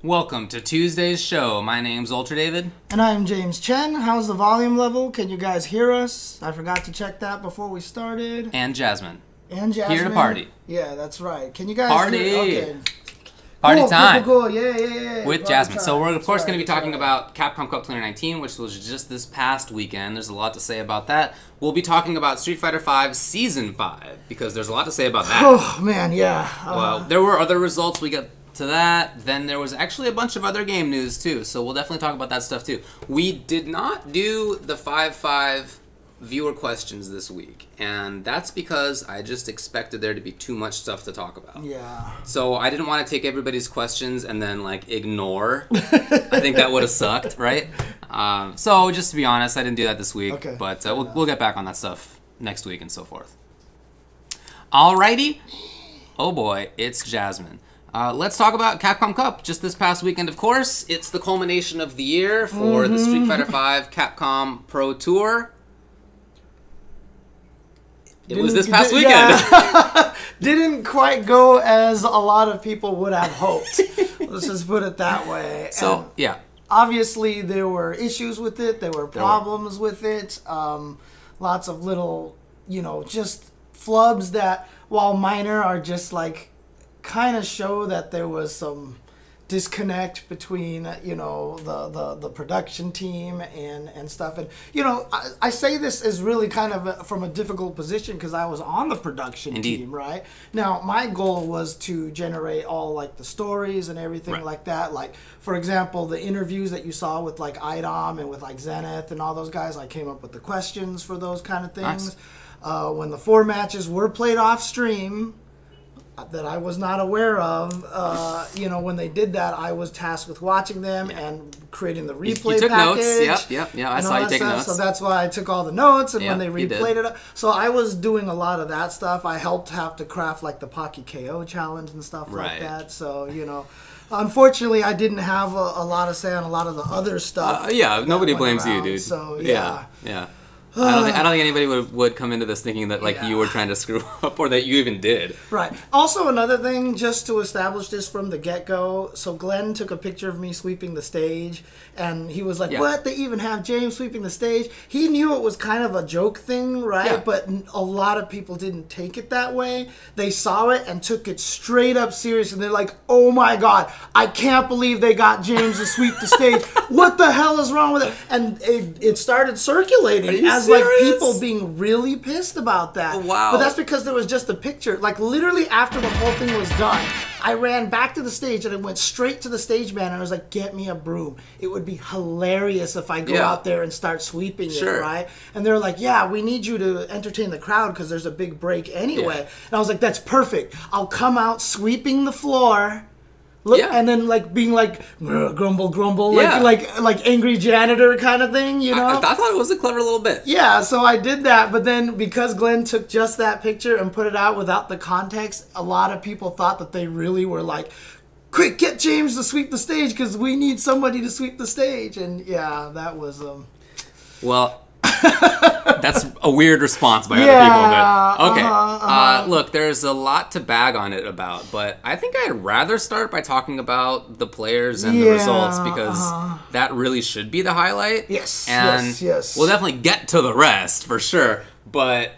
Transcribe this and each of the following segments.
Welcome to Tuesday's show. My name's Ultra David. And I'm James Chen. How's the volume level? Can you guys hear us? I forgot to check that before we started. And Jasmine. And Jasmine. Here to party. Yeah, that's right. Can you guys party. hear? Okay. Party time. Cool. Yeah. With party Jasmine. time. So we're, of course, going to be talking about Capcom Cup 2019, which was just this past weekend. There's a lot to say about that. We'll be talking about Street Fighter V Season 5, because there's a lot to say about that. Oh, man, yeah. Well, there were other results. We got to that. Then there was actually a bunch of other game news, too. So we'll definitely talk about that stuff, too. We did not do the 5-5 viewer questions this week, and that's because I just expected there to be too much stuff to talk about. Yeah. So I didn't want to take everybody's questions and then like ignore. I think that would have sucked, right? So just to be honest, I didn't do that this week. Okay. But we'll get back on that stuff next week and so forth. Alrighty. Oh boy, it's Jasmine. Let's talk about Capcom Cup. Just this past weekend, of course. It's the culmination of the year for the Street Fighter V Capcom Pro Tour. It was this past weekend. Yeah. Didn't quite go as a lot of people would have hoped. Let's just put it that way. So, and yeah. Obviously, there were issues with it. There were problems with it. Lots of little, just flubs that, while minor, are just like kind of show that there was some disconnect between the production team and stuff. And I say this is really kind of from a difficult position because I was on the production team, right? Now my goal was to generate all like the stories and everything like that. Like, for example, the interviews that you saw with like IDOM and with like Zenith and all those guys, I came up with the questions for those kind of things. Nice. When the 4 matches were played off stream that I was not aware of, when they did that, I was tasked with watching them and creating the replay you took package. Notes. Yep. I saw you take notes. So that's why I took all the notes, and when they replayed it, so I was doing a lot of that stuff. I helped have to craft like the Pocky KO challenge and stuff like that. So unfortunately, I didn't have a lot of say on a lot of the other stuff. Nobody blames you, dude. So yeah. I don't think anybody would come into this thinking that you were trying to screw up or that you even did. Right. Also, another thing, just to establish this from the get-go, so Glenn took a picture of me sweeping the stage, and he was like, what? They even have James sweeping the stage? He knew it was kind of a joke thing, right? Yeah. But a lot of people didn't take it that way. They saw it and took it straight up serious, and they're like, oh my God, I can't believe they got James to sweep the stage. What the hell is wrong with it? And it started circulating as like people being really pissed about that. Oh, wow. But that's because there was just a picture. Like literally after the whole thing was done, I ran back to the stage and I went straight to the stage man and I was like, get me a broom. It would be hilarious if I go out there and start sweeping it, right? And they're like, yeah, we need you to entertain the crowd because there's a big break anyway. And I was like, that's perfect. I'll come out sweeping the floor. And then like being like grumble, like angry janitor kind of thing, I thought it was a clever little bit. Yeah, so I did that, but then because Glenn took just that picture and put it out without the context, a lot of people thought that they really were like, quick, get James to sweep the stage because we need somebody to sweep the stage. And yeah, that was well. That's a weird response by other people, but okay. Look, there's a lot to bag on it about, but I think I'd rather start by talking about the players and the results because that really should be the highlight. Yes, and yes. We'll definitely get to the rest for sure, but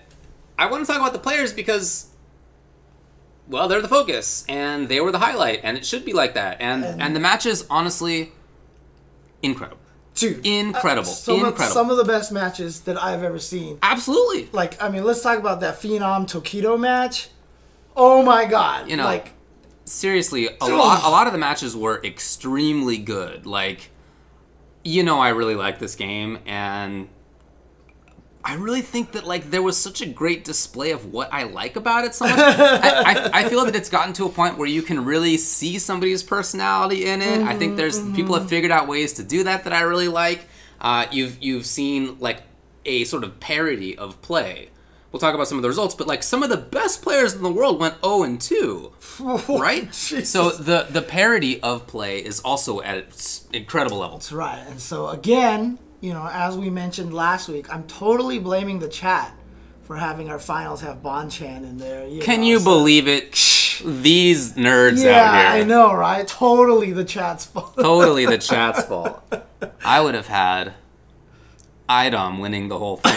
I want to talk about the players because, well, they're the focus and they were the highlight, and it should be like that. And the matches, honestly, incredible. Dude, incredible. Some of the best matches that I've ever seen. Absolutely. Like, I mean, let's talk about that Phenom Tokido match. Oh my God. Seriously, a lot of the matches were extremely good. Like, I really like this game, and I really think that there was such a great display of what I like about it so much. I feel that it's gotten to a point where you can really see somebody's personality in it. I think people have figured out ways to do that I really like. You've seen a sort of parody of play. We'll talk about some of the results, but some of the best players in the world went 0-2, right? So the parody of play is also at its incredible level. That's right. And so again, as we mentioned last week, I'm totally blaming the chat for having our finals have Bon-Chan in there. Can you believe it? These nerds out here. Yeah, I know, right? Totally the chat's fault. Totally the chat's fault. I would have had Idom winning the whole thing.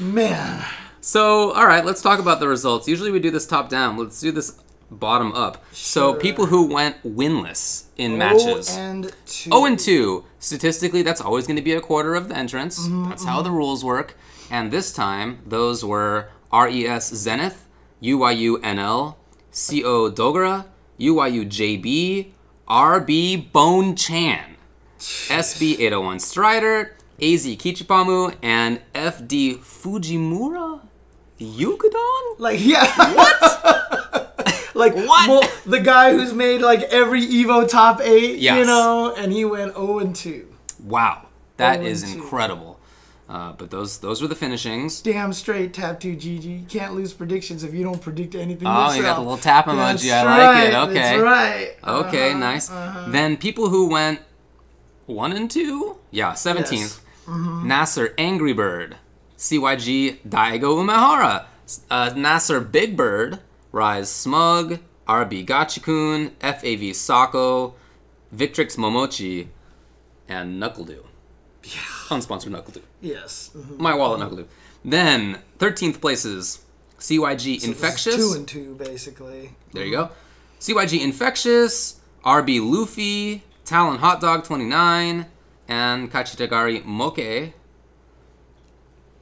Man. So, all right, let's talk about the results. Usually we do this top down. Let's do this bottom up. So, people who went winless in matches. 0-2. 0-2. Statistically, that's always going to be a quarter of the entrance. That's how the rules work. And this time, those were RES Zenith, UYU NL, CO Dogura, UYU JB, RB Bone Chan, SB 801 Strider, AZ Kichipamu, and FD Fujimura Yukadon? Like, yeah. What? Like, what? Well, the guy who's made, like, every EVO top 8, Yes. you know, and he went 0-2. Wow. That 0-2. is incredible. But those were the finishings. Damn straight, Tap 2 GG. You can't lose predictions if you don't predict anything Oh, yourself. you got the little tap emoji. That's I right, like it. Okay. That's right. Okay, nice. Then people who went 1-2? Yeah, 17th. Yes. Nasser Angry Bird, CYG Daigo Umehara, Nasser Big Bird, Rise Smug, RB Gachikun, FAV Sako, Victrix Momochi, and Knuckledew. Yeah. Unsponsored Knuckledew. Yes. My wallet Knuckledew. Then, 13th places, CYG So Infectious. 2-2, basically. There you go. CYG Infectious, RB Luffy, Talon Hot Dog 29, and Kachitagari Moke.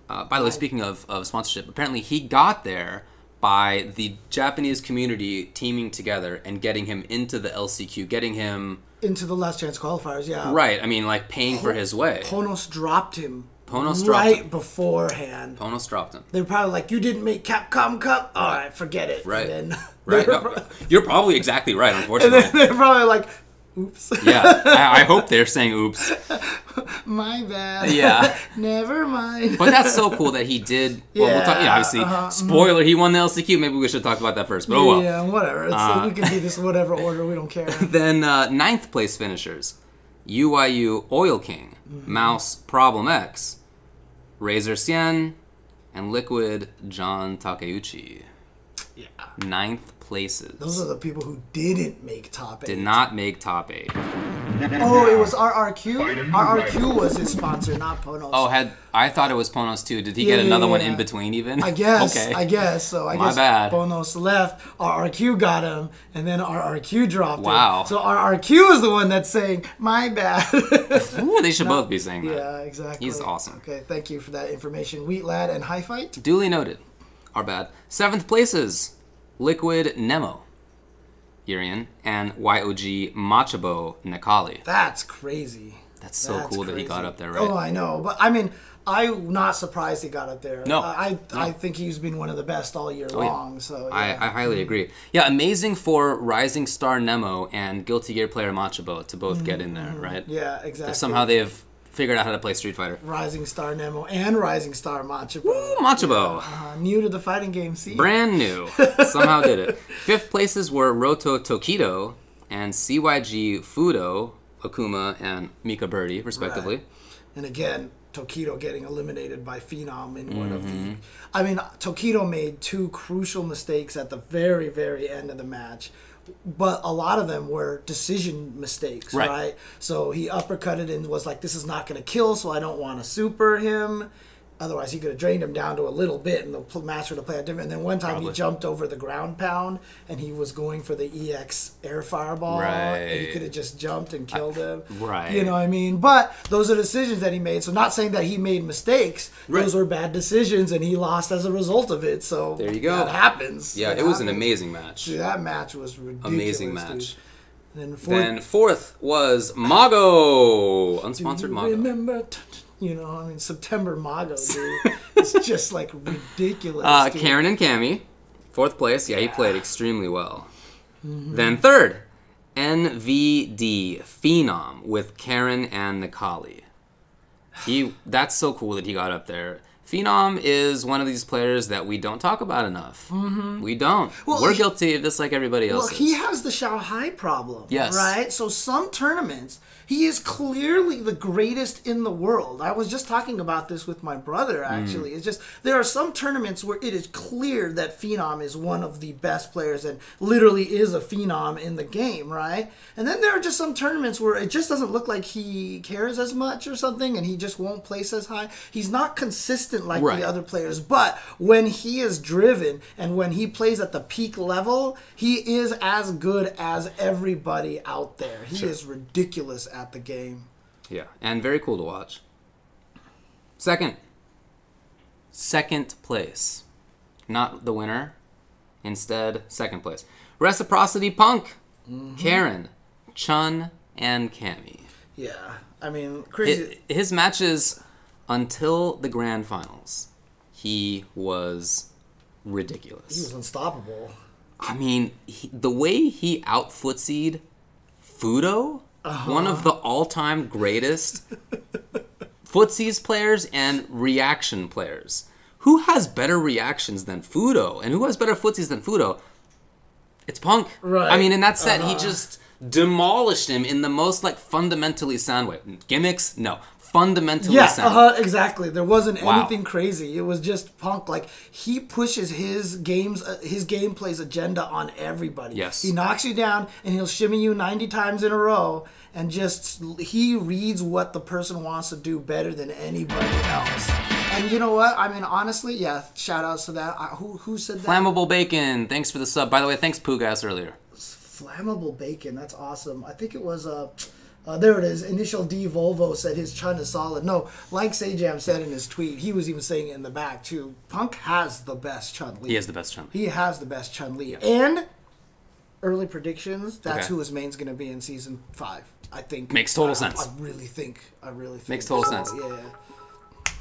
By the way, speaking of sponsorship, apparently he got there by the Japanese community teaming together and getting him into the LCQ, getting him... Into the last chance qualifiers, yeah. Right, I mean, like, paying for his way. Ponos dropped him. Ponos dropped right him. beforehand. Ponos dropped him. They were probably like, you didn't make Capcom Cup? All right, forget it. Right. And then Right. No, you're probably exactly right, And unfortunately. then they're probably like, oops. Yeah, I hope they're saying oops. My bad. Yeah. Never mind. But that's so cool that he did. Well, we'll talk, obviously, spoiler, he won the LCQ. Maybe we should talk about that first. But oh well. Yeah, whatever. We can do this in whatever order. We don't care. Then 9th place finishers. UYU Oil King, Mouse Problem X, Razor Sien, and Liquid John Takeuchi. Yeah. 9th places. Those are the people who didn't make top 8. Did not make top 8. Oh, it was RRQ? RRQ was his sponsor, not Ponos. Oh, I thought it was Ponos too. Did he get another one in between even? I guess. Okay. I guess. So I guess bad. Ponos left, RRQ got him, and then RRQ dropped Wow. him. So RRQ is the one that's saying, my bad. Ooh, they should both be saying that. Yeah, exactly. He's awesome. Okay, thank you for that information. Wheat Lad and High Fight? Duly noted. Our bad. 7th places. Liquid Nemo, Urian, and YOG Machabo Nakali. That's crazy. That's so cool that he got up there, right? Oh, I know. But, I mean, I'm not surprised he got up there. No. I think he's been one of the best all year long. So yeah. I highly agree. Yeah, amazing for Rising Star Nemo and Guilty Gear player Machabo to both get in there, right? Yeah, exactly. Somehow they've figured out how to play Street Fighter. Rising Star Nemo and Rising Star Machabo. Woo, Machabo. New to the fighting game, see? Brand new. Somehow did it. 5th places were Roto Tokido and CYG Fudo, Akuma, and Mika Birdie, respectively. Right. And again, Tokido getting eliminated by Phenom in one of the... I mean, Tokido made 2 crucial mistakes at the very, very end of the match. But a lot of them were decision mistakes, right? So he uppercutted and was like, this is not going to kill, so I don't want to super him. Otherwise, he could have drained him down to a little bit, and the match would have played different. And then one time he jumped over the ground pound, and he was going for the EX air fireball, and he could have just jumped and killed him. You know what I mean? But those are decisions that he made. So not saying that he made mistakes. Those were bad decisions, and he lost as a result of it. So there you go. That happens. Yeah, it was an amazing match. Dude, that match was ridiculous. Amazing match. Dude. Then 4th was Mago, unsponsored Mago. Remember, you know, I mean, September Mago, dude. It's just like ridiculous. Karen and Cammy, 4th place. Yeah, he played extremely well. Then 3rd, NVD Phenom with Karen and Nikali. That's so cool that he got up there. Phenom is one of these players that we don't talk about enough. We don't. Well, we're guilty of this like everybody else. Well, he has the Shanghai problem. Yes. Right? So some tournaments, he is clearly the greatest in the world. I was just talking about this with my brother, actually. It's just, there are some tournaments where it is clear that Phenom is one of the best players and literally is a Phenom in the game, right? And then there are just some tournaments where it just doesn't look like he cares as much or something, and he just won't place as high. He's not consistent like the other players, but when he is driven and when he plays at the peak level, he is as good as everybody out there. He is ridiculous at the game. Yeah, and very cool to watch. Second place. Not the winner. Instead, second place. Reciprocity Punk, Karen, Chun, and Cammy. Yeah, I mean, crazy. His matches until the grand finals, he was ridiculous. He was unstoppable. I mean, the way he out-footsied Fudo, one of the all-time greatest footsies players and reaction players. Who has better reactions than Fudo? And who has better footsies than Fudo? It's Punk. Right. I mean, in that set, he just demolished him in the most, like, fundamentally sound way. Gimmicks? No. Fundamentally sound. Exactly. There wasn't anything crazy. It was just Punk. Like, he pushes his gameplay's agenda on everybody. Yes. He knocks you down, and he'll shimmy you 90 times in a row, and just, he reads what the person wants to do better than anybody else. And you know what? I mean, honestly, yeah, shout-outs to that. Who said that? Flammable Bacon. Thanks for the sub. By the way, thanks Poogas earlier. Flammable Bacon. That's awesome. I think it was... there it is. Initial D Volvo said his Chun is solid. No, like Sajam said in his tweet, he was even saying it in the back too. Punk has the best Chun-Li. He has the best Chun-Li. He has the best Chun-Li. Yeah. And early predictions, that's who his main's going to be in Season 5. I think. Makes total sense. I really think. Makes total sense. Yeah.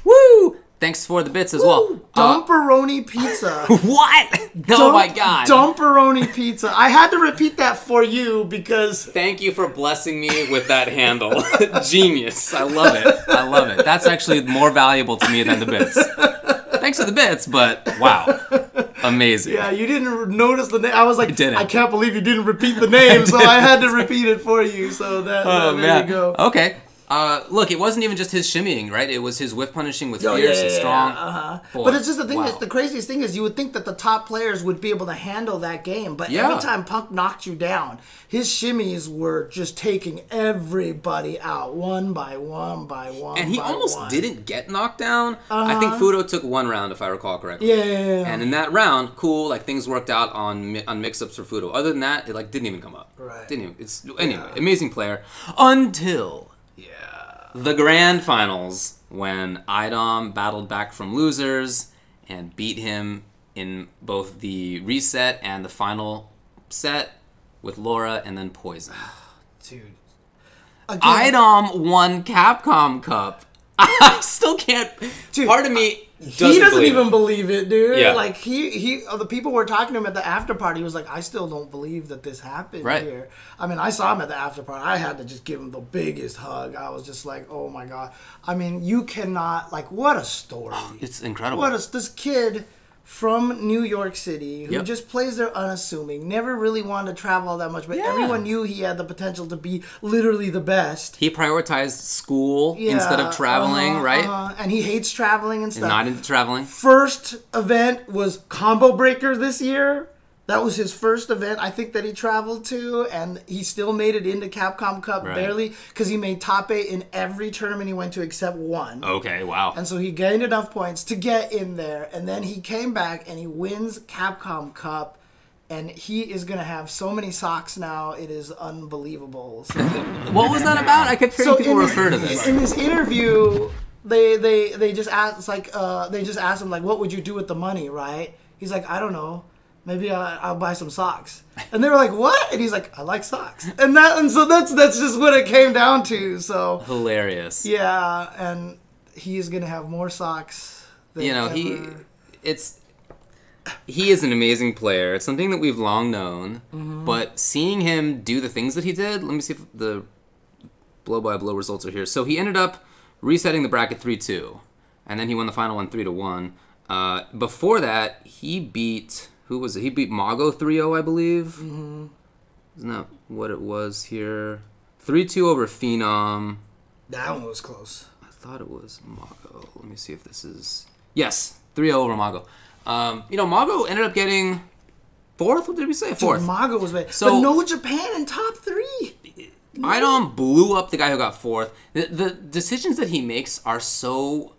Woo! Thanks for the bits as well. Dumperoni pizza. What? Oh my god. Dumperoni pizza. I had to repeat that for you because... Thank you for blessing me with that handle. Genius. I love it. I love it. That's actually more valuable to me than the bits. Thanks for the bits, but wow. Amazing. Yeah, you didn't notice the name. I was like, I can't believe you didn't repeat the name, so I had to repeat it for you. So there you go. Okay. Look, it wasn't even just his shimmying, right? It was his whiff punishing with fierce and strong. Boy, but it's just the thing is, the craziest thing is you would think that the top players would be able to handle that game, but every time Punk knocked you down, his shimmies were just taking everybody out one by one by one. And he almost didn't get knocked down. I think Fudo took one round, if I recall correctly. Yeah. And in that round, cool, like things worked out on mix-ups for Fudo. Other than that, it like didn't even come up. Right. Didn't even. Anyway, amazing player until. The grand finals, when IDOM battled back from losers and beat him in both the reset and the final set with Laura and then Poison. Dude. IDOM won Capcom Cup. I still can't... Dude, part of me he doesn't even believe it, dude. Yeah. Like, the people were talking to him at the after party. He was like, I still don't believe that this happened here. I mean, I saw him at the after party. I had to just give him the biggest hug. I was just like, oh my God. I mean, you cannot, like, what a story. It's incredible. This kid from New York City who just plays there unassuming, never really wanted to travel all that much, but everyone knew he had the potential to be literally the best. He prioritized school instead of traveling, right? And he hates traveling and stuff. And not into traveling. First event was Combo Breaker this year. That was his first event, I think, that he traveled to, and he still made it into Capcom Cup barely because he made top 8 in every tournament he went to except one. Okay, wow. And so he gained enough points to get in there, and then he came back and he wins Capcom Cup, and he is going to have so many socks now, it is unbelievable. So, what was that about? I kept hearing people refer to this. In this interview, they just asked, him, like, what would you do with the money, right? He's like, I don't know. Maybe I'll buy some socks. And they were like, what? And he's like, I like socks. And so that's just what it came down to. So hilarious. Yeah, and he's gonna have more socks than ever. He is an amazing player. It's something that we've long known. But seeing him do the things that he did, let me see if the blow by blow results are here. So he ended up resetting the bracket 3-2. and then he won the final one 3-1. Before that, he beat who was it? He beat Mago 3-0, I believe. Mm-hmm. Isn't that what it was here? 3-2 over Phenom. That one was close. I thought it was Mago. Let me see if this is... Yes, 3-0 over Mago. Mago ended up getting fourth. What did we say? Fourth. Dude, Mago was bad. So, but no Japan in top 3. Idom blew up the guy who got fourth. The decisions that he makes are so...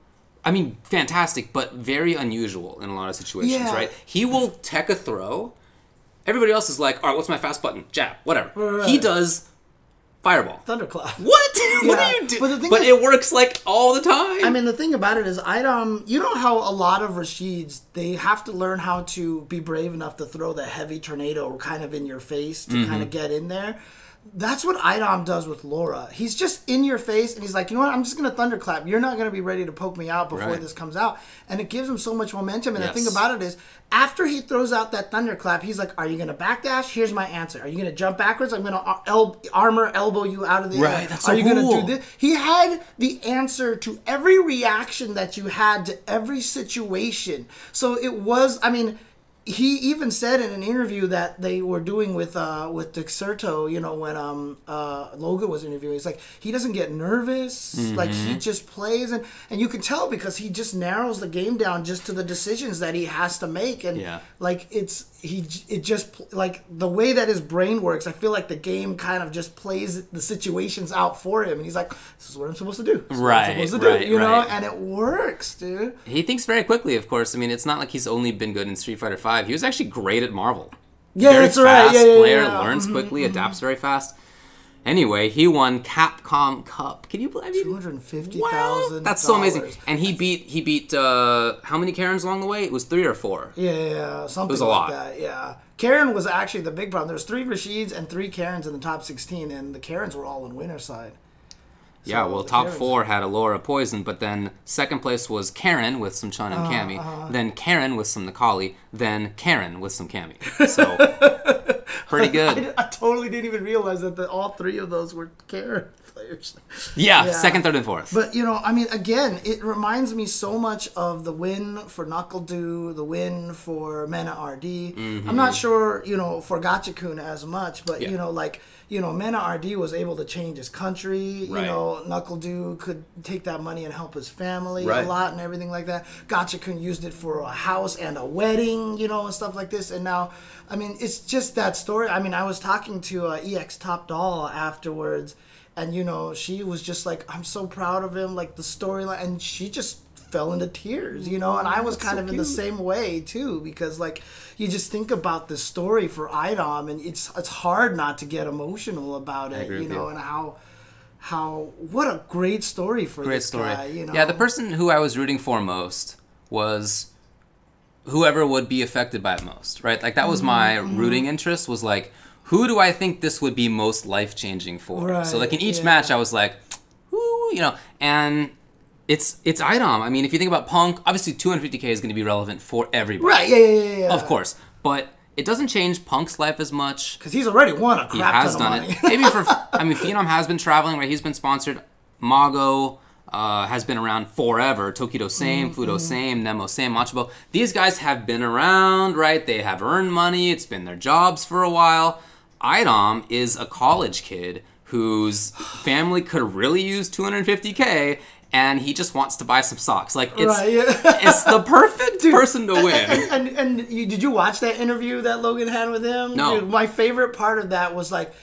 fantastic, but very unusual in a lot of situations, right? He will tech a throw. Everybody else is like, all right, what's my fast button? Jab, whatever. Right. He does fireball. Thunderclap. What? Yeah. What are you doing? But it works like all the time. The thing about it is, you know how a lot of Rashids, they have to learn how to be brave enough to throw the heavy tornado kind of in your face to kind of get in there? That's what Idom does with Laura. He's just in your face, and he's like, you know what? I'm just going to thunderclap. You're not going to be ready to poke me out before this comes out. And it gives him so much momentum. And the thing about it is, after he throws out that thunderclap, he's like, are you going to backdash? Here's my answer. Are you going to jump backwards? I'm going to armor elbow you out of the air. That's so Are you cool. going to do this? He had the answer to every reaction that you had to every situation. So it was, he even said in an interview that they were doing with Dexerto, when Logan was interviewing, he's like, he doesn't get nervous, like he just plays, and you can tell because he just narrows the game down just to the decisions that he has to make, and it just like the way that his brain works, I feel like the game kind of just plays the situations out for him, and he's like, this is what I'm supposed to do. And it works, dude. He thinks very quickly, of course. It's not like he's only been good in Street Fighter V. He was actually great at Marvel. Yeah, very that's right. Player, learns quickly, adapts very fast. Anyway, he won Capcom Cup. Can you believe it? $250,000. That's so amazing. And he beat how many Karens along the way? It was 3 or 4. Yeah, something it was a like lot. That. Yeah, Karen was actually the big problem. There was 3 Rashids and 3 Karens in the top 16, and the Karens were all on winner's side. Yeah, well, top 4 had Alora Poison, but then second place was Karen with some Chun and Cammy, then Karen with some Nikali, then Karen with some Cammy. So, pretty good. I totally didn't even realize that all 3 of those were Karen players. Yeah, second, third, and fourth. But, again, it reminds me so much of the win for Knuckle-Doo, the win for Mena RD. Mm-hmm. I'm not sure, for Gachikun as much, but, Mena RD was able to change his country. Right. Knuckle-Doo could take that money and help his family a lot and everything like that. Gachikun used it for a house and a wedding, and stuff like this. And now, it's just that story. I was talking to EX Top Doll afterwards, and, she was just like, I'm so proud of him, like the storyline. And she just fell into tears, and I was kind of in the same way too, because like you just think about the story for Idom, and it's hard not to get emotional about it, and how what a great story for this guy, Yeah, the person who I was rooting for most was whoever would be affected by it most, right? Like that was my rooting interest, was like, who do I think this would be most life-changing for? Right, so like in each match I was like, whoo, and it's Idom. If you think about Punk, obviously 250k is going to be relevant for everybody. Right, yeah. Of course. But it doesn't change Punk's life as much. Because he's already won a crap ton of money. He has done it. Maybe Phenom has been traveling, right? He's been sponsored. Mago has been around forever. Tokido same, Fudo same, Nemo same, Machibo. These guys have been around, right? They have earned money. It's been their jobs for a while. Idom is a college kid whose family could really use 250k, and he just wants to buy some socks. Like, it's the perfect person to win. And did you watch that interview that Logan had with him? No. Dude, my favorite part of that was like,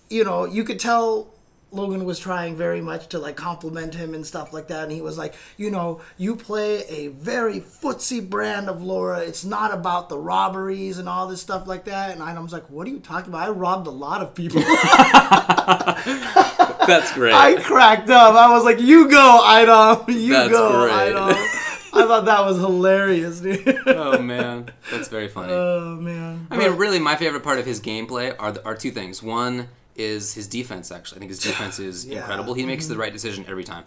you could tell Logan was trying very much to like compliment him and stuff like that, and he was like, you play a very footsie brand of Laura. It's not about the robberies and all this stuff like that. And I was like, what are you talking about? I robbed a lot of people. That's great. I cracked up. I was like, you go, Idom. That's great. Idom. I thought that was hilarious, dude. Oh, man. That's very funny. Oh, man. Really, my favorite part of his gameplay are 2 things. One is his defense, actually. I think his defense is incredible. He makes the right decision every time.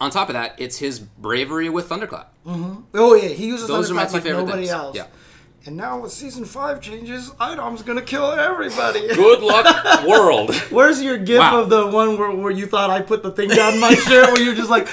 On top of that, it's his bravery with Thunderclap. Mm-hmm. Oh, yeah. He uses Those Thunderclap are my 2 favorite nobody things. else. Yeah. And now with Season 5 changes, Idom's going to kill everybody. Good luck, world. Where's your gif of the one where you thought I put the thing down my shirt where you're just like...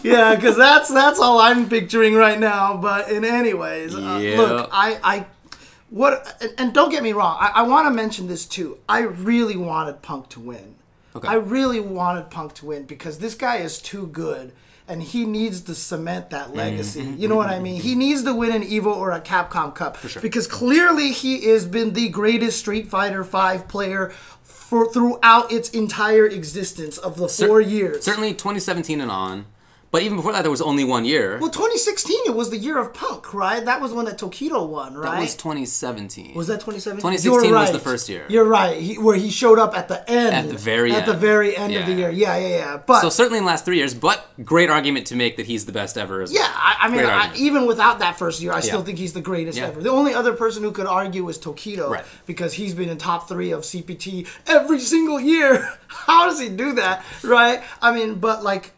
Yeah, because that's all I'm picturing right now. But anyways, look, and don't get me wrong, I want to mention this too. I really wanted Punk to win. Okay. I really wanted Punk to win because this guy is too good. And he needs to cement that legacy. You know what I mean? He needs to win an EVO or a Capcom Cup. For sure. Because clearly he has been the greatest Street Fighter V player throughout its entire existence of the 4 years. Certainly 2017 and on. But even before that, there was only 1 year. Well, 2016, it was the year of Punk, right? That was when that Tokido won, right? That was 2017. Was that 2017? 2016 was the first year. You're right. Where he showed up at the end. At the very end. At the very end of the year. Yeah. But so certainly in the last 3 years, but great argument to make that he's the best ever as well. Yeah, I mean, even without that first year, I still think he's the greatest ever. The only other person who could argue is Tokido, because he's been in top 3 of CPT every single year. How does he do that, right? I mean, but like,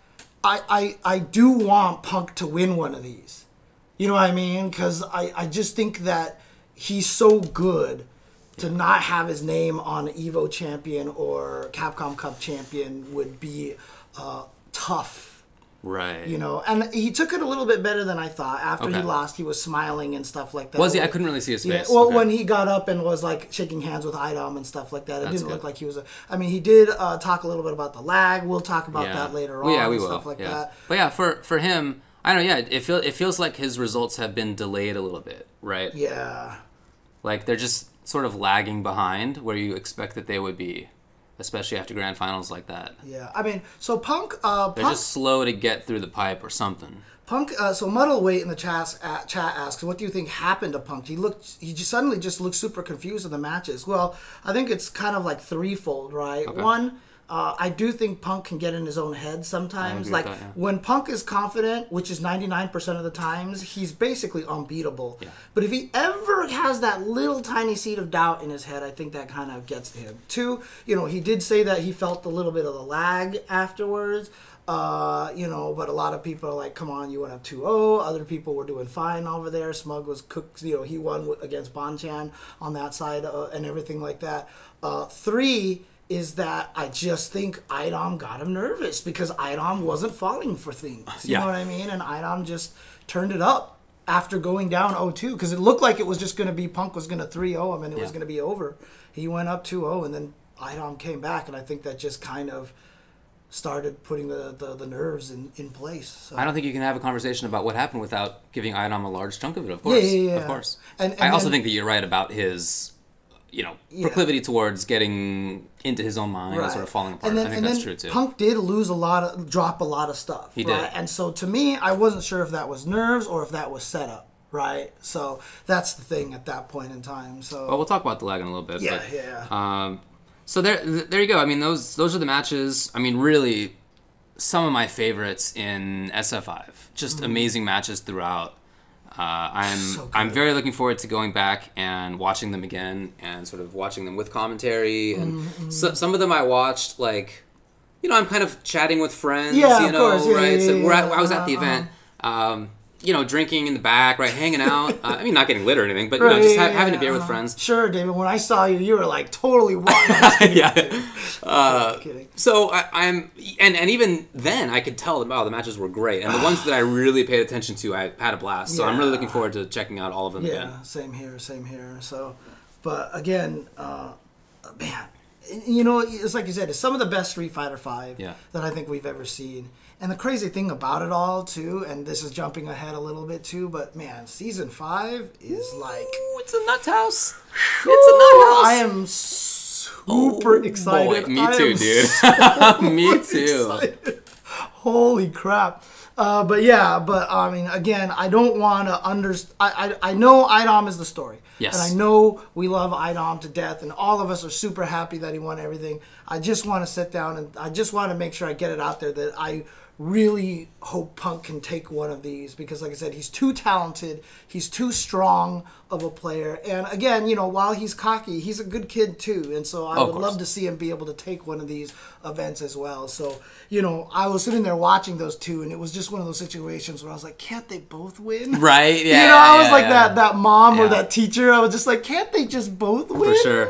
I do want Punk to win one of these. You know what I mean? Because I just think that he's so good to not have his name on EVO champion or Capcom Cup champion would be tough. Right. You know, and he took it a little bit better than I thought. After he lost, he was smiling and stuff like that. Was he? I couldn't really see his face. Well, when he got up and was like shaking hands with Idom and stuff like that, it didn't look like he was I mean, he did talk a little bit about the lag. We'll talk about that later on. Yeah, we will. Stuff like that. But yeah, for him, I don't know. Yeah, it feels like his results have been delayed a little bit, right? Yeah. Like they're just sort of lagging behind where you expect that they would be. Especially after grand finals like that. Yeah, I mean, so Punk... they're just slow to get through the pipe or something. Punk, so Muddleweight in the chat asks, what do you think happened to Punk? He just suddenly looked super confused in the matches. Well, I think it's kind of like threefold, right? Okay. One, I do think Punk can get in his own head sometimes. Like, when Punk is confident, which is 99% of the times, he's basically unbeatable. Yeah. But if he ever has that little tiny seed of doubt in his head, I think that kind of gets to him. Two, he did say that he felt a little bit of the lag afterwards. But a lot of people are like, come on, you went up 2-0. Other people were doing fine over there. Smug was cooked. He won against Bonchan on that side and everything like that. Three is that I just think Idom got him nervous because Idom wasn't falling for things. You know what I mean? And Idom just turned it up after going down 0-2 because it looked like it was just going to be Punk was going to 3-0 him and it was going to be over. He went up 2-0 and then Idom came back, and I think that just kind of started putting the nerves in place. So. I don't think you can have a conversation about what happened without giving Idom a large chunk of it, of course. Yeah. Of course. And I also think that you're right about his... proclivity towards getting into his own mind and sort of falling apart. I think that's true too. Punk did drop a lot of stuff. He did. And so to me, I wasn't sure if that was nerves or if that was set up, right? So that's the thing at that point in time. So we'll talk about the lag in a little bit. Yeah. So there you go. I mean, those are the matches. I mean, really, some of my favorites in SF5. Just amazing matches throughout. I'm very looking forward to going back and watching them again and sort of watching them with commentary. And so, some of them I watched, like, I'm kind of chatting with friends, of course. Right? I was at the event, drinking in the back, right, hanging out. I mean, not getting lit or anything, but, just having a beer with friends. Sure, David. When I saw you, you were, like, totally wild. Kidding. So I'm even then I could tell the matches were great, and the ones that I really paid attention to, I had a blast. So I'm really looking forward to checking out all of them again. Yeah, same here. So, but again, man, it's like you said, it's some of the best Street Fighter V that I think we've ever seen. And the crazy thing about it all too, and this is jumping ahead a little bit too, but man, season 5 is like it's a nut house. It's a nut house. I am super excited. Boy, me too, dude. Me too. Excited. Holy crap. But I mean, again, I don't want to I know Idom is the story. Yes. And I know we love Idom to death, and all of us are super happy that he won everything. I just want to sit down and I just want to make sure I get it out there that I really hope Punk can take one of these because, like I said, he's too talented. He's too strong of a player. And again, while he's cocky, he's a good kid too. And so I would love to see him be able to take one of these events as well. So, I was sitting there watching those two, and it was just one of those situations where I was like, can't they both win? Right, yeah. I was like that mom or that teacher. I was just like, can't they just both win? For sure.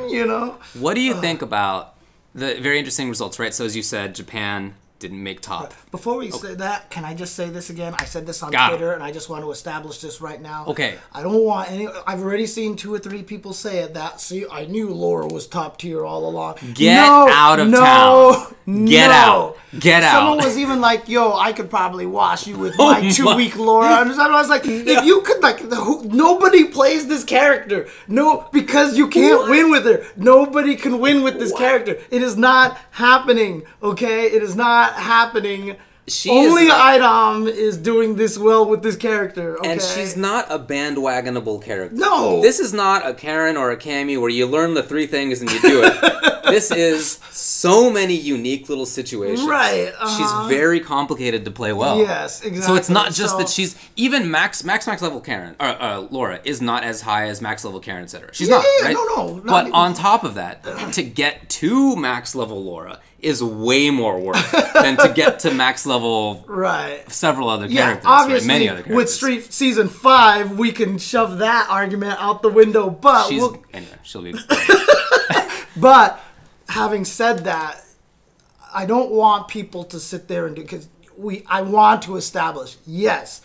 What do you think about the very interesting results, right? So as you said, Japan didn't make top. Before we say that, can I just say this again? I said this on Twitter, and I just want to establish this right now. Okay. I don't want any... I've already seen 2 or 3 people say it, that, see, I knew Laura was top tier all along. Get out of town. Get out. Get out. Someone was even like, yo, I could probably wash you with my 2-week Laura. I was like, if you could, like, nobody plays this character. No, because you can't win with her. Nobody can win with this character. It is not happening, okay? It is not happening. Only Idom is doing this well with this character, okay? And she's not a bandwagonable character. No! This is not a Karen or a Cammy where you learn the 3 things and you do it. This is so many unique little situations. Right. She's very complicated to play well. Yes, exactly. So it's not just that she's... Even max level Karen, or Laura, is not as high as max level Karen, etc. She's not, right? No. But on top of that, to get to max level Laura is way more work than to get to max level several other characters. Obviously, many other characters. With Street Season 5, we can shove that argument out the window, but... Anyway, she'll be... But, having said that, I don't want people to sit there and do... Because I want to establish, yes,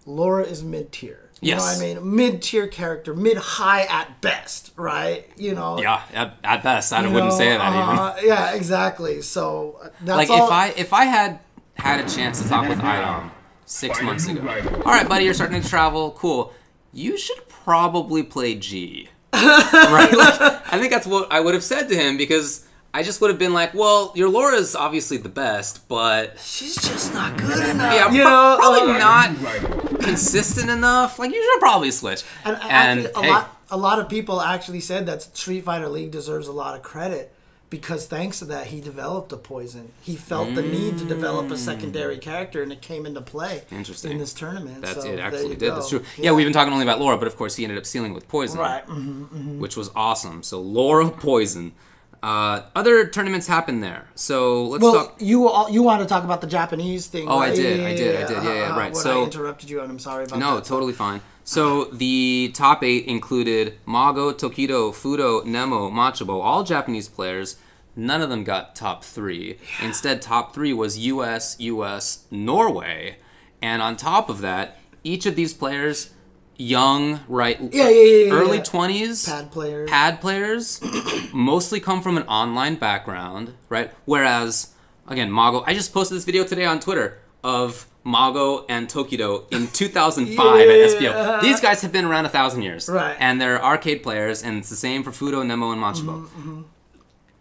Laura is mid-tier. You know what I mean? Mid-tier character, mid-high at best, right? You know? Yeah, at best. I wouldn't say that even. Yeah, exactly. So, that's like, if I had a chance to talk with Idom 6 months ago. All right, buddy, you're starting to travel. Cool. You should probably play G. Right? Like, I think that's what I would have said to him, because I just would have been like, well, your Laura's obviously the best, but... she's just not good enough. Yeah, probably not consistent enough. Like, you should probably switch. And actually, a lot of people actually said that Street Fighter League deserves a lot of credit, because thanks to that, he developed a poison. He felt the need to develop a secondary character, and it came into play in this tournament. It actually did. That's true. Yeah, we've been talking only about Laura, but of course he ended up sealing with Poison. Right. Which was awesome. So Laura, Poison. Other tournaments happened there. So let's talk. You want to talk about the Japanese thing? Oh, right? I did. Right. So I interrupted you, and I'm sorry about that. No, totally fine. So the top 8 included Mago, Tokido, Fudo, Nemo, Machabo, all Japanese players. None of them got top 3. Yeah. Instead, top 3 was US, Norway, and on top of that, each of these players, young, right? Early 20s. Pad players, mostly come from an online background, right? Whereas, again, Mago, I just posted this video today on Twitter of Mago and Tokido in 2005 at SPO. These guys have been around 1,000 years. Right. And they're arcade players, and it's the same for Fudo, Nemo, and Machabo.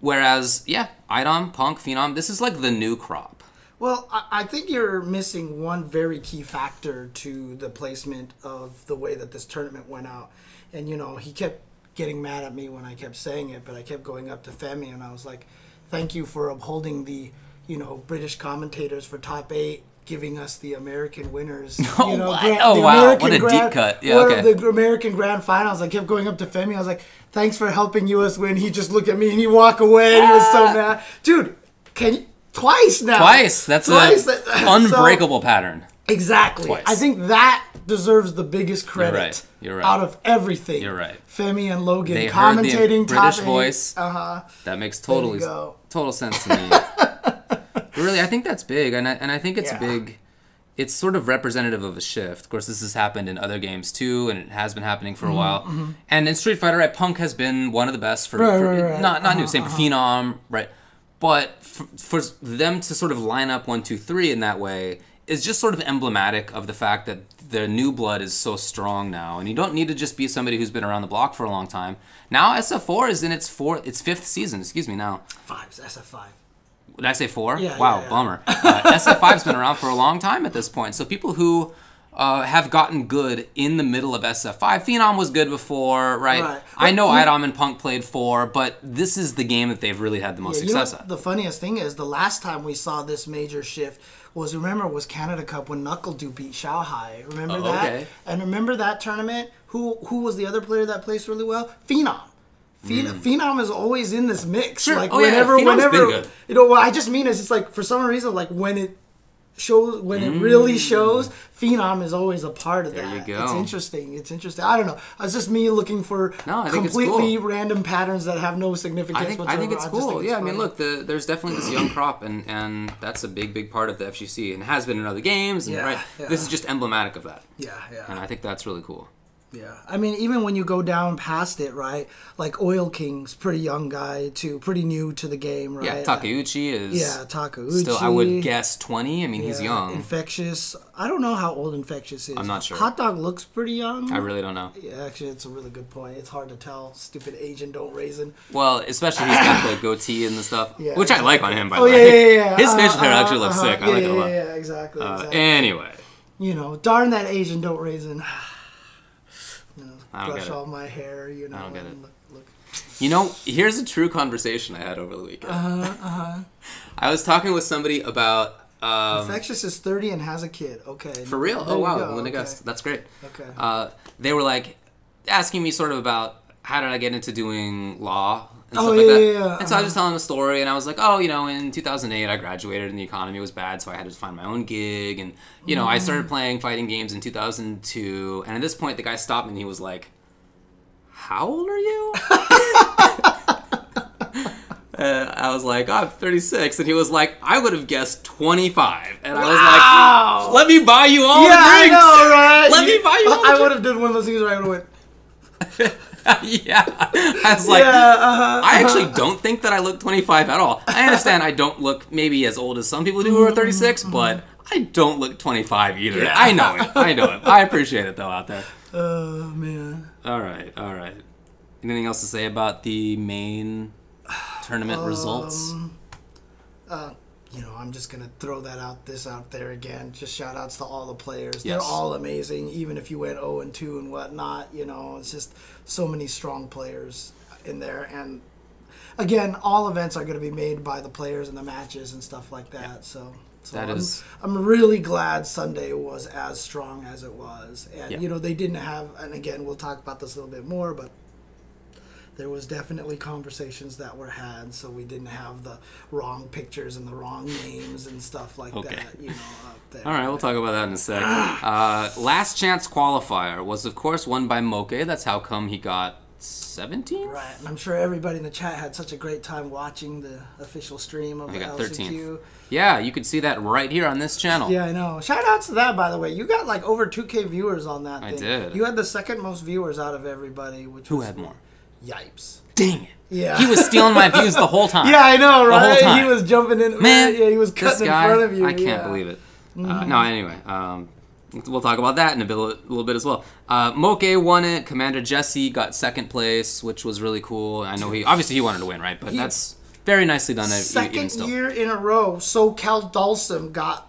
Whereas, Idom, Punk, Phenom, this is like the new crop. Well, I think you're missing one very key factor to the placement of the way that this tournament went out. And, you know, he kept getting mad at me when I kept saying it, but I kept going up to Femi, and I was like, thank you for upholding the, you know, British commentators for top 8, giving us the American winners. Oh, you know, wow, what a deep cut. Yeah, okay. The American Grand Finals. I kept going up to Femi. I was like, thanks for helping US win. He just looked at me and he walked away. And he was so mad. Dude, can you... Twice now. That's an unbreakable pattern. Exactly. Twice. I think that deserves the biggest credit You're right. out of everything. You're right. Femi and Logan they commentating heard the British top voice. That makes total sense to me. Really, I think that's big, and I think it's big. It's sort of representative of a shift. Of course, this has happened in other games too, and it has been happening for a while. And in Street Fighter, Punk has been one of the best for not new, same for Phenom, right? But for them to sort of line up 1, 2, 3 in that way is just sort of emblematic of the fact that the new blood is so strong now, and you don't need to just be somebody who's been around the block for a long time. Now SF4 is in its 5th season. Excuse me. Now SF5. Did I say 4? Yeah. Wow, bummer. SF5's been around for a long time at this point. So people who have gotten good in the middle of SF5. Phenom was good before, right? I know Idom and Punk played 4, but this is the game that they've really had the most success at. The funniest thing is, the last time we saw this major shift was Canada Cup when Knuckle beat Shanghai. Remember that? Okay. And remember that tournament? Who was the other player that placed really well? Phenom. Phenom is always in this mix. Sure. Like Phenom's been good. You know, what I just mean is, it's like, for some reason, like when it shows, when it really shows, Phenom is always a part of that. There you go. It's interesting. It's interesting. I don't know. It's just me looking for completely random patterns that have no significance whatsoever. I think it's cool. Yeah, I mean, look, there's definitely this young crop, and that's a big part of the FGC, and has been in other games. And, right, this is just emblematic of that. Yeah. And I think that's really cool. Yeah, I mean, even when you go down past it, right? Like Oil King's pretty young guy too, pretty new to the game, right? Yeah, Takeuchi is. Yeah, Takeuchi. Still, I would guess 20. I mean, he's young. Infectious. I don't know how old Infectious is. I'm not sure. Hot Dog looks pretty young. I really don't know. Yeah, actually, it's a really good point. It's hard to tell. Stupid Asian don't raisin. Well, especially he's got the goatee and the stuff, yeah, which I like on him, by the way. Yeah. His facial hair actually looks sick. I like it a lot. Yeah, exactly. Anyway. You know, darn that Asian don't raisin. I don't brush get it. all my hair, you know. I don't get it. Look. You know, here's a true conversation I had over the weekend. I was talking with somebody about... Infectious is 30 and has a kid. Okay. For real? Oh, wow. Wouldn't have guessed. That's great. Okay. They were, like, asking me sort of about how did I get into doing law and stuff like that. Yeah. And so I was just telling them a story, and I was like, oh, you know, in 2008 I graduated and the economy was bad, so I had to find my own gig. And, you know, I started playing fighting games in 2002. And at this point, the guy stopped me and he was like, how old are you? I was like, oh, I'm 36. And he was like, I would have guessed 25. And I was like, let me buy you all the drinks. I know, right? Let me buy you all the drinks. I would have done one of those things where I would have went... Yeah, I was like, I actually don't think that I look 25 at all. I understand I don't look maybe as old as some people do who are 36, but I don't look 25 either. Yeah. I know it. I appreciate it though out there. Oh man. All right. Anything else to say about the main tournament results? You know, I'm just gonna throw out there again. Just shout outs to all the players. Yes. They're all amazing. Even if you went 0-2 and whatnot, you know, it's just so many strong players in there. And again, all events are gonna be made by the players and the matches and stuff like that. Yeah. So I'm really glad Sunday was as strong as it was. And you know, they didn't have. And again, we'll talk about this a little bit more, but. There was definitely conversations that were had, so we didn't have the wrong pictures and the wrong names and stuff like that, you know, up there. All right, we'll talk about that in a sec. Last Chance Qualifier was, of course, won by Moke. That's how come he got 17th? Right, and I'm sure everybody in the chat had such a great time watching the official stream of the LCQ. 13th. Yeah, you could see that right here on this channel. Yeah, I know. Shout outs to that, by the way. You got like over 2K viewers on that thing. I did. You had the second most viewers out of everybody. Who had more? Yipes. Dang it. Yeah. He was stealing my views the whole time. Yeah, I know, right? The whole time. He was jumping in. Man, yeah, he was cutting in front of you. I can't believe it. No, anyway. We'll talk about that in a little bit as well. Moke won it. Commander Jesse got second place, which was really cool. I know he wanted to win, right? But that's very nicely done. Second year in a row, SoCal Dulcim got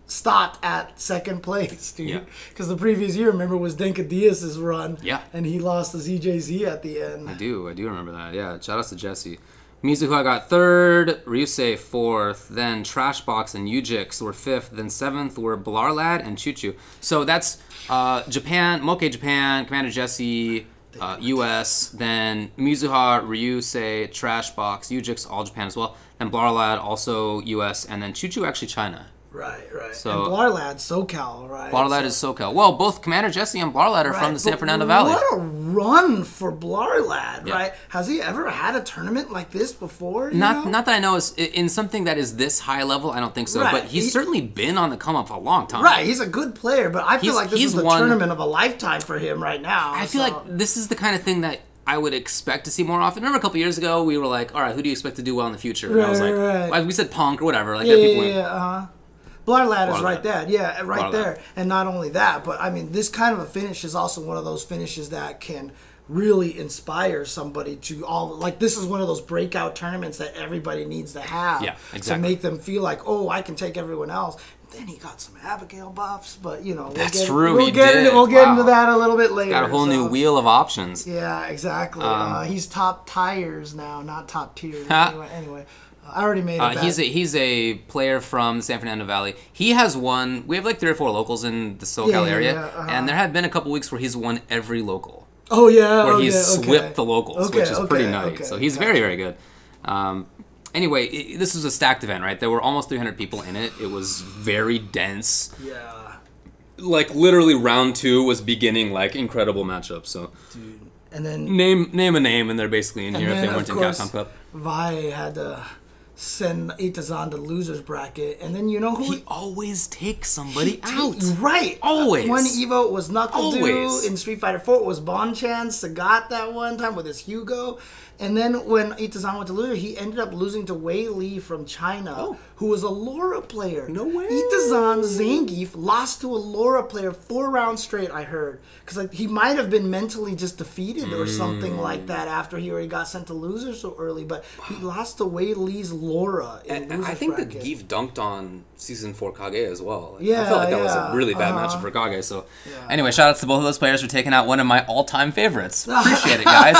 stopped at second place, dude. Because the previous year, remember, was Denka Diaz's run. Yeah. And he lost to ZJZ at the end. I do remember that. Yeah. Shout out to Jesse. Mizuha got third, Ryusei fourth, then Trashbox and Ujix were fifth, then seventh were Blarlad and Chuchu. So that's Japan, Moke Japan, Commander Jesse, US, then Mizuha, Ryusei, Trashbox, Ujix, all Japan as well, then Blarlad, also US, and then Chuchu actually China. Right. So, and Blarlad's SoCal, right? Blarlad is SoCal. Well, both Commander Jesse and Blarlad are from the San Fernando Valley. What a run for Blarlad, right? Has he ever had a tournament like this before? Not that I know. In something that is this high level, I don't think so. Right. But he's certainly been on the come up for a long time. Right, he's a good player, but I feel like this is the tournament of a lifetime for him right now. I feel like this is the kind of thing that I would expect to see more often. Remember a couple years ago, we were like, all right, who do you expect to do well in the future? And I was like, we said Punk or whatever. Like, Blarlad is right there. Yeah, right there. And not only that, but I mean, this kind of a finish is also one of those finishes that can really inspire somebody to this is one of those breakout tournaments that everybody needs to have to make them feel like, oh, I can take everyone else. Then he got some Abigail buffs, but you know, we'll get into that a little bit later. Got a whole new wheel of options. Yeah, exactly. He's top tiers now, not top tiers. Anyway. I already made it. He's a player from the San Fernando Valley. He has won. We have like 3 or 4 locals in the SoCal area, and there have been a couple weeks where he's won every local. Oh yeah, where he's swept the locals, which is pretty nice. So he's very, very good. Anyway, this was a stacked event, right? There were almost 300 people in it. It was very dense. Yeah. Like, literally round 2 was beginning, like, incredible matchups, so... Dude. And then... Name a name, and they're basically in here if they weren't in Capcom Cup. Vi had to send Itazan to loser's bracket, and then you know who... He always takes somebody out. Right. Always. One Evo it was Knuckle in Street Fighter 4. It was Bonchan, Sagat that one time with his Hugo. And then when Itazan went to loser, he ended up losing to Wei Li from China, who was a Laura player. No way. Itazan Zangief lost to a Laura player 4 rounds straight, I heard. Because like, he might have been mentally just defeated or something like that after he already got sent to loser so early. But he lost to Wei Li's Laura in loser's I think bracket. that Geef dunked on Season 4 Kage as well. Yeah, I felt like that was a really bad matchup for Kage. So, anyway, shout outs to both of those players for taking out one of my all-time favorites. Appreciate it, guys.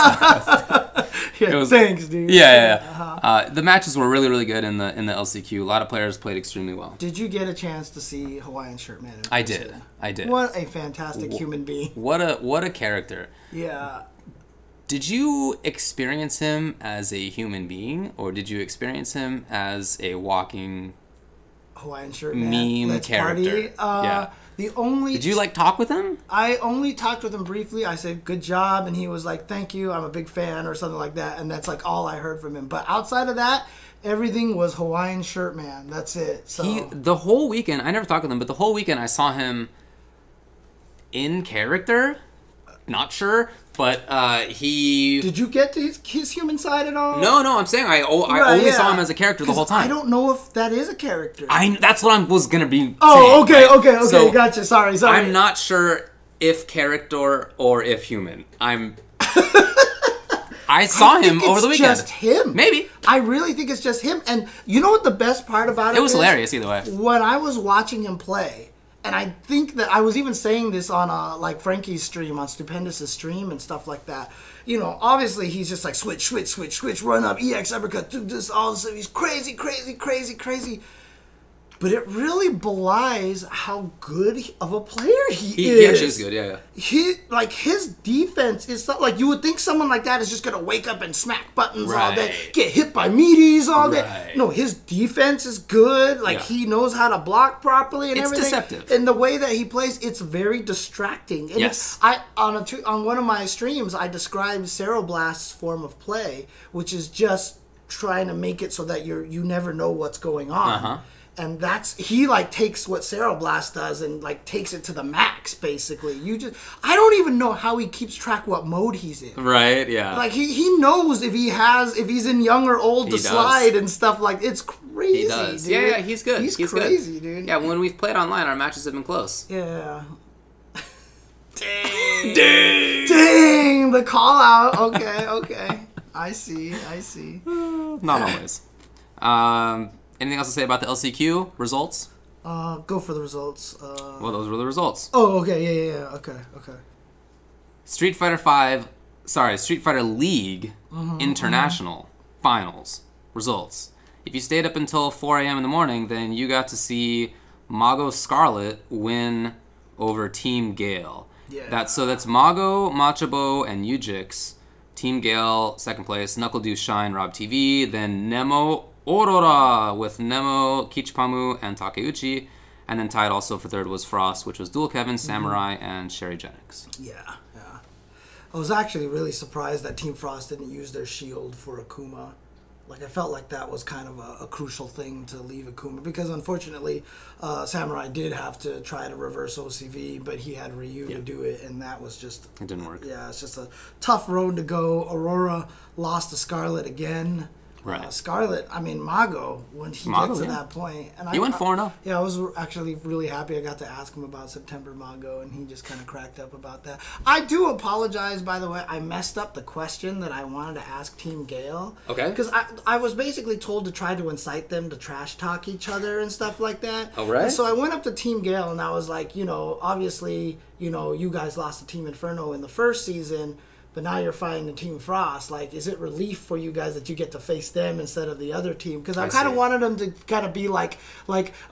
Yeah, it was, thanks, dude. Yeah. The matches were really, really good in the LCQ. A lot of players played extremely well. Did you get a chance to see Hawaiian Shirt Man? I did. What a fantastic human being. What a character. Yeah. Did you experience him as a human being, or did you experience him as a walking Hawaiian Shirt Man meme Let's character? Party? Did you like talk with him? I only talked with him briefly. I said good job, and he was like, "Thank you, I'm a big fan," or something like that. And that's like all I heard from him. But outside of that, everything was Hawaiian Shirt Man. That's it. So the whole weekend, I never talked with him, but the whole weekend I saw him in character. Not sure, but he... Did you get to his human side at all? No, I'm saying I only saw him as a character the whole time. I don't know if that is a character. That's what I was going to be saying. Okay, right? okay, so, gotcha. Sorry. I'm not sure if character or if human. I saw him over the weekend. It's just him. Maybe. I really think it's just him. And you know what the best part about it is? It was hilarious either way. When I was watching him play... And I think that I was even saying this on like Frankie's stream, on Stupendous' stream and stuff like that. You know, obviously he's just like switch, run up, EX uppercut, do this, all this. He's crazy. But it really belies how good of a player he is. He actually is good, yeah. His defense is not like you would think someone like that is just gonna wake up and smack buttons all day, get hit by meaties all day. No, his defense is good. He knows how to block properly and everything. It's deceptive. And the way that he plays, it's very distracting. And yes. On one of my streams, I described Ceroblast's form of play, which is just trying to make it so that you never know what's going on. And he takes what Ceroblast does and takes it to the max, basically. I don't even know how he keeps track what mode he's in. Right, yeah. He knows if he's in young or old to slide and stuff it's crazy. He does. Dude. Yeah, he's good. He's crazy, good. dude. Yeah, when we've played online, our matches have been close. Yeah. Dang, the call out. Okay. I see. Not always. Anything else to say about the LCQ results? Go for the results. Well, those were the results. Oh, okay, yeah. Okay. Street Fighter League International Finals results. If you stayed up until 4 a.m. in the morning, then you got to see Mago Scarlet win over Team Gale. Yeah. That's Mago, Machabo, and Ujix. Team Gale, second place. Knuckle Do Shine, Rob TV. Then Nemo Aurora with Nemo, Kichipamu, and Takeuchi. And then tied also for third was Frost, which was Dual Kevin, Samurai, and Sherry Jennings. Yeah. I was actually really surprised that Team Frost didn't use their shield for Akuma. I felt like that was kind of a crucial thing to leave Akuma, because unfortunately Samurai did have to try to reverse OCV, but he had Ryu to do it, and that was just... It didn't work. Yeah, it's just a tough road to go. Aurora lost to Scarlet again. Right. Scarlet, Mago, when he gets to that point. And he went 4-0. Yeah, I was actually really happy I got to ask him about September Mago, and he just kind of cracked up about that. I do apologize, by the way. I messed up the question that I wanted to ask Team Gale. Okay. Because I was basically told to try to incite them to trash talk each other and stuff like that. Oh, right. And so I went up to Team Gale, and I was like, obviously, you guys lost to Team Inferno in the first season, but now you're fighting the Team Frost. Is it relief for you guys that you get to face them instead of the other team? Because I kind of wanted them to kind of be like,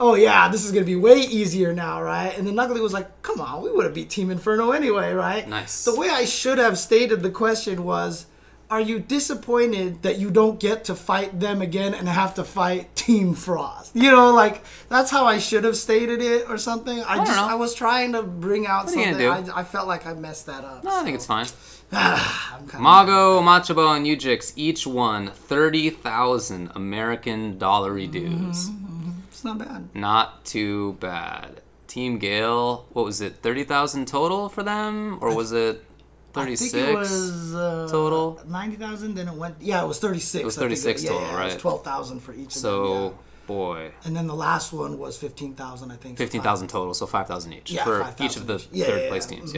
oh yeah, this is going to be way easier now, right? And then Knuckly was like, come on, we would have beat Team Inferno anyway, right? Nice. The way I should have stated the question was, are you disappointed that you don't get to fight them again and have to fight Team Frost? You know, like, that's how I should have stated it or something. I was trying to bring out something. I felt like I messed that up. No, I think it's fine. Mago, Machabo, and Ujix each won 30,000 American dollary dues. It's not bad. Not too bad. Team Gale, what was it, 30,000 total for them? Or was it 36 I think it was, total? 90,000, then it went... Yeah, it was 36. It was 36 total, right? It was 12,000 for each of them. So, boy. And then the last one was 15,000, I think. 15,000 total, so 5,000 each. Yeah, for 5,000 each of the each. third-place teams.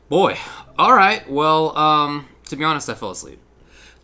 Boy. All right. Well, to be honest, I fell asleep.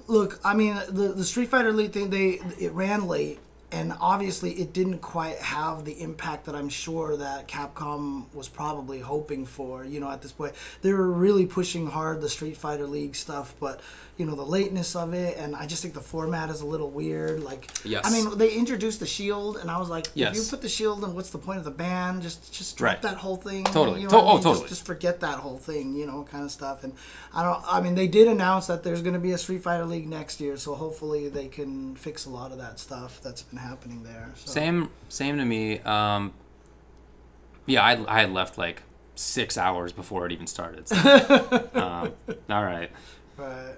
Look, I mean, the Street Fighter League thing, it ran late. And obviously, it didn't quite have the impact that I'm sure that Capcom was probably hoping for, you know, at this point. They were really pushing hard the Street Fighter League stuff, but, you know, the lateness of it, and I just think the format is a little weird. Like, yes. I mean, they introduced the shield, and I was like, yes. if you put the shield, then what's the point of the ban? Just drop that whole thing. Totally. You know what I mean? Totally. Just forget that whole thing, you know, kind of stuff. And I mean, they did announce that there's going to be a Street Fighter League next year, so hopefully they can fix a lot of that stuff that's been happening there. So. Same to me. Yeah, I had left like 6 hours before it even started. So. All right. Right.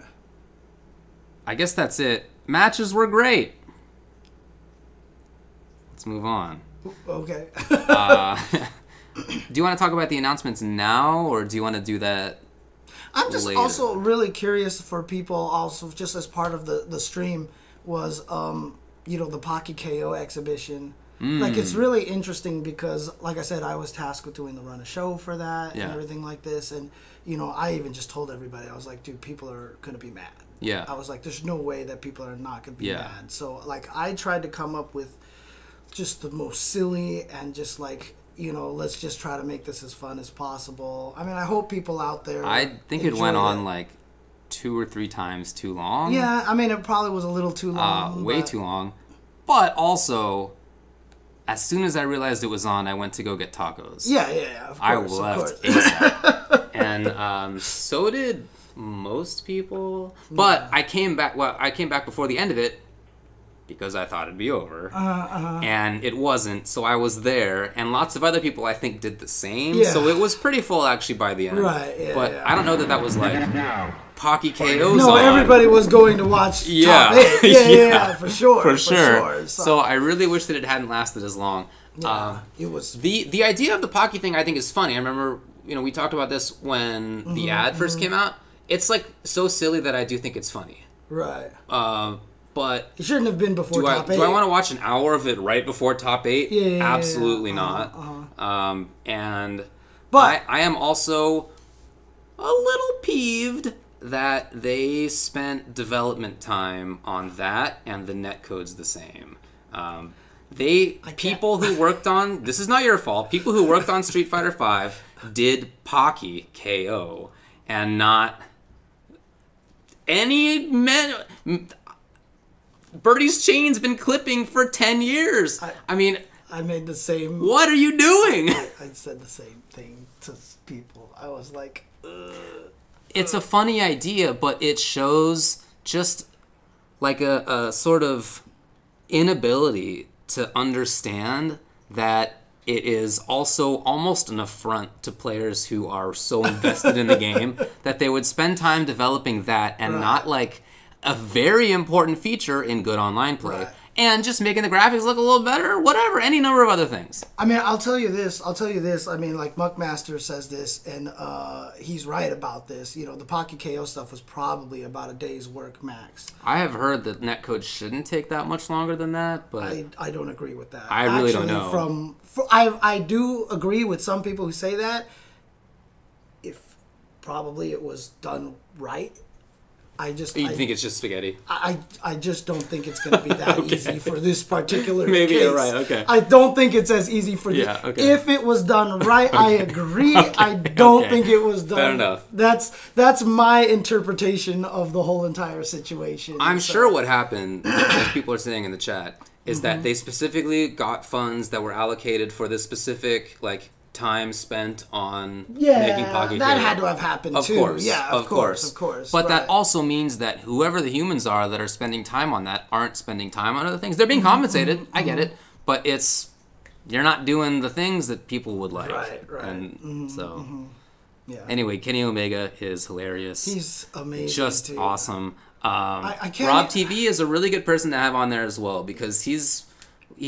I guess that's it. Matches were great. Let's move on. Okay. Do you want to talk about the announcements now, or do you want to do that I'm just later? Also really curious for people, also just as part of the stream, was you know, the Pocky KO exhibition. Like, it's really interesting because, like I said, I was tasked with doing the run of show for that and everything like this. And, you know, I even just told everybody, I was like, dude, people are going to be mad. Yeah. I was like, there's no way that people are not going to be mad. So, like, I tried to come up with just the most silly and just, like, you know, let's just try to make this as fun as possible. I mean, I hope people out there I think it went on, like, 2 or 3 times too long. Yeah, I mean, it probably was a little too long. Way too long. But also, as soon as I realized it was on, I went to go get tacos. Yeah, of course. I left ASAP. And so did most people. But I came back. Well, I came back before the end of it because I thought it'd be over. And it wasn't. So I was there, and lots of other people I think did the same. Yeah. So it was pretty full actually by the end. Right. Yeah, but I don't know that was like Pocky KO's No, on. everybody was going to watch top 8. Yeah, for sure. For sure. So, So I really wish that it hadn't lasted as long. yeah, it was... The idea of the Pocky thing I think is funny. I remember, you know, we talked about this when the ad first came out. It's like so silly that I do think it's funny. Right. But it shouldn't have been before top 8. Do I want to watch an hour of it right before top 8? Yeah. Absolutely not. But I am also a little peeved that they spent development time on that and the netcode's the same. People who worked on, this is not your fault, people who worked on Street Fighter V did Pocky KO and not any Birdie's chain's been clipping for 10 years. I mean, I made the same... What are you doing? I said the same thing to people. I was like... It's a funny idea, but it shows just like a sort of inability to understand that it is also almost an affront to players who are so invested in the game that they would spend time developing that and not like a very important feature in good online play. Right. And just making the graphics look a little better, whatever, any number of other things. I mean, I'll tell you this. I mean, like, Muckmaster says this, and he's right about this. You know, the Pocky KO stuff was probably about a day's work max. I have heard that netcode shouldn't take that much longer than that, but... I don't agree with that. I really don't know. I do agree with some people who say that. If probably it was done right. You think it's just spaghetti? I just don't think it's going to be that easy for this particular Maybe case. You're right, okay. I don't think it's as easy for this. Okay. If it was done right, I agree. I don't think it was done. Fair enough. That's my interpretation of the whole entire situation. I'm sure what happened, as people are saying in the chat, is that they specifically got funds that were allocated for this specific, like, time spent on Yeah, making Pocket that KO. had to have happened Of too. course, Yeah, of course. But right. that also means that whoever the humans are that are spending time on that aren't spending time on other things. They're being compensated. I get it, but you're not doing the things that people would like. Right. And so. Yeah. Anyway, Kenny Omega is hilarious. He's amazing. Just too. awesome. I can't. Rob TV is a really good person to have on there as well because he's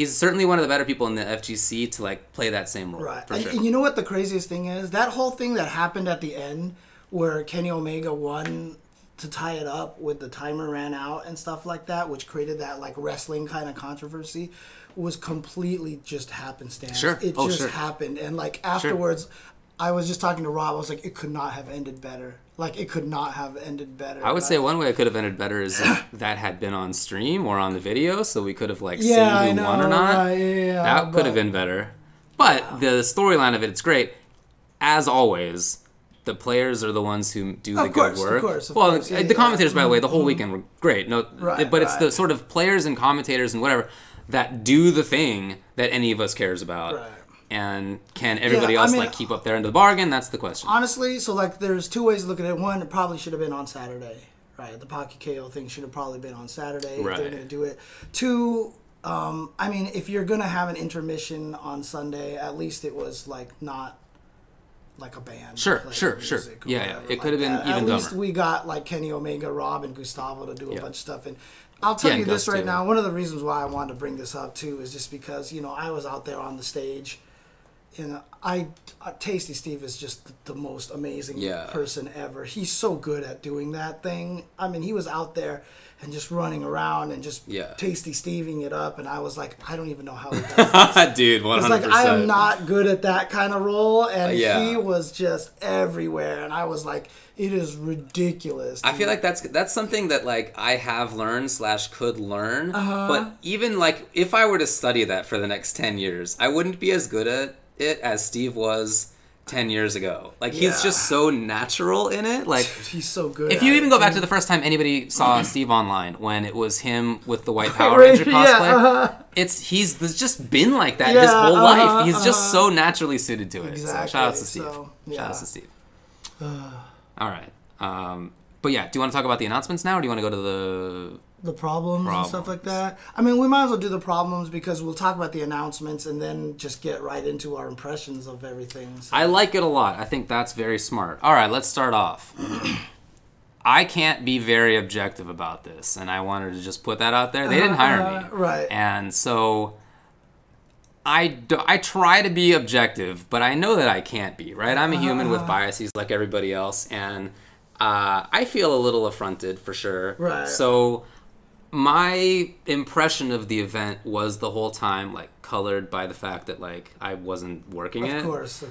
certainly one of the better people in the FGC to like play that same role. Right. For sure. And you know what the craziest thing is? That whole thing that happened at the end where Kenny Omega won to tie it up with the timer ran out and stuff like that, which created that like wrestling kind of controversy, was completely just happenstance. Sure. It just happened. And like afterwards, I was just talking to Rob. I was like, it could not have ended better. Like, it could not have ended better. I would say one way it could have ended better is if that had been on stream or on the video, so we could have like seen who won or not. Right, that could have been better. But the storyline of it's great. As always, the players are the ones who do the good work. Of course. The commentators, by the way, the whole weekend were great. No, Right, but it's the sort of players and commentators and whatever that do the thing that any of us cares about. Right. And can everybody else like keep up their end of the bargain? That's the question. Honestly, so like there's two ways to look at it. One, it probably should have been on Saturday, right? The Pocket KO thing should have probably been on Saturday if they're going to do it. Two, I mean, if you're going to have an intermission on Sunday, at least it was like not like a band. Sure. Yeah. It could have been even dumber. At least we got like Kenny Omega, Rob, and Gustavo to do a bunch of stuff. And I'll tell you this right now. One of the reasons why I wanted to bring this up too is just because, you know, I was out there on the stage. And Tasty Steve is just the most amazing person ever. He's so good at doing that thing. I mean, he was out there and just running around and just Tasty Steving it up. And I was like, I don't even know how he does this. Dude, 100%. It's like, I am not good at that kind of role. And he was just everywhere. And I was like, it is ridiculous. I feel like that's something that like I have learned / could learn. But even like if I were to study that for the next 10 years, I wouldn't be as good at it as Steve was 10 years ago. Like he's just so natural in it. Like he's so good. If you even go back to the first time anybody saw Steve online, when it was him with the white Power Ranger cosplay, he's just been like that his whole life. He's just so naturally suited to it. Exactly. So shout out to Steve. Shout out to Steve. All right. But yeah, do you want to talk about the announcements now, or do you want to go to the problems and stuff like that? I mean, we might as well do the problems because we'll talk about the announcements and then just get right into our impressions of everything. So. I like it a lot. I think that's very smart. All right, let's start off. I can't be very objective about this, and I wanted to just put that out there. They didn't hire me. Right. And so I try to be objective, but I know that I can't be, right? I'm a human with biases like everybody else, and I feel a little affronted for sure. Right. So my impression of the event was the whole time like colored by the fact that like I wasn't working it. Of course.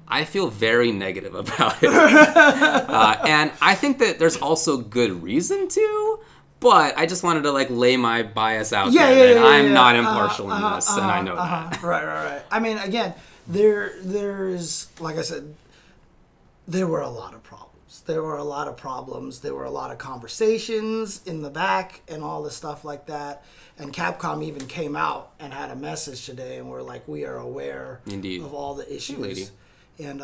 I feel very negative about it. And I think that there's also good reason to, but I just wanted to like lay my bias out there. I'm not impartial in this, and I know that. Right. I mean, again, there's like I said, there were a lot of problems. There were a lot of conversations in the back and all the stuff like that. And Capcom even came out and had a message today, and we're like, we are aware of all the issues. Hey, lady. And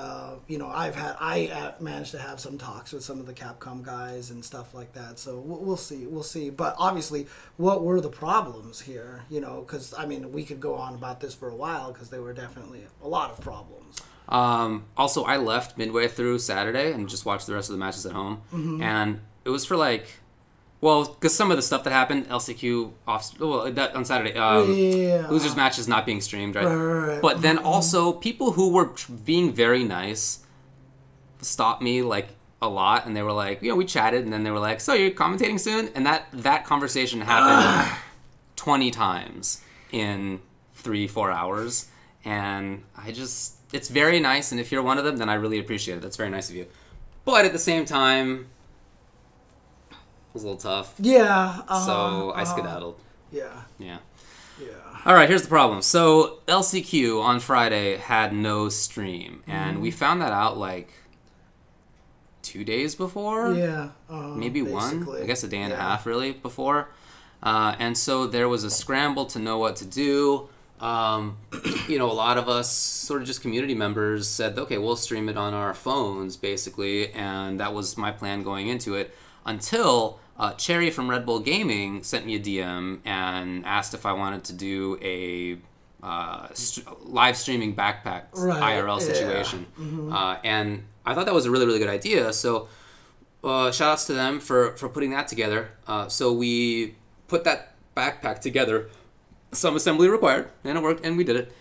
you know, I managed to have some talks with some of the Capcom guys and stuff like that. So we'll see. But obviously, what were the problems here? You know, because I mean, we could go on about this for a while because there were definitely a lot of problems. Also, I left midway through Saturday and just watched the rest of the matches at home. And it was for like, well, because some of the stuff that happened, LCQ on Saturday, losers matches not being streamed, right? Right. But then also people who were being very nice stopped me like a lot, and they were like, you know, we chatted, and then they were like, so you're commentating soon? And that conversation happened 20 times in 3-4 hours, and it's very nice, and if you're one of them, then I really appreciate it. That's very nice of you. But at the same time, it was a little tough. Yeah. So I skedaddled. Yeah. All right, here's the problem. So LCQ on Friday had no stream, and we found that out like 2 days before. Yeah. Maybe basically. one. I guess a day and a half really before. And so there was a scramble to know what to do. you know, a lot of us sort of just community members said, okay, we'll stream it on our phones, basically, and that was my plan going into it until Cherry from Red Bull Gaming sent me a DM and asked if I wanted to do a live streaming backpack IRL situation. And I thought that was a really, really good idea, so shout outs to them for putting that together. So we put that backpack together. Some assembly required, and it worked, and we did it.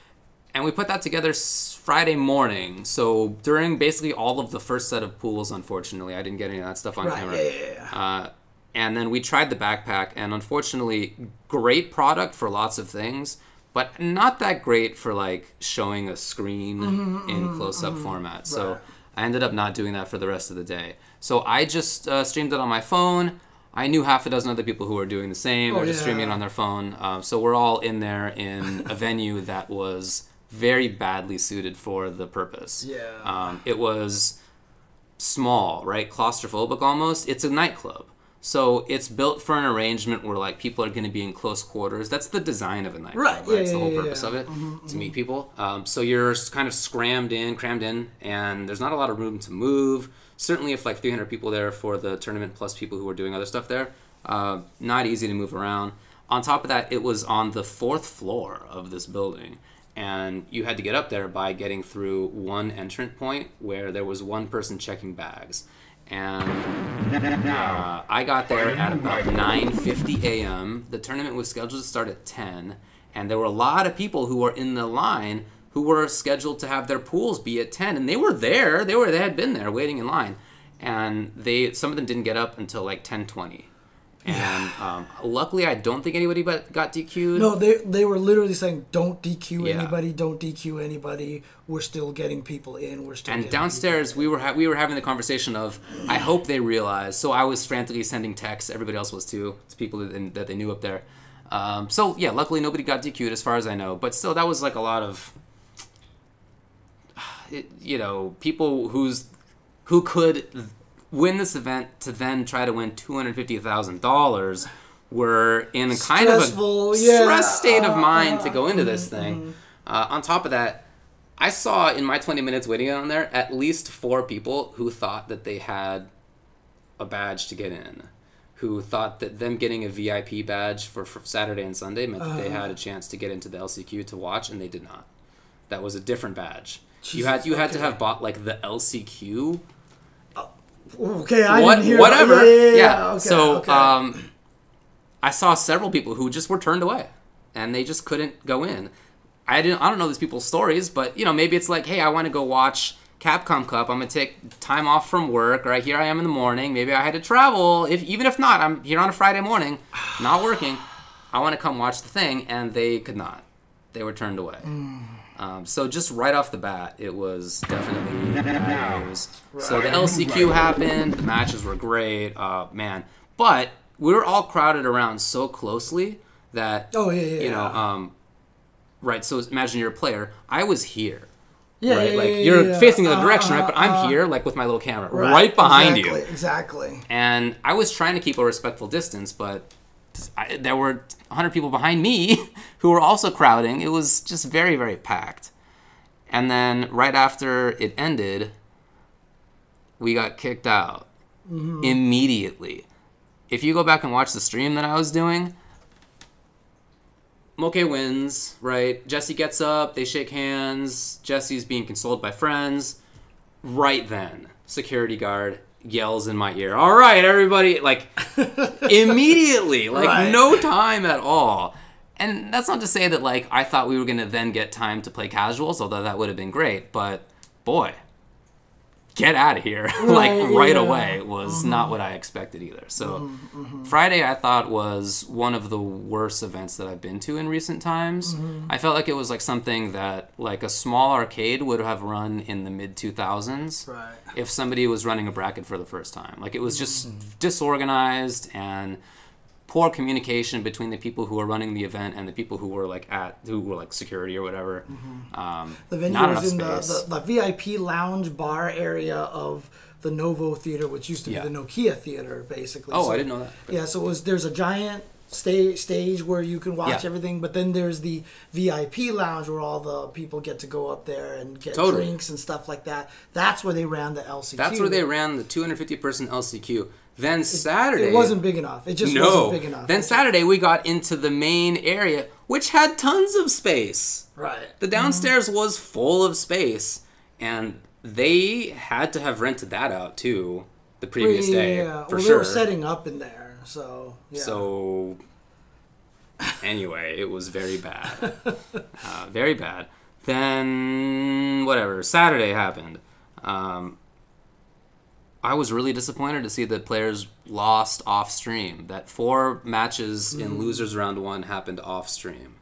And we put that together Friday morning. So during basically all of the first set of pools, unfortunately, I didn't get any of that stuff on camera. And then we tried the backpack, and unfortunately, great product for lots of things, but not that great for like showing a screen in close-up format. So I ended up not doing that for the rest of the day. So I just streamed it on my phone. I knew half a dozen other people who were doing the same. They're just streaming it on their phone. So we're all in there in a venue that was very badly suited for the purpose. It was small, right? Claustrophobic almost. It's a nightclub. So it's built for an arrangement where like people are going to be in close quarters. That's the design of a nightclub, right? It's the whole purpose of it, to meet people. So you're kind of crammed in, and there's not a lot of room to move. Certainly if like 300 people there for the tournament plus people who were doing other stuff there, not easy to move around. On top of that, it was on the 4th floor of this building, and you had to get up there by getting through one entrant point where there was one person checking bags. And I got there at about 9:50 a.m. The tournament was scheduled to start at 10, and there were a lot of people who were in the line who were scheduled to have their pools be at 10, and they were there. They had been there waiting in line, and some of them didn't get up until like 10:20. And luckily, I don't think anybody got DQ'd. No, they were literally saying, "Don't DQ anybody. Don't DQ anybody. We're still getting people in. We're still." And downstairs, we were having the conversation of, I hope they realize. So I was frantically sending texts. Everybody else was too. It's people that they knew up there. So yeah, luckily nobody got DQ'd as far as I know. But still, that was like a lot of, people who could win this event to then try to win $250,000 were in kind of a stress state of mind to go into this thing. On top of that, I saw in my 20 minutes waiting on there at least 4 people who thought that they had a badge to get in, who thought that them getting a VIP badge for Saturday and Sunday meant that they had a chance to get into the LCQ to watch, and they did not. That was a different badge. Jesus, you had to have bought like the LCQ. Okay, I didn't hear whatever. That. Yeah. Okay, so I saw several people who just were turned away, and they just couldn't go in. I don't know these people's stories, but maybe it's like, hey, I want to go watch Capcom Cup. I'm gonna take time off from work, or here I am in the morning. Maybe I had to travel. Even if not, I'm here on a Friday morning, not working. I want to come watch the thing, and they could not. They were turned away. So just right off the bat, it was definitely bad news. So the LCQ happened. The matches were great. Man. But we were all crowded around so closely that, right, so imagine you're a player. I was here. You're facing the other direction, right? But I'm here, like, with my little camera, right behind you. Exactly. And I was trying to keep a respectful distance, but there were 100 people behind me who were also crowding. It was just very, very packed. And then right after it ended, we got kicked out immediately. If you go back and watch the stream that I was doing, Moke wins, right? Jesse gets up, they shake hands, Jesse's being consoled by friends. Right then, security guard yells in my ear, "All right, everybody," like immediately, like no time at all. And that's not to say that like I thought we were gonna then get time to play casuals, although that would have been great, but boy, get out of here. Right away was not what I expected either. So Friday I thought was one of the worst events that I've been to in recent times. I felt like it was like something that like a small arcade would have run in the mid 2000s if somebody was running a bracket for the first time. Like it was just disorganized and poor communication between the people who were running the event and the people who were like security or whatever. The venue was in the VIP lounge bar area of the Novo Theater, which used to be the Nokia Theater, basically. Oh, so, I didn't know that. Yeah, so there's a giant stage where you can watch everything, but then there's the VIP lounge where all the people get to go up there and get drinks and stuff like that. That's where they ran the LCQ. That's where they ran the 250-person LCQ. Then Saturday... It wasn't big enough. It just wasn't big enough. Then Saturday we got into the main area, which had tons of space. Right. The downstairs was full of space, and they had to have rented that out, too, the previous day, for sure. They were setting up in there. So anyway, it was very bad. Very bad. Then, whatever, Saturday happened. I was really disappointed to see that players lost off-stream. That 4 matches in Losers Round 1 happened off-stream.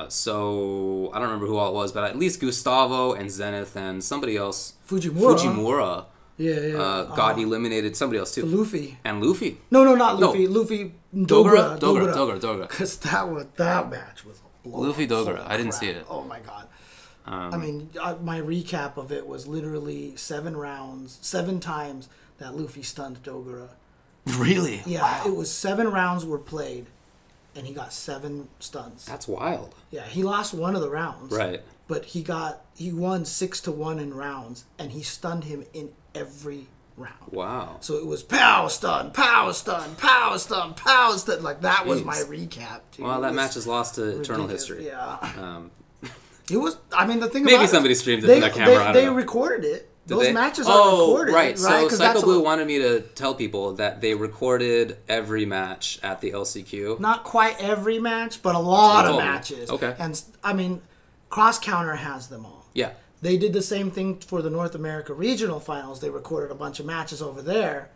So, I don't remember who all it was, but at least Gustavo and Zenith and somebody else... Fujimura. Got eliminated. Somebody else too. Luffy. And Luffy. No, not Luffy. No. Luffy. Dogura. Because that match was a blow. Luffy Dogura. I didn't see it. Oh my god. I mean, my recap of it was literally 7 rounds, 7 times that Luffy stunned Dogura. Really? Yeah. Wow. It was 7 rounds were played, and he got 7 stuns. That's wild. Yeah, he lost one of the rounds. Right. But he won 6-1 in rounds, and he stunned him in every round. Wow. So it was pow stun, pow stun, pow stun, pow stun. Like, that was my recap, dude. Well, that match is lost to Eternal History. Yeah. It was, I mean, the thing maybe about somebody streamed it from that camera. They recorded it. Those matches are recorded. Right. So Psycho Blue wanted me to tell people that they recorded every match at the LCQ. Not quite every match, but a lot of matches. Okay. And, I mean, Cross Counter has them all. Yeah. They did the same thing for the North America Regional Finals. They recorded a bunch of matches over there.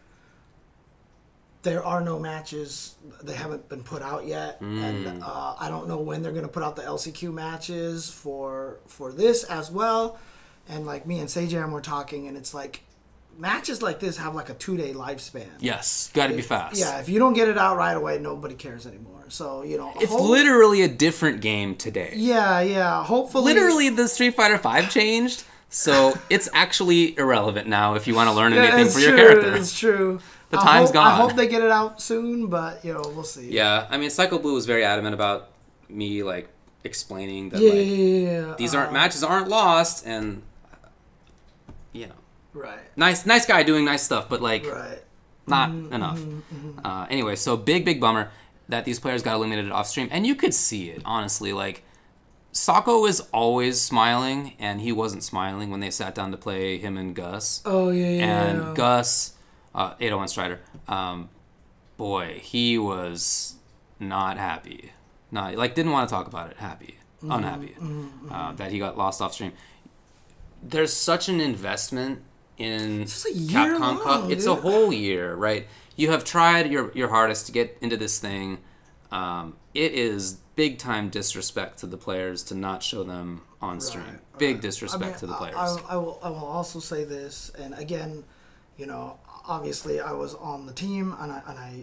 There are no matches. They haven't been put out yet. And I don't know when they're going to put out the LCQ matches for this as well. And like me and Sejam were talking, and it's like matches like this have like a 2-day lifespan. Yes, got to be fast. Yeah, if you don't get it out right away, nobody cares anymore. So, you know, it's literally a different game today. Yeah. Hopefully, literally the Street Fighter V changed, so it's actually irrelevant now if you want to learn anything for your character. It's true. The time's gone. I hope they get it out soon, but you know, we'll see. Yeah, I mean, Psycho Blue was very adamant about me like explaining that these matches aren't lost, and you know, right. Nice guy doing nice stuff, but like not enough. Anyway, so big bummer that these players got eliminated off stream, and you could see it honestly. Like Sako is always smiling, and he wasn't smiling when they sat down to play him and Gus. Oh yeah. And Gus. 801 Strider. Boy, he was not happy. Didn't want to talk about it. Unhappy. That he got lost off stream. There's such an investment in Capcom Cup. It's a whole year, right? You have tried your hardest to get into this thing. It is big time disrespect to the players to not show them on stream. Big disrespect to the players. I will also say this, and again, you know, obviously I was on the team, and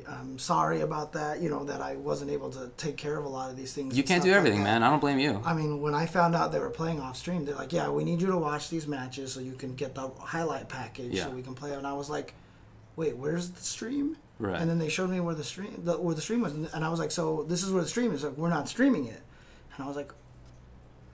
I'm sorry about that, you know, that I wasn't able to take care of a lot of these things. You can't do everything, man. I don't blame you. I mean, when I found out they were playing off stream, they're like, yeah, we need you to watch these matches so you can get the highlight package so we can play. And I was like, wait, where's the stream? Right. And then they showed me where the stream was, and I was like, so this is where the stream is. Like, we're not streaming it. And I was like,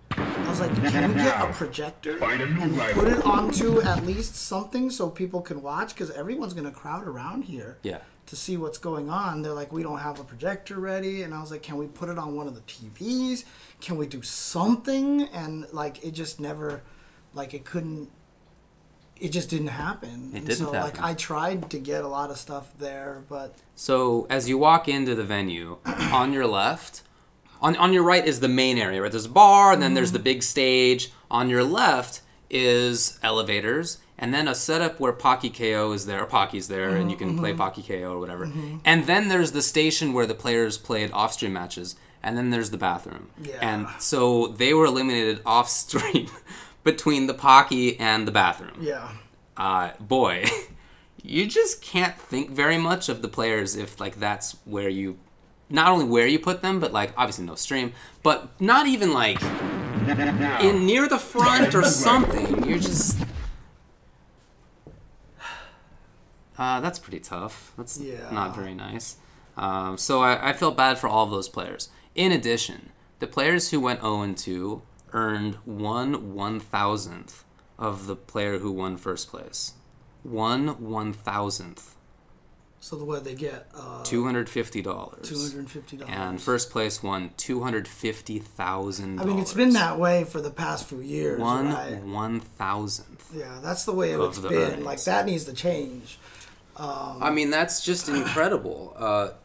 can we get a projector and put it onto at least something so people can watch? Because everyone's going to crowd around here to see what's going on. They're like, we don't have a projector ready. And I was like, can we put it on one of the TVs? Can we do something? And, like, it just never, like, it just didn't happen. It didn't happen. Like, I tried to get a lot of stuff there, but... So, as you walk into the venue, on your left... On your right is the main area, right? There's a bar, and then there's the big stage. On your left is elevators, and then a setup where Pocky KO is there, or Pocky's there, and you can play Pocky KO or whatever. And then there's the station where the players played off-stream matches, and then there's the bathroom. Yeah. And so they were eliminated off-stream between the Pocky and the bathroom. Yeah. Boy, you just can't think very much of the players if, like, that's where you... Not only where you put them, but, like, obviously no stream, but not even, like, in near the front or something. You're just... That's pretty tough. That's not very nice. So I felt bad for all of those players. In addition, the players who went 0-2 earned 1/1000th of the player who won first place. 1/1000th. So what they get? $250. $250. And first place won $250,000. I mean, it's been that way for the past few years. One right? 1,000th. Yeah, that's the way it's been. Earnings. Like, that needs to change. I mean, that's just incredible.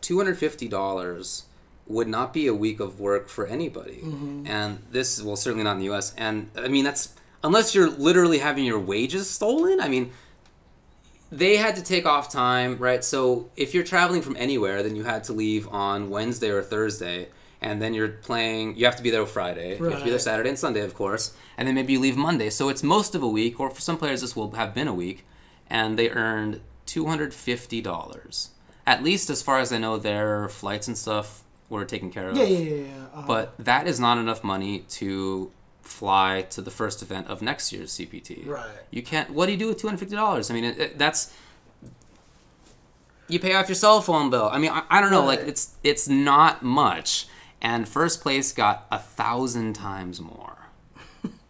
$250 would not be a week of work for anybody. Mm-hmm. And this, well, certainly not in the U.S. And, I mean, that's, unless you're literally having your wages stolen, I mean, they had to take off time, right? So if you're traveling from anywhere, then you had to leave on Wednesday or Thursday, and then you're playing, you have to be there Friday, you have to be there Saturday and Sunday, of course, and then maybe you leave Monday. So it's most of a week, or for some players this will have been a week, and they earned $250. At least as far as I know, their flights and stuff were taken care of. Yeah. But that is not enough money to fly to the first event of next year's CPT. Right. You can't. What do you do with $250? I mean, that's, you pay off your cell phone bill. I mean, I don't know. Like, it's not much, and first place got 1,000 times more.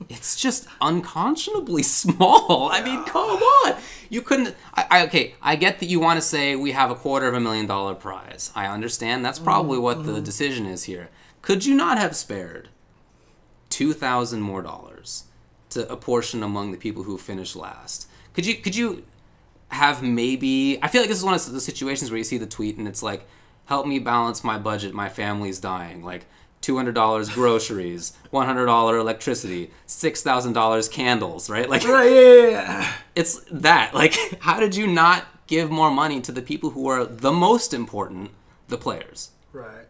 It's just unconscionably small. I mean, come on. You couldn't. Okay, I get that you want to say we have a $250,000 prize. I understand. That's probably what the decision is here. Could you not have spared $2,000 more to apportion among the people who finished last? Could you have maybe? I feel like this is one of the situations where you see the tweet and it's like, help me balance my budget. My family's dying. Like, $200 groceries, $100 electricity, $6,000 candles, right? Like, yeah. It's that. Like, how did you not give more money to the people who are the most important, the players? Right.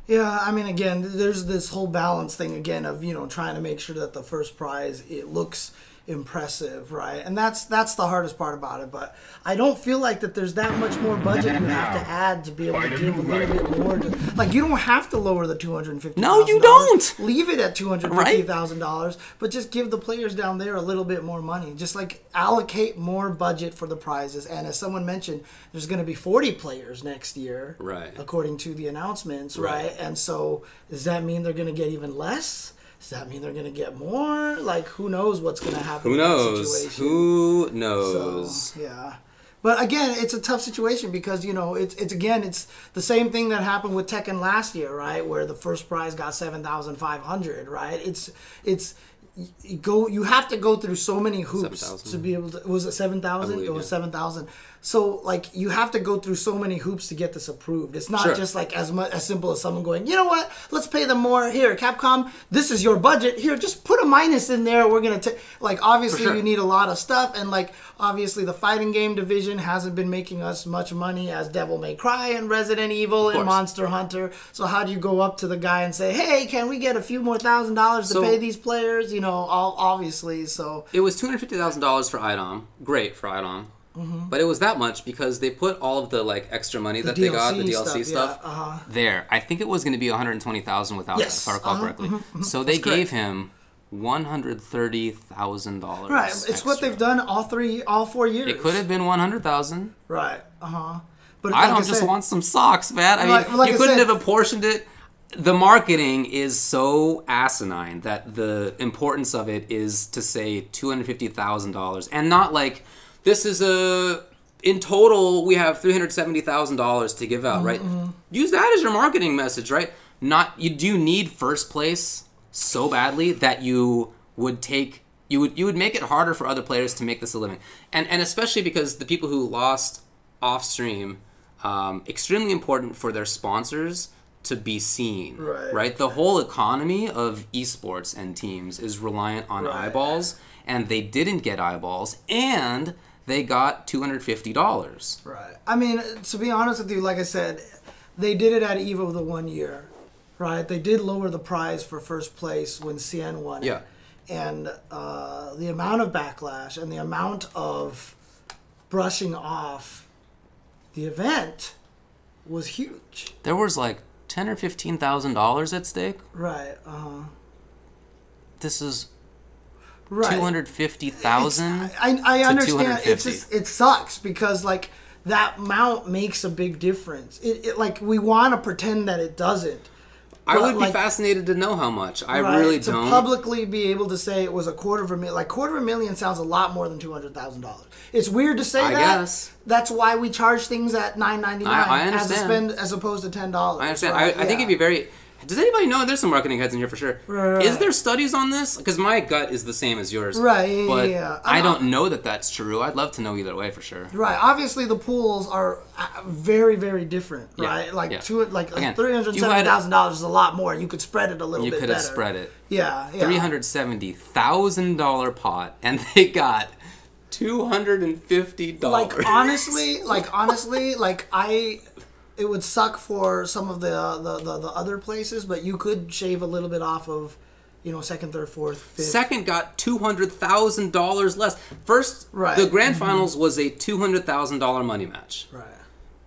Yeah, I mean, again, there's this whole balance thing again of, trying to make sure that the first prize, it looks impressive, right? And that's the hardest part about it. But I don't feel like that there's that much more budget you have to add to be able to give a little bit more. Like, you don't have to lower the $250,000. No, you don't. Leave it at $250,000, but just give the players down there a little bit more money. Just like allocate more budget for the prizes. And as someone mentioned, there's going to be 40 players next year, right? According to the announcements, right? And so does that mean they're going to get even less? Does that mean they're going to get more? Like, who knows what's going to happen? Who knows? In that situation. Who knows? So, yeah. But again, it's a tough situation because, it's the same thing that happened with Tekken last year, right? Where the first prize got 7,500, right? You have to go through so many hoops 7,000. to be able to. Was it 7,000? It was 7,000. So, like, you have to go through so many hoops to get this approved. It's not just like as simple as someone going, you know what? Let's pay them more. Here, Capcom, this is your budget. Here, just put a minus in there. We're gonna take. Like, obviously, you need a lot of stuff, and like, obviously, the fighting game division hasn't been making us much money as Devil May Cry and Resident Evil and Monster Hunter. So, how do you go up to the guy and say, hey, can we get a few more $1,000 to pay these players? Obviously, so it was $250,000 for IDOM. Great for IDOM. Mm-hmm. But it was that much because they put all of the extra money that they got, the DLC stuff, there. I think it was going to be $120,000 without that, if I recall correctly. Mm-hmm. So they gave him $130,000. Right, it's extra. What they've done all 4 years. It could have been $100,000. Right. But I don't just want some socks, man. I mean, you couldn't have apportioned it. The marketing is so asinine that the importance of it is to say $250,000 and not like, this is in total, we have $370,000 to give out, right? Mm-hmm. Use that as your marketing message, right? Do you need first place so badly that you would make it harder for other players to make this a living. And especially because the people who lost off stream, extremely important for their sponsors to be seen, right? The whole economy of esports and teams is reliant on eyeballs, and they didn't get eyeballs, and they got $250. Right. I mean, to be honest with you, like I said, they did it at EVO the 1 year, right? They did lower the prize for first place when CN won it. Yeah. And the amount of backlash and the amount of brushing off the event was huge. There was like $10,000 or $15,000 at stake. Right. This is $250,000. I understand. It sucks because like that amount makes a big difference. Like, we want to pretend that it doesn't. I would be fascinated to know how much. I really don't. To publicly be able to say it was $250,000, like $250,000 sounds a lot more than $200,000. It's weird to say that. I guess. That's why we charge things at $9.99 as opposed to $10. I understand. I think it'd be very. Does anybody know? There's some marketing heads in here for sure. Right. Is there studies on this? Because my gut is the same as yours. Right. But I don't know that that's true. I'd love to know either way for sure. Right. Obviously, the pools are very, very different. Right. Like $370,000 is a lot more. You could spread it a little bit better. You could have spread it. Yeah. $370,000 pot, and they got $250. It would suck for some of the other places, but you could shave a little bit off of, second, third, fourth, fifth. Second got $200,000 less. First, the grand finals was a $200,000 money match. Right.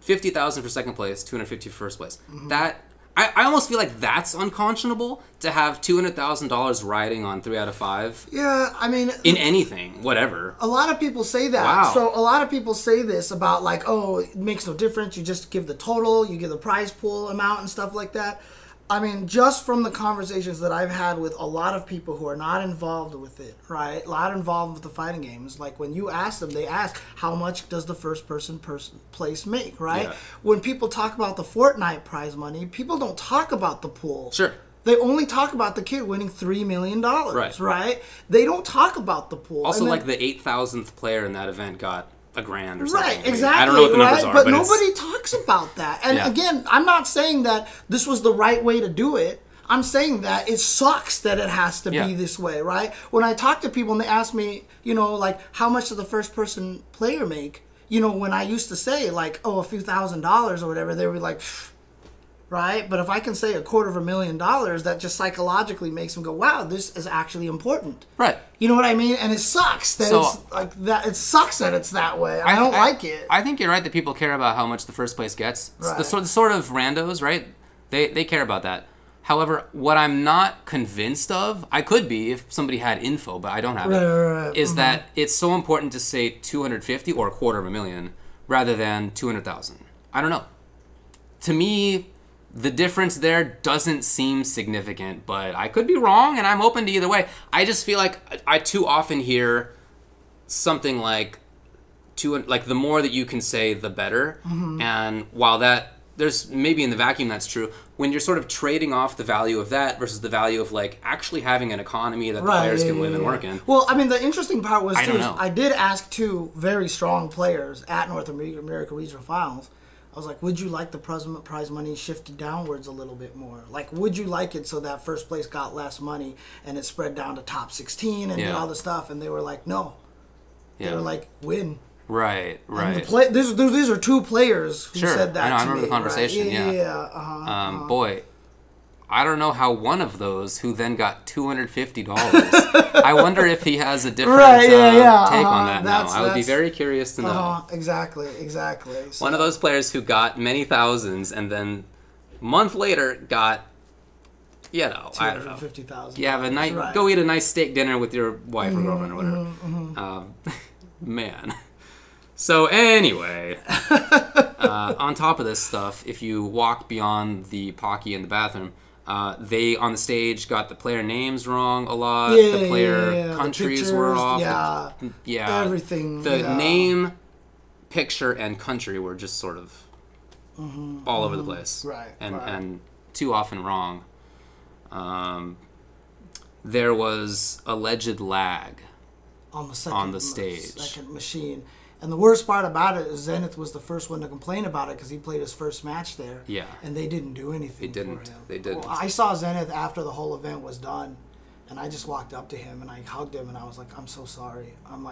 $50,000 for second place, $250 for first place. That I almost feel like that's unconscionable to have $200,000 riding on 3 out of 5. Yeah, I mean, in anything, whatever. A lot of people say that. Wow. So a lot of people say this about like, oh, it makes no difference. You just give the total, you give the prize pool amount and stuff like that. I mean, just from the conversations that I've had with a lot of people who are not involved with it, right? Not involved with the fighting games. Like, when you ask them, they ask, how much does the first person place make, right? Yeah. When people talk about the Fortnite prize money, people don't talk about the pool. Sure. They only talk about the kid winning $3 million, right? They don't talk about the pool. Also, like, the 8,000th player in that event got $1,000 or something. Right, exactly. I don't know what the numbers are, but nobody talks about that. And again, I'm not saying that this was the right way to do it. I'm saying that it sucks that it has to be this way, right? When I talk to people and they ask me, like, how much does the first person player make? When I used to say, like, oh, a few $1,000s or whatever, they were like, pfft. Right? But if I can say $250,000, that just psychologically makes them go, wow, this is actually important. Right. You know what I mean? And it sucks that it's like that. It sucks that it's that way. I don't like it. I think you're right that people care about how much the first place gets. Right. The sort of randos, right? They care about that. However, what I'm not convinced of, I could be if somebody had info, but I don't have it, is that it's so important to say 250 or $250,000 rather than 200,000. I don't know. To me, the difference there doesn't seem significant, but I could be wrong, and I'm open to either way. I just feel like I too often hear something like the more that you can say, the better. And while there's maybe in the vacuum that's true, when you're sort of trading off the value of that versus the value of like actually having an economy that the players can live and work in. Well, I mean, the interesting part was I did ask 2 very strong players at North America Regional Finals. I was like, would you like the prize money shifted downwards a little bit more? Like, would you like it so that first place got less money and it spread down to top 16 and all the stuff? And they were like, no. They were like, win. Right. These are 2 players who said that to me. I remember the conversation, Boy, I don't know how one of those who then got $250. I wonder if he has a different take on that now. I would be very curious to know. Exactly. So, one of those players who got many thousands and then a month later got, I don't know. $250,000. You have a nice, go eat a nice steak dinner with your wife or girlfriend or whatever. Man. So anyway, on top of this stuff, if you walk beyond the Pocky in the bathroom, they on the stage got the player names wrong a lot. The player countries were off. Everything. The name, picture, and country were just sort of all over the place. And too often wrong. There was alleged lag on the second machine. And the worst part about it is Zenith was the first one to complain about it because he played his first match there. Yeah. And they didn't do anything for him. They didn't. Well, I saw Zenith after the whole event was done, and I just walked up to him and I hugged him and I was like, I'm so sorry. I'm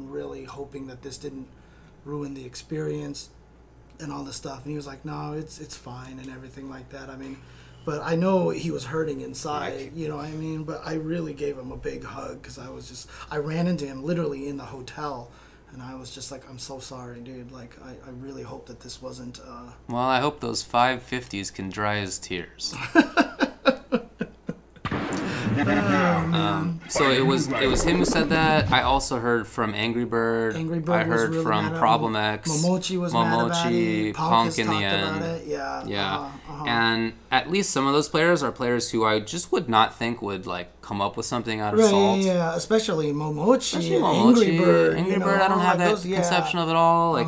really hoping that this didn't ruin the experience and all this stuff. And he was like, no, it's fine and everything like that. I mean, but I know he was hurting inside, you know what I mean? But I really gave him a big hug because I ran into him literally in the hotel. And I was just like, I'm so sorry, dude. Like, I really hope that this wasn't... Well, I hope those 550s can dry his tears. So it was him who said that. I also heard from Angry Bird. Angry Bird I heard was really from mad at Problem him. X. Momochi was mad about it. Punk in the talked end. about it. Yeah. And at least some of those players are players who I just would not think would like come up with something out of salt. Yeah, especially Momochi and Angry Bird. Angry Bird, I don't have that conception of it all. Like,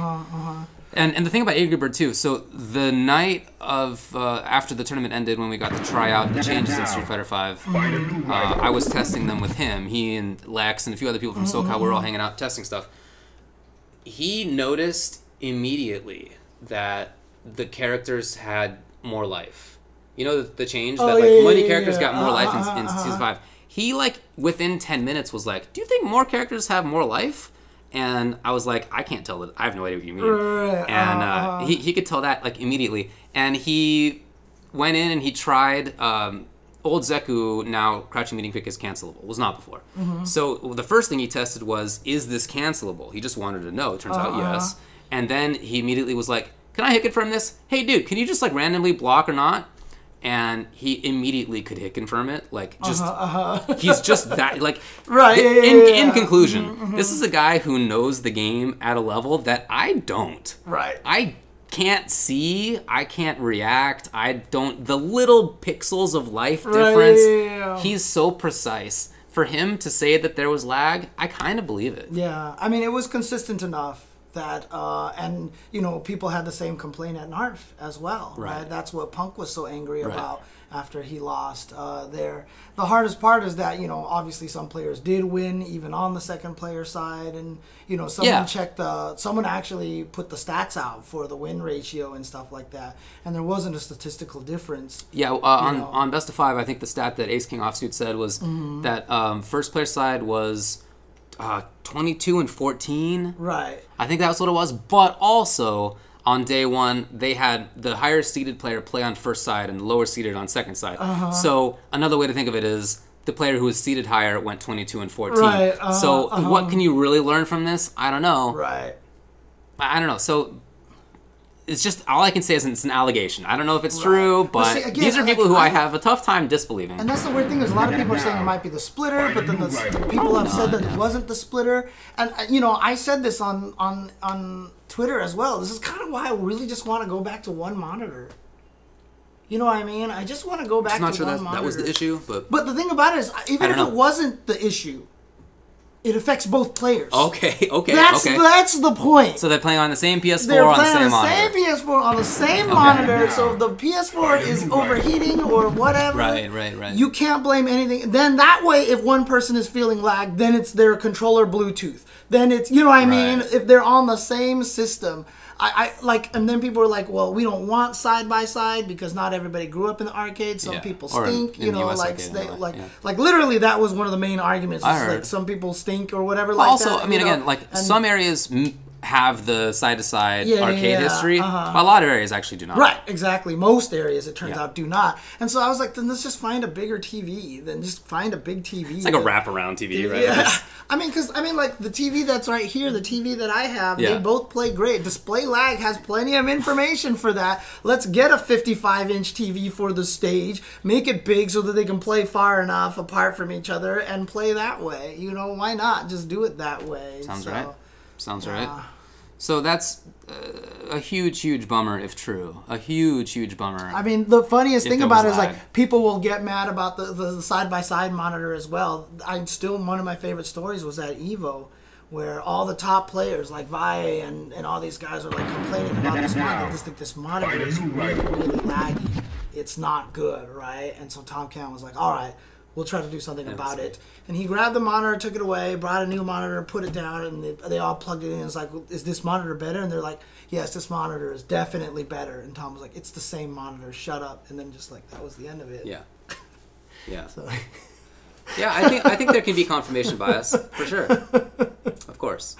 And the thing about Angry Bird too, so the night of after the tournament ended, when we got to try out the changes in Street Fighter V, I was testing them with him. He and Lex and a few other people from SoCal were all hanging out testing stuff. He noticed immediately that the characters had more life. You know the change that like many characters got more life in Season 5. He like within 10 minutes was like, "Do you think more characters have more life?" And I was like, I can't tell. I have no idea what you mean. And he could tell that like immediately. And he went in and he tried. Old Zeku, now crouching meeting kick is cancelable. Was not before. So the first thing he tested was, is this cancelable? He just wanted to know. It turns out yes. And then he immediately was like, can I hit confirm this? Hey dude, can you just like randomly block or not? And he immediately could hit confirm it, like just he's just that like in conclusion, this is a guy who knows the game at a level that I don't. I can't see, I can't react, I don't the little pixels of life difference. He's so precise. For him to say that there was lag, I kind of believe it. Yeah, I mean it was consistent enough that and you know people had the same complaint at NARF as well, right? That's what Punk was so angry about after he lost there. The hardest part is that, you know, obviously some players did win even on the second player side, and you know someone actually put the stats out for the win ratio and stuff like that, and there wasn't a statistical difference. On Best of 5, I think the stat that Ace King Offsuit said was that first player side was 22 and 14. Right. I think that's what it was. But also, on day one, they had the higher seeded player play on first side and the lower seeded on second side. So another way to think of it is the player who was seeded higher went 22 and 14. What can you really learn from this? I don't know. I don't know. So it's just, all I can say is it's an allegation. I don't know if it's true, but see, again, these are people who I have a tough time disbelieving. And that's the weird thing is a lot of people are saying it might be the splitter, but then the people have said that it wasn't the splitter. And, you know, I said this on Twitter as well. This is kind of why I really just want to go back to one monitor. You know what I mean? I just want to go back to one monitor. I'm not sure that was the issue, but the thing about it is, even if it wasn't the issue, it affects both players. That's the point. So they're playing on the same PS4 on the same monitor. They're playing on the same PS4 on the same monitor. So if the PS4 is overheating or whatever, you can't blame anything. Then that way, if one person is feeling lag, then it's their controller Bluetooth. Then it's, you know what I mean? If they're on the same system. I like, and then people are like, well, we don't want side by side because not everybody grew up in the arcade. Some people stink, you know, like literally that was one of the main arguments. Like some people stink or whatever. Like also, that, I mean, again, like some areas have the side-to-side arcade history, but a lot of areas actually do not. Right, exactly. Most areas, it turns out, do not. And so I was like, then let's just find a bigger TV. Then just find a big TV. It's like a wraparound TV, right? Yeah. I mean, like the TV that's right here, the TV that I have, they both play great. Display Lag has plenty of information for that. Let's get a 55-inch TV for the stage, make it big so that they can play far enough apart from each other and play that way. You know, why not just do it that way? Sounds right. So that's a huge, huge bummer if true. A huge, huge bummer. I mean, the funniest thing about it is like people will get mad about the side-by-side monitor as well. One of my favorite stories was at EVO, where all the top players like Valle and all these guys are like complaining about this monitor. They just think this monitor is really, really laggy. It's not good, right? And so Tom Cam was like, all right, we'll try to do something about it. And he grabbed the monitor, took it away, brought a new monitor, put it down, and they all plugged it in. It's like, is this monitor better? And they're like, yes, this monitor is definitely better. And Tom was like, it's the same monitor, shut up. And then just like, that was the end of it. Yeah. So. Yeah, I think there can be confirmation bias, for sure. Of course.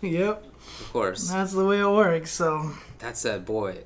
Yep. Of course. That's the way it works, so. That said, boy,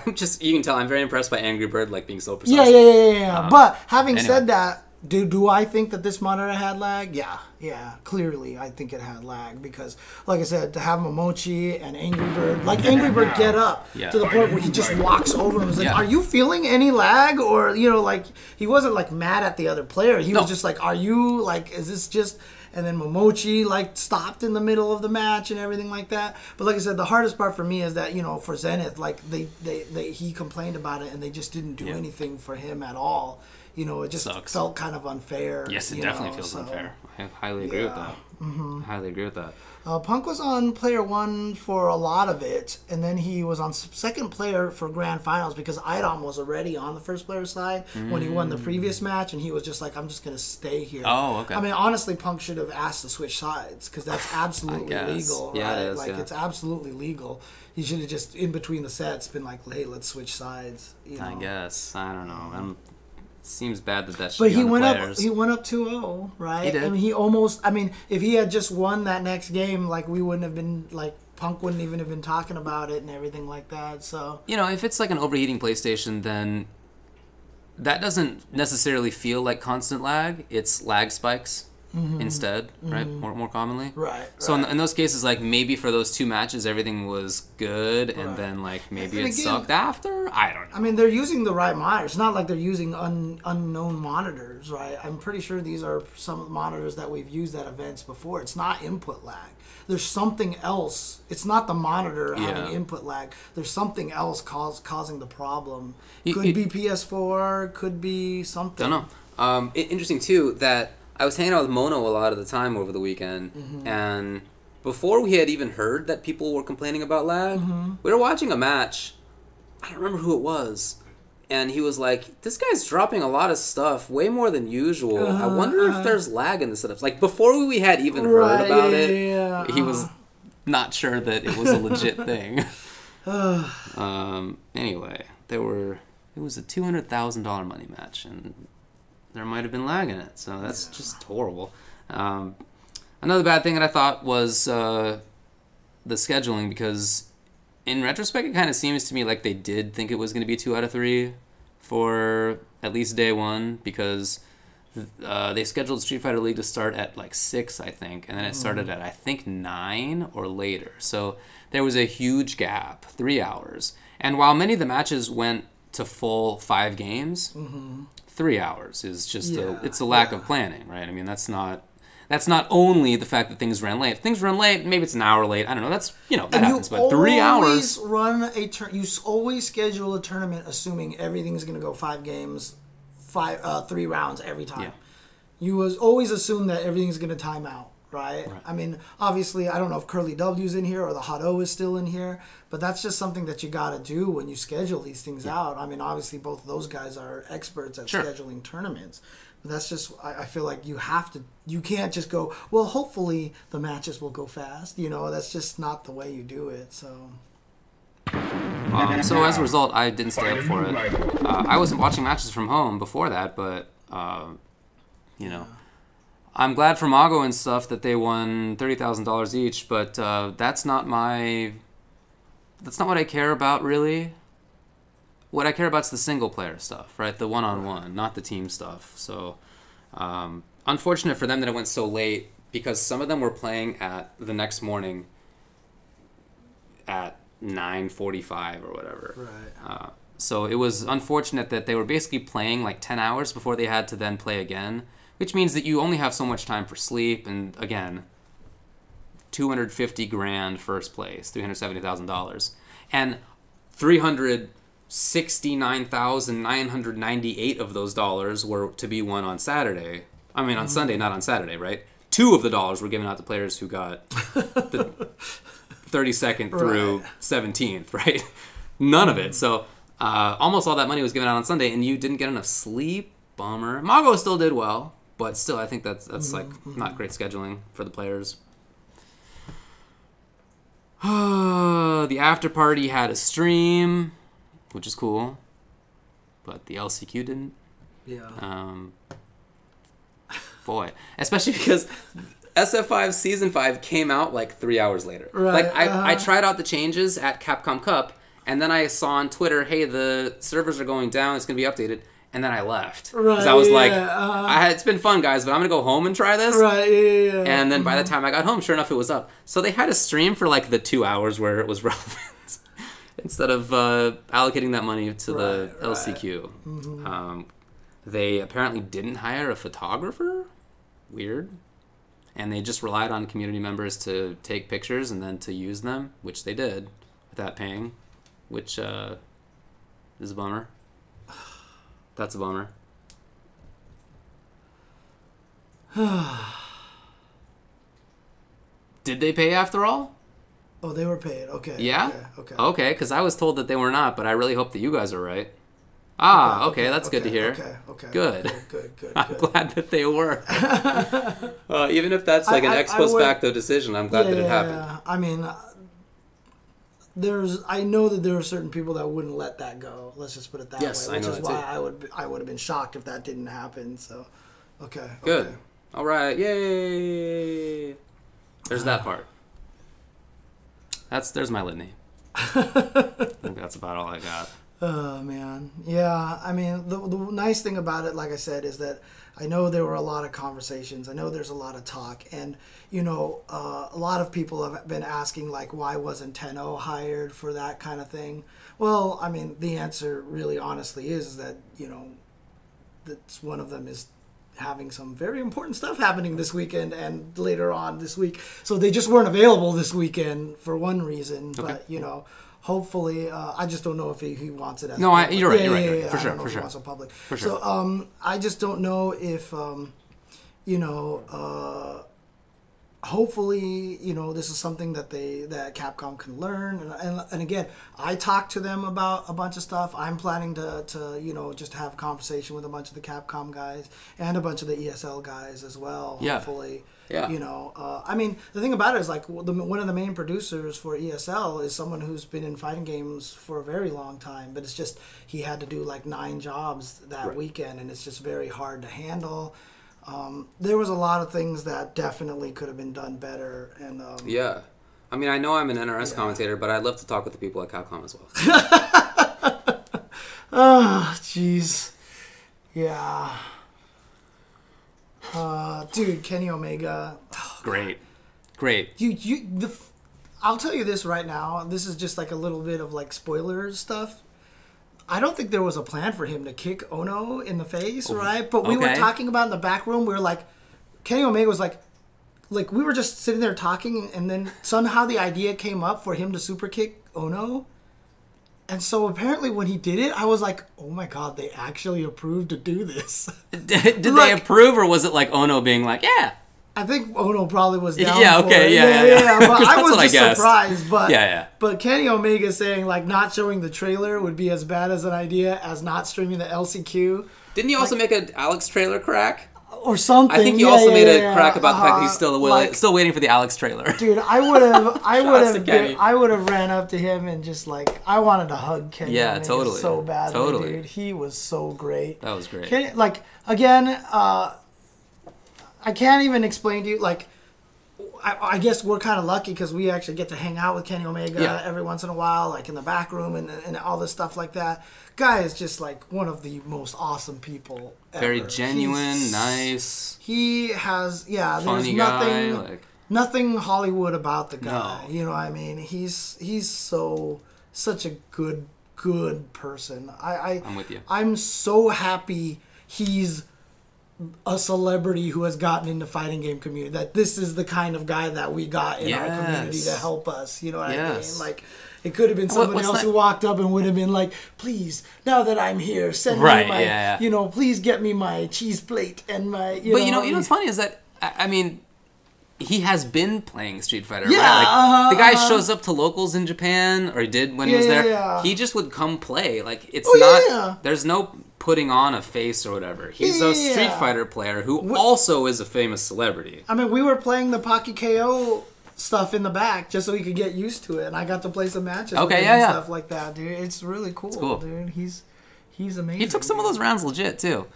you can tell I'm very impressed by Angry Bird, like being so precise. Yeah. But having said that, Do I think that this monitor had lag? Yeah, clearly I think it had lag because, like I said, to have Momochi and Angry Bird, like Angry Bird get up to the point where he just walks over and was like, are you feeling any lag? Or, like, he wasn't, like, mad at the other player. He was just like, are you, like, is this just... And then Momochi, like, stopped in the middle of the match and everything like that. But like I said, the hardest part for me is that, for Zenith, like, he complained about it and they just didn't do anything for him at all. It just felt kind of unfair. Yes, it definitely feels unfair. I highly agree with that. I highly agree with that. Punk was on player 1 for a lot of it, and then he was on second player for grand finals because Idom was already on the first player side when he won the previous match, and he was just like, I'm just going to stay here. Oh, okay. I mean, honestly, Punk should have asked to switch sides because that's absolutely legal. Yeah, right? it is, like, it's absolutely legal. He should have just, in between the sets, been like, hey, let's switch sides. I guess. I don't know. Seems bad that should but be on the players. He went up 2-0, right? He did. I mean, if he had just won that next game, like, we wouldn't have been, like, Punk wouldn't even have been talking about it and everything like that, so... if it's like an overheating PlayStation, then that doesn't necessarily feel like constant lag. It's lag spikes instead, right? More commonly. Right. So in those cases, like, maybe for those 2 matches, everything was good, and then, like, maybe it sucked after? I don't know. I mean, they're using the right monitors. It's not like they're using unknown monitors, right? I'm pretty sure these are some monitors that we've used at events before. It's not input lag. There's something else. It's not the monitor having input lag. There's something else causing the problem. Could be PS4, could be something. Don't know. Interesting, too, that I was hanging out with Mono a lot of the time over the weekend, and before we had even heard that people were complaining about lag, we were watching a match. I don't remember who it was, and he was like, this guy's dropping a lot of stuff, way more than usual. I wonder if there's lag in the setups. Like, before we had even heard about it, he was not sure that it was a legit thing. Anyway, it was a $200,000 money match, and there might have been lag in it, so that's just horrible. Another bad thing that I thought was the scheduling, because in retrospect, it kind of seems to me like they did think it was going to be 2 out of 3 for at least day 1, because they scheduled Street Fighter League to start at like 6, I think, and then it started at, I think, 9 or later. So there was a huge gap, 3 hours. And while many of the matches went to full 5 games, 3 hours is just it's a lack of planning, right? I mean, that's not only the fact that things ran late. If things run late, maybe it's an hour late. I don't know. That's, that happens. But 3 hours. You always schedule a tournament assuming everything's going to go 5 games, 3 rounds every time. Yeah. You always assume that everything's going to time out. Right? I mean, obviously, I don't know if Curly W's in here or the Hot O is still in here, but that's just something that you got to do when you schedule these things out. I mean, obviously, both of those guys are experts at scheduling tournaments. But that's just, I feel like you can't just go, well, hopefully the matches will go fast. That's just not the way you do it, so... So as a result, I didn't stay up for it. I wasn't watching matches from home before that, but, I'm glad for Mago and stuff that they won $30,000 each, but that's not what I care about, really. What I care about is the single-player stuff, right? The one-on-one, not the team stuff. So, unfortunate for them that it went so late, because some of them were playing at the next morning at 9:45 or whatever. Right. So it was unfortunate that they were basically playing like 10 hours before they had to then play again, which means that you only have so much time for sleep. And again, $250,000 first place, $370,000, and $369,998 of those dollars were to be won on Saturday. I mean, on Sunday, not on Saturday, right? 2 of the dollars were given out to players who got the 32nd through 17th, right? None of it. So almost all that money was given out on Sunday, and you didn't get enough sleep. Bummer. Mago still did well, but still, I think that's like not great scheduling for the players. The after party had a stream, which is cool, but the LCQ didn't. Yeah. Boy, especially because SF5 Season 5 came out like 3 hours later. Right. Like I tried out the changes at Capcom Cup, and then I saw on Twitter, hey, the servers are going down, it's going to be updated. and then I left. Right. Because I was like, it's been fun, guys, but I'm going to go home and try this. Right, yeah. And then by the time I got home, sure enough, it was up. So they had a stream for like the 2 hours where it was relevant instead of allocating that money to the LCQ. Mm-hmm. They apparently didn't hire a photographer. Weird. And they just relied on community members to take pictures and then to use them, which they did without paying, which is a bummer. That's a bummer. Did they pay after all? Oh, they were paid. Okay. Yeah? Okay. Okay, because I was told that they were not, but I really hope that you guys are right. Ah, okay, that's good to hear. Okay. Good. Good. I'm glad that they were. Even if that's like an ex post facto decision, I'm glad that it happened. Yeah, I mean, I know that there are certain people that wouldn't let that go. Let's just put it that way. Which is why I would have been shocked if that didn't happen. So, okay. Good. Okay. All right. Yay. There's that part. There's my litany. I think that's about all I got. Oh, man. Yeah, I mean, the nice thing about it, like I said, is that I know there were a lot of conversations. I know there's a lot of talk. And, you know, a lot of people have been asking, like, why wasn't Tenno hired for that kind of thing? Well, I mean, the answer really honestly is that, you know, that's one of them is having some very important stuff happening this weekend and later on this week. So they just weren't available this weekend for one reason. Okay. But, you know, hopefully, I just don't know if he wants it as no, public. You're right. You're right. Yeah, for I sure. don't know For if sure. he wants it public. For sure. So I just don't know if you know, hopefully, you know, this is something that Capcom can learn. And again, I talked to them about a bunch of stuff. I'm planning to you know, just have a conversation with a bunch of the Capcom guys and a bunch of the ESL guys as well. Yeah. Hopefully. Yeah. You know, I mean, the thing about it is, like, one of the main producers for ESL is someone who's been in fighting games for a very long time, but it's just he had to do like 9 jobs that weekend, and it's just very hard to handle. There was a lot of things that definitely could have been done better, and yeah. I mean, I know I'm an NRS commentator, but I'd love to talk with the people at Capcom as well. Oh, jeez. Yeah. Dude, Kenny Omega. Great. I'll tell you this right now. This is just like a little bit of like spoiler stuff. I don't think there was a plan for him to kick Ono in the face, right? But we were talking about in the back room. We were like, Kenny Omega was like we were just sitting there talking, and then somehow the idea came up for him to super kick Ono. And so apparently when he did it, I was like, oh my God, they actually approved to do this. Did they approve, or was it like Ono being like, yeah? I think Ono probably was down for it. Yeah. But I was just surprised. But, yeah. But Kenny Omega saying, like, not showing the trailer would be as bad as an idea as not streaming the LCQ. Didn't he also make an Alex trailer crack? Or something. I think he also made a crack about the fact that he's still waiting for the Alex trailer. Dude, I would have ran up to him and just like I wanted to hug Kenny. Yeah, totally. So badly, dude. He was so great. That was great. Kenny, like again, I can't even explain to you. Like, I guess we're kind of lucky because we actually get to hang out with Kenny Omega every once in a while, like in the back room and all this stuff like that. Guy is just like one of the most awesome people ever. Very genuine, nice. He has, funny there's nothing Hollywood about the guy. No. You know what I mean? He's such a good person. I'm with you. I'm so happy he's a celebrity who has gotten into fighting game community. That this is the kind of guy that we got in our community to help us. You know what I mean? Like, it could have been somebody else who walked up and would have been like, please, now that I'm here, send me my, you know, please get me my cheese plate and my, you know what's funny is that, I mean, he has been playing Street Fighter, right? Like, the guy shows up to locals in Japan, or he did when he was there. Yeah. He just would come play. Like, it's there's no putting on a face or whatever. He's a Street Fighter player who also is a famous celebrity. I mean, we were playing the Pocky KO stuff in the back just so he could get used to it, and I got to play some matches with him and stuff like that, dude. It's really cool, dude. He's amazing. He took some of those rounds legit too.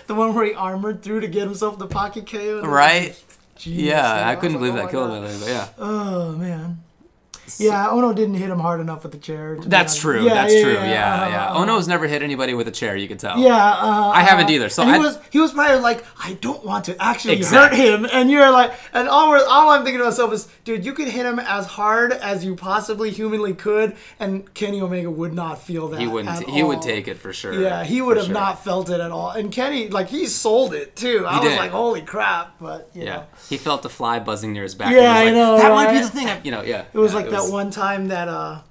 The one where he armored through to get himself the Pocky KO. Right. Jeez, I couldn't believe that killed him. But yeah. Oh man. Yeah, Ono didn't hit him hard enough with the chair. That's true. Yeah, that's yeah, true. yeah, Yeah. Ono's never hit anybody with a chair. You could tell. Yeah, I haven't either. So he was probably like, I don't want to actually Exactly. hurt him, and you're like, and all I'm thinking to myself is, dude, you could hit him as hard as you possibly humanly could, and Kenny Omega would not feel that. He wouldn't. At He all. would take it for sure. Yeah, he would For have sure. not felt it at all. And Kenny, like, he sold it too. I was did. like, holy crap! But you know. He felt the fly buzzing near his back. Yeah, and he was like, I know, that might be right? the thing. Yeah. It was like that one time that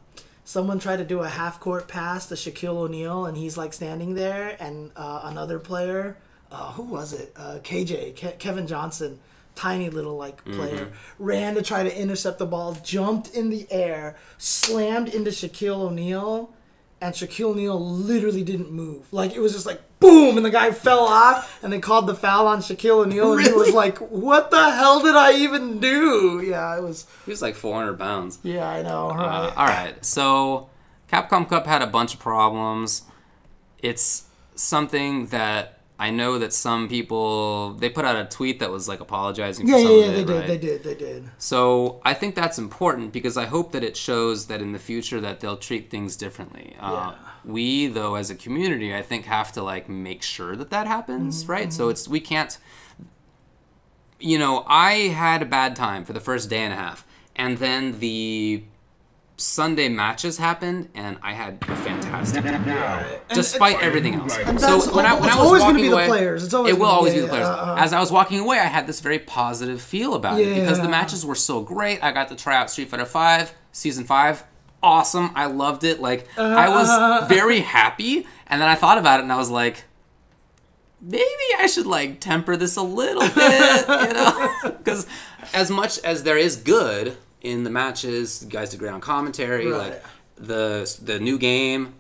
someone tried to do a half-court pass to Shaquille O'Neal, and he's like standing there, and another player, who was it? Kevin Johnson, tiny little like player, ran to try to intercept the ball, jumped in the air, slammed into Shaquille O'Neal, and Shaquille O'Neal literally didn't move. Like, it was just like, boom, and the guy fell off, and they called the foul on Shaquille O'Neal, and he was like, what the hell did I even do? Yeah, it was... He was like 400 pounds. Yeah, I know, right? All right, so Capcom Cup had a bunch of problems. It's something that I know that some people, they put out a tweet that was like apologizing for some of it, right? They did. So I think that's important because I hope that it shows that in the future that they'll treat things differently. We, though, as a community, I think have to like make sure that that happens, right? So we can't, I had a bad time for the first day and a half, and then the Sunday matches happened, and I had a fantastic time, despite everything else. So when I was always going to walking be away, the players. it will always be the players. As I was walking away, I had this very positive feel about it because the matches were so great. I got to try out Street Fighter V Season 5. Awesome. I loved it. Like, I was very happy, and then I thought about it, and I was like, maybe I should like temper this a little bit, because as much as there is good in the matches, the guys did great on commentary, like the new game,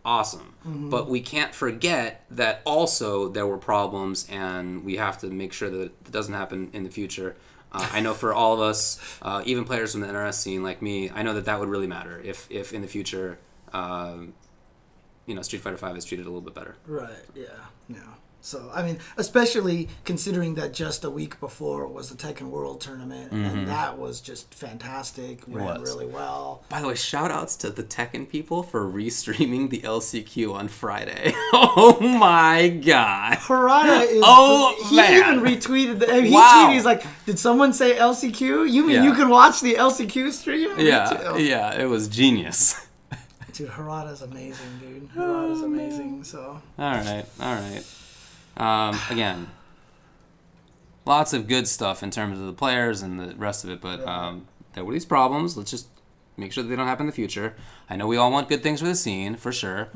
awesome. But we can't forget that also there were problems, and we have to make sure that it doesn't happen in the future. I know for all of us, even players from the NRS scene like me, I know that would really matter if in the future, Street Fighter V is treated a little bit better. Right. Yeah. So, I mean, especially considering that just a week before was the Tekken World Tournament, and that was just fantastic. Ran really well. By the way, shout-outs to the Tekken people for restreaming the LCQ on Friday. Oh, my God. Harada is... He even retweeted... He tweeted, he's like, did someone say LCQ? You mean you can watch the LCQ stream? Yeah, it was genius. Dude, Harada's amazing, dude. Harada's amazing, so... All right. Again, lots of good stuff in terms of the players and the rest of it, but there were these problems. Let's just make sure that they don't happen in the future. I know we all want good things for the scene, for sure.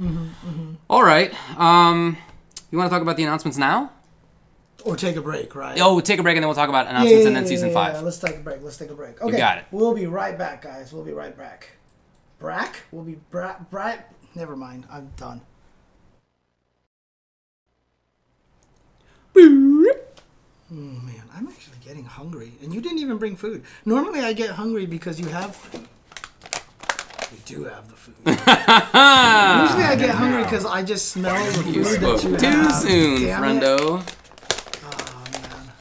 All right. You want to talk about the announcements now? Or take a break, right? Oh, take a break, and then we'll talk about announcements and then Season 5. Yeah, let's take a break. Okay, you got it. We'll be right back, guys. We'll be right back. Brack? We'll be Brack. Never mind. I'm done. Oh man, I'm actually getting hungry, and you didn't even bring food. Normally, I get hungry because you have. We do have the food. Usually, I get hungry because I just smell the food that you have. Too soon, Damn friendo. Oh man,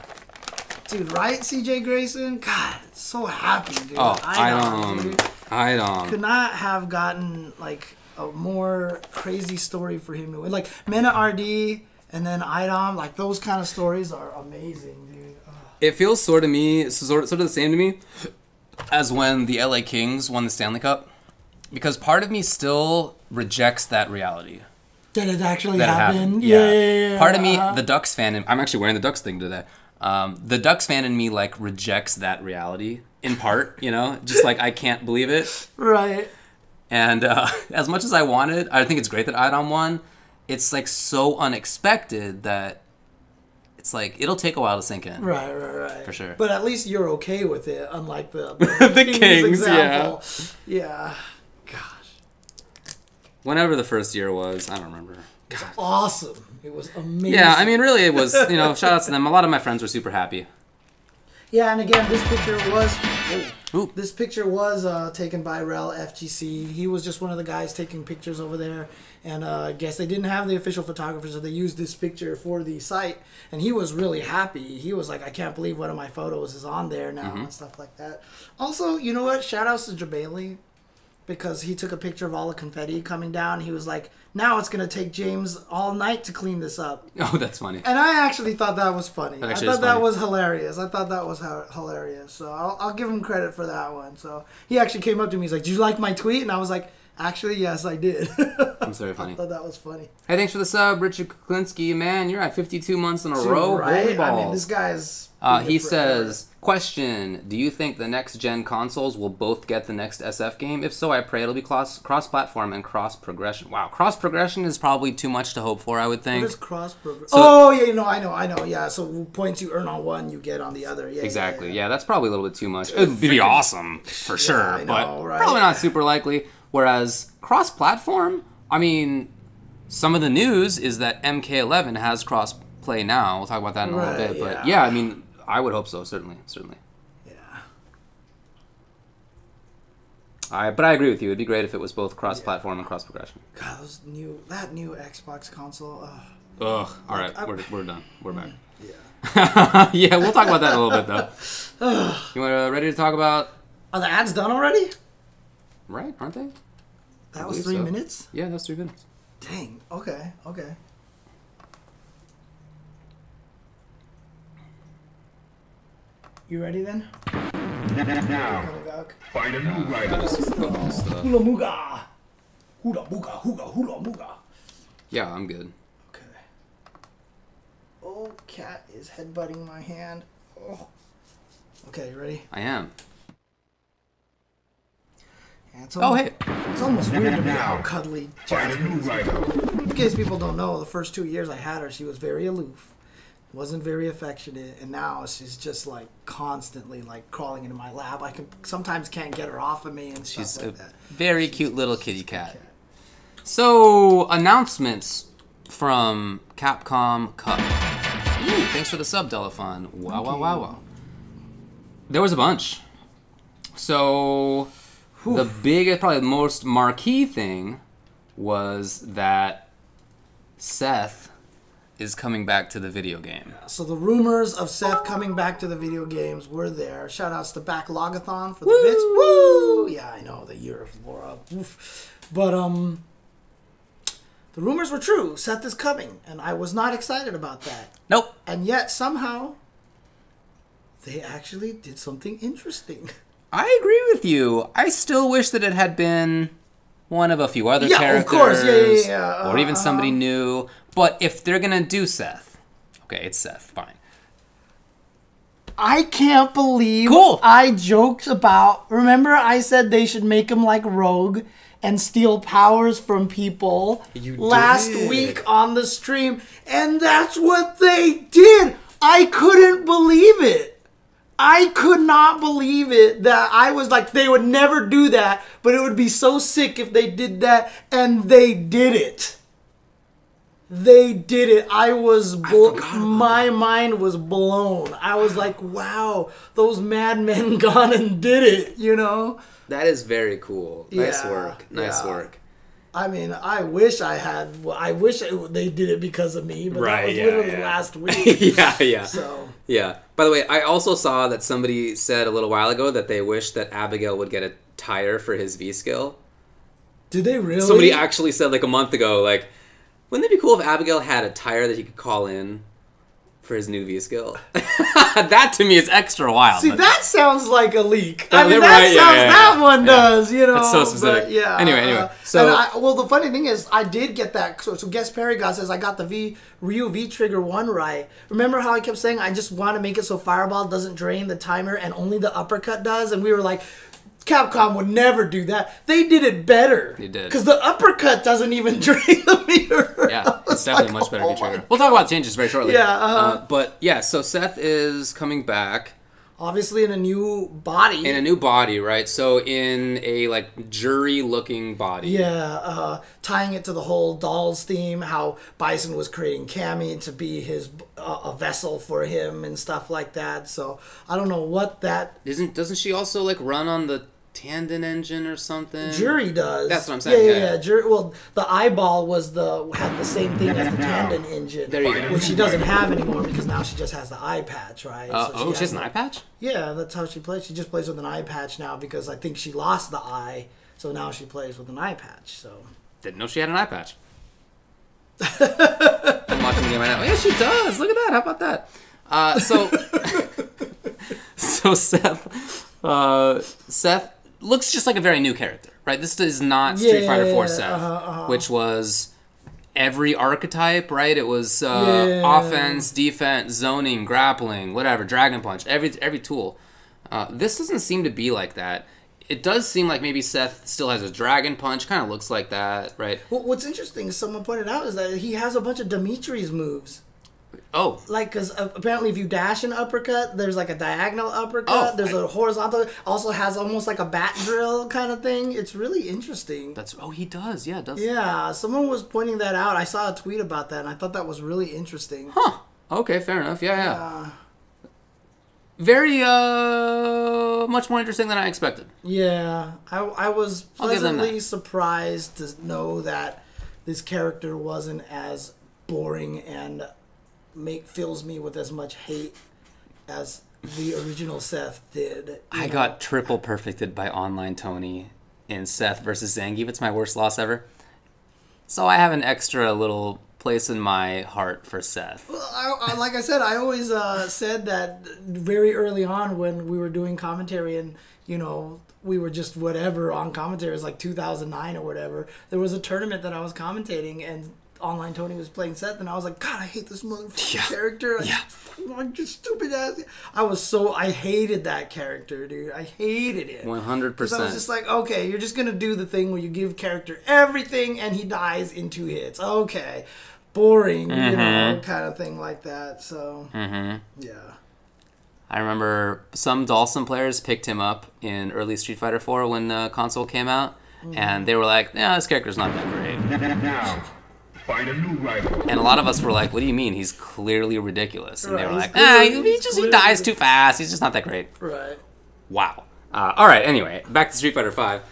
dude, right, CJ Grayson? God, so happy, dude. Oh, I could not have gotten like a more crazy story for him to win. Like Mena RD. And then Idom, like those kind of stories are amazing, dude. It feels sort of the same to me as when the LA Kings won the Stanley Cup, because part of me still rejects that reality. That it actually happened. Yeah. Part of me, the Ducks fan, and I'm actually wearing the Ducks thing today. The Ducks fan in me like rejects that reality in part, just like I can't believe it. Right. And as much as I wanted, I think it's great that Idom won. It's like so unexpected that it's like it'll take a while to sink in. Right. For sure. But at least you're okay with it, unlike the Kings example. Yeah. Gosh. Whenever the first year was, I don't remember. It was awesome. It was amazing. Yeah, I mean, really, it was. Shout out to them. A lot of my friends were super happy. Yeah, and again, this picture was taken by Rel FGC. He was just one of the guys taking pictures over there, and I guess they didn't have the official photographer, so they used this picture for the site. And he was really happy. He was like, "I can't believe one of my photos is on there now," and stuff like that. Also, you know what? Shout outs to Jabali, because he took a picture of all the confetti coming down. He was like, "Now it's going to take James all night to clean this up." Oh, that's funny. And I actually thought that was funny. I thought that was hilarious. So I'll give him credit for that one. So he actually came up to me. He's like, "Did you like my tweet?" And I was like, "Actually, yes, I did." That's very funny. I thought that was funny. Hey, thanks for the sub, Richard Kuklinski. Man, you're at 52 months in a row. Right? Holy balls. I mean, this guy's... He says, question, do you think the next-gen consoles will both get the next SF game? If so, I pray it'll be cross-platform and cross-progression. Wow, cross-progression is probably too much to hope for, I would think. What is cross-progression? Oh, yeah, no, I know. Yeah, so points you earn on one, you get on the other. Yeah, exactly. Yeah, that's probably a little bit too much. It would be awesome, for sure, but probably not super likely. Whereas cross-platform, I mean, some of the news is that MK11 has cross-play now. We'll talk about that in a little bit. But yeah, I mean... I would hope so, certainly. Yeah. But I agree with you. It'd be great if it was both cross-platform and cross-progression. God, that new Xbox console. Ugh. All right, we're done. We're back. Yeah. Yeah, we'll talk about that in a little bit, though. You ready to talk about... Are the ads done already? Right, aren't they? That was 3 minutes? Yeah, that's 3 minutes. Dang. Okay. You ready then? Now, find a new rider. Hula Muga. Hula Muga. Yeah, I'm good. Okay. Oh, cat is headbutting my hand. Oh. Okay, you ready? I am. Yeah, it's almost weird to me how cuddly Jasmine is. In case people don't know, the first 2 years I had her, she was very aloof. Wasn't very affectionate, and now she's just like constantly like crawling into my lap. I sometimes can't get her off of me and stuff like that. Very cute little kitty cat. So announcements from Capcom Cup. Ooh, thanks for the sub, Delafon. Wow. There was a bunch. So the biggest, probably the most marquee thing was that Seth is coming back to the video game. So the rumors of Seth coming back to the video games were there. Shout outs to Backlogathon for the bits. Woo! Yeah, I know, the year of Laura. Oof. But the rumors were true. Seth is coming, and I was not excited about that. Nope. And yet somehow they actually did something interesting. I agree with you. I still wish that it had been one of a few other characters. Of course. Yeah. Or even somebody new. But if they're going to do Seth, okay, it's Seth, fine. I can't believe Cool. I joked about, remember I said they should make him like Rogue and steal powers from people last week on the stream, and that's what they did. I couldn't believe it. I could not believe it that I was like, they would never do that, but it would be so sick if they did that, and they did it. They did it. My mind was blown. I was like, wow, those madmen gone and did it, you know? That is very cool. Nice work. I mean, I wish they did it because of me, but that was literally last week. Yeah. So. Yeah. By the way, I also saw that somebody said a little while ago that they wish that Abigail would get a tire for his V-skill. Did they really? Somebody actually said like a month ago, like, wouldn't it be cool if Abigail had a tire that he could call in for his new V-skill? That to me is extra wild. See, that sounds like a leak. That one does, you know. That's so specific. But, yeah. Anyway. So, well, the funny thing is, I did get that. So Guest Paragon says I got the Ryu V-Trigger 1 right. Remember how I kept saying I just want to make it so Fireball doesn't drain the timer and only the uppercut does? And we were like, Capcom would never do that. They did it better. They did. Because the uppercut doesn't even drain the meter. Yeah, it's definitely a much better V-Trigger. We'll talk about changes very shortly. Yeah. But yeah, so Seth is coming back. Obviously in a new body. In a new body, right? So in a like jury-looking body. Yeah, tying it to the whole Dolls theme, how Bison was creating Cammy to be his a vessel for him and stuff like that. So I don't know what that doesn't she also like run on the Tandon engine or something? Jury does. That's what I'm saying. Yeah. Jury. Well, the eyeball had the same thing as the Tandon engine, there you go. which she doesn't have anymore because now she just has the eye patch, right? So she has an eye patch? Yeah, that's how she plays. She just plays with an eye patch now because I think she lost the eye, so now she plays with an eye patch. So didn't know she had an eye patch. I'm watching the game right now. Yeah, she does. Look at that. How about that? So Seth looks just like a very new character, right? This is not Street Fighter 4 Seth, which was every archetype, right? It was offense, defense, zoning, grappling, whatever, Dragon Punch, every tool. This doesn't seem to be like that. It does seem like maybe Seth still has a Dragon Punch, kind of looks like that, right? Well, what's interesting, someone pointed out, is that he has a bunch of Dimitri's moves. Oh. Like, because apparently if you dash an uppercut, there's like a diagonal uppercut. There's a horizontal. Also has almost like a bat drill kind of thing. It's really interesting. He does. Yeah, it does. Yeah, someone was pointing that out. I saw a tweet about that, and I thought that was really interesting. Huh. Okay, fair enough. Yeah. Very, much more interesting than I expected. Yeah. I was pleasantly surprised to know that this character wasn't as boring and fills me with as much hate as the original Seth did. I got triple perfected by Online Tony in Seth versus Zangief. It's my worst loss ever. So I have an extra little place in my heart for Seth. Well, like I said, I always said that very early on when we were doing commentary and, we were just whatever on commentary. It was like 2009 or whatever. There was a tournament that I was commentating and Online Tony was playing Seth, and I was like, God, I hate this motherfucking character. Like, just stupid ass. I hated that character, dude. I hated it. 100%. Because I was just like, okay, you're just going to do the thing where you give character everything and he dies in 2 hits. Okay. Boring, kind of thing like that. So, yeah. I remember some Dawson players picked him up in early Street Fighter 4 when the console came out, and they were like, yeah, this character's not that great. Now, find a new rival. And a lot of us were like, what do you mean? He's clearly ridiculous. And they were like, he dies too fast. He's just not that great. Right. Wow. All right, anyway, back to Street Fighter 5.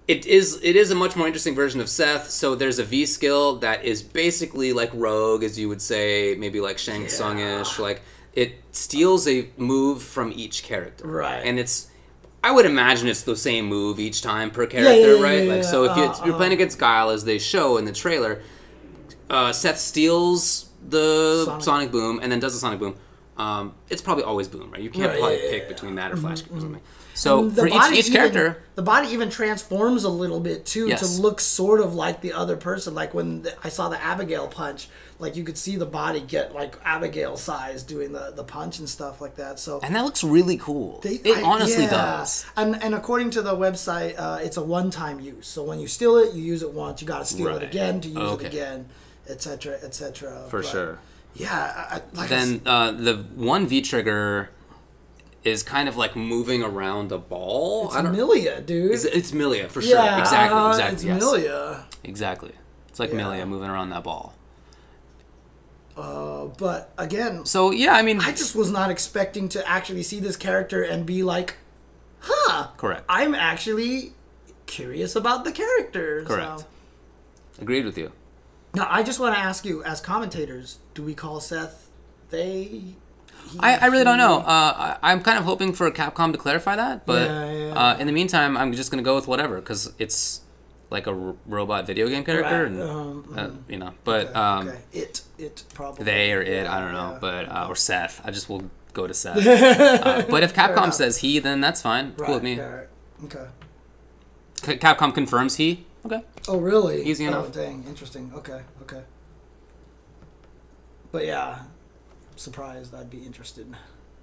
It is a much more interesting version of Seth. So there's a V skill that is basically like Rogue, as you would say, maybe like Shang Tsung-ish. Like, it steals a move from each character. Right. And I would imagine it's the same move each time per character, right? Like, so if you're playing against Guile, as they show in the trailer, Seth steals the Sonic Boom and then does the Sonic Boom. It's probably always Boom, right? You can't pick between that or Flash or something. So for each character, the body even transforms a little bit too to look sort of like the other person. Like when I saw the Abigail punch, like you could see the body get like Abigail size doing the punch and stuff like that. So and that looks really cool. It honestly does. And according to the website, it's a one-time use. So when you steal it, you use it once. You got to steal it again to use it again, etc., etc. For sure. Yeah. The one V trigger is kind of like moving around a ball. It's Milia, dude. It's Milia, for sure. Yeah, exactly. It's Milia. Exactly. It's like Milia moving around that ball. But again... So, yeah, I mean... I just was not expecting to actually see this character and be like, huh. Correct. I'm actually curious about the character. Correct. So. Agreed with you. Now, I just want to ask you, as commentators, do we call Seth they... I really don't know. I'm kind of hoping for Capcom to clarify that, but in the meantime, I'm just going to go with whatever, because it's like a robot video game character, and But okay. It probably they or it, I don't know, but or Seth. I just will go to Seth. But if Capcom says he, then that's fine. Cool with me. Right. Okay. Capcom confirms he. Okay. Oh, really? Easy enough. Oh, dang. Interesting. Okay. But yeah. Surprised I'd be interested.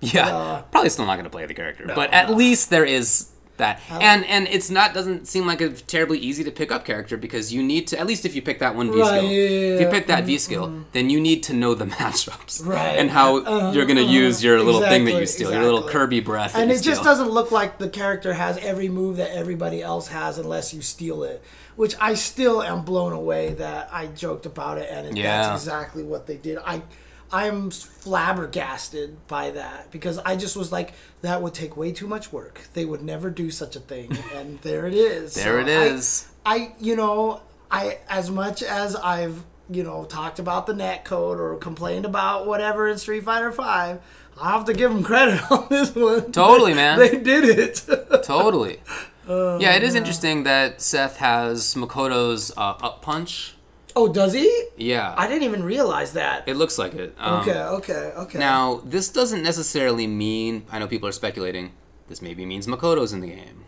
Yeah, probably still not going to play the character, but at least there is And it's not doesn't seem like a terribly easy to pick up character because you need to, at least if you pick that one V skill, if you pick that V skill, then you need to know the matchups and how you're gonna use your little thing that you steal, your little Kirby breath. And it just doesn't look like the character has every move that everybody else has unless you steal it, which I still am blown away that I joked about it, and that's exactly what they did. I'm flabbergasted by that because I just was like, that would take way too much work. They would never do such a thing, and there it is. There it is. I as much as I've talked about the netcode or complained about whatever in Street Fighter V, I have to give them credit on this one. Totally, man. They did it. Totally. Yeah, it is interesting that Seth has Makoto's up punch. Oh, does he? Yeah. I didn't even realize that. It looks like it. Okay. Now, this doesn't necessarily mean, I know people are speculating, this maybe means Makoto's in the game.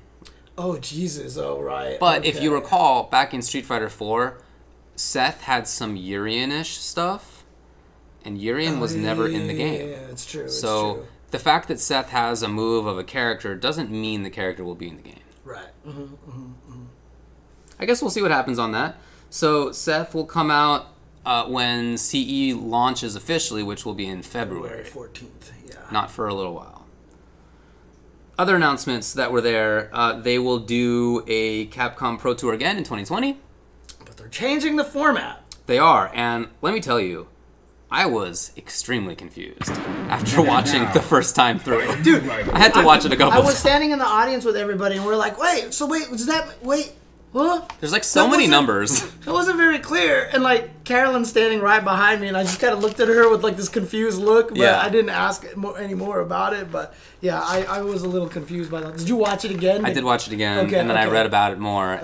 Oh, Jesus. Oh, right. But if you recall, back in Street Fighter 4, Seth had some Urien-ish stuff, and Urien was never in the game. Yeah, it's true. So the fact that Seth has a move of a character doesn't mean the character will be in the game. Right. I guess we'll see what happens on that. So Seth will come out when CE launches officially, which will be in February 14th. Yeah. Not for a little while. Other announcements that were there, they will do a Capcom Pro Tour again in 2020. But they're changing the format. They are, and let me tell you, I was extremely confused after watching the first time through. Dude, I had to watch it a couple times. I was standing in the audience with everybody, and we're like, wait, what? There's like so many numbers. It wasn't very clear. And like Carolyn's standing right behind me, and I just kind of looked at her with like this confused look, but I didn't ask any more about it. But yeah, I was a little confused by that. Did you watch it again? I did watch it again, and then I read about it more.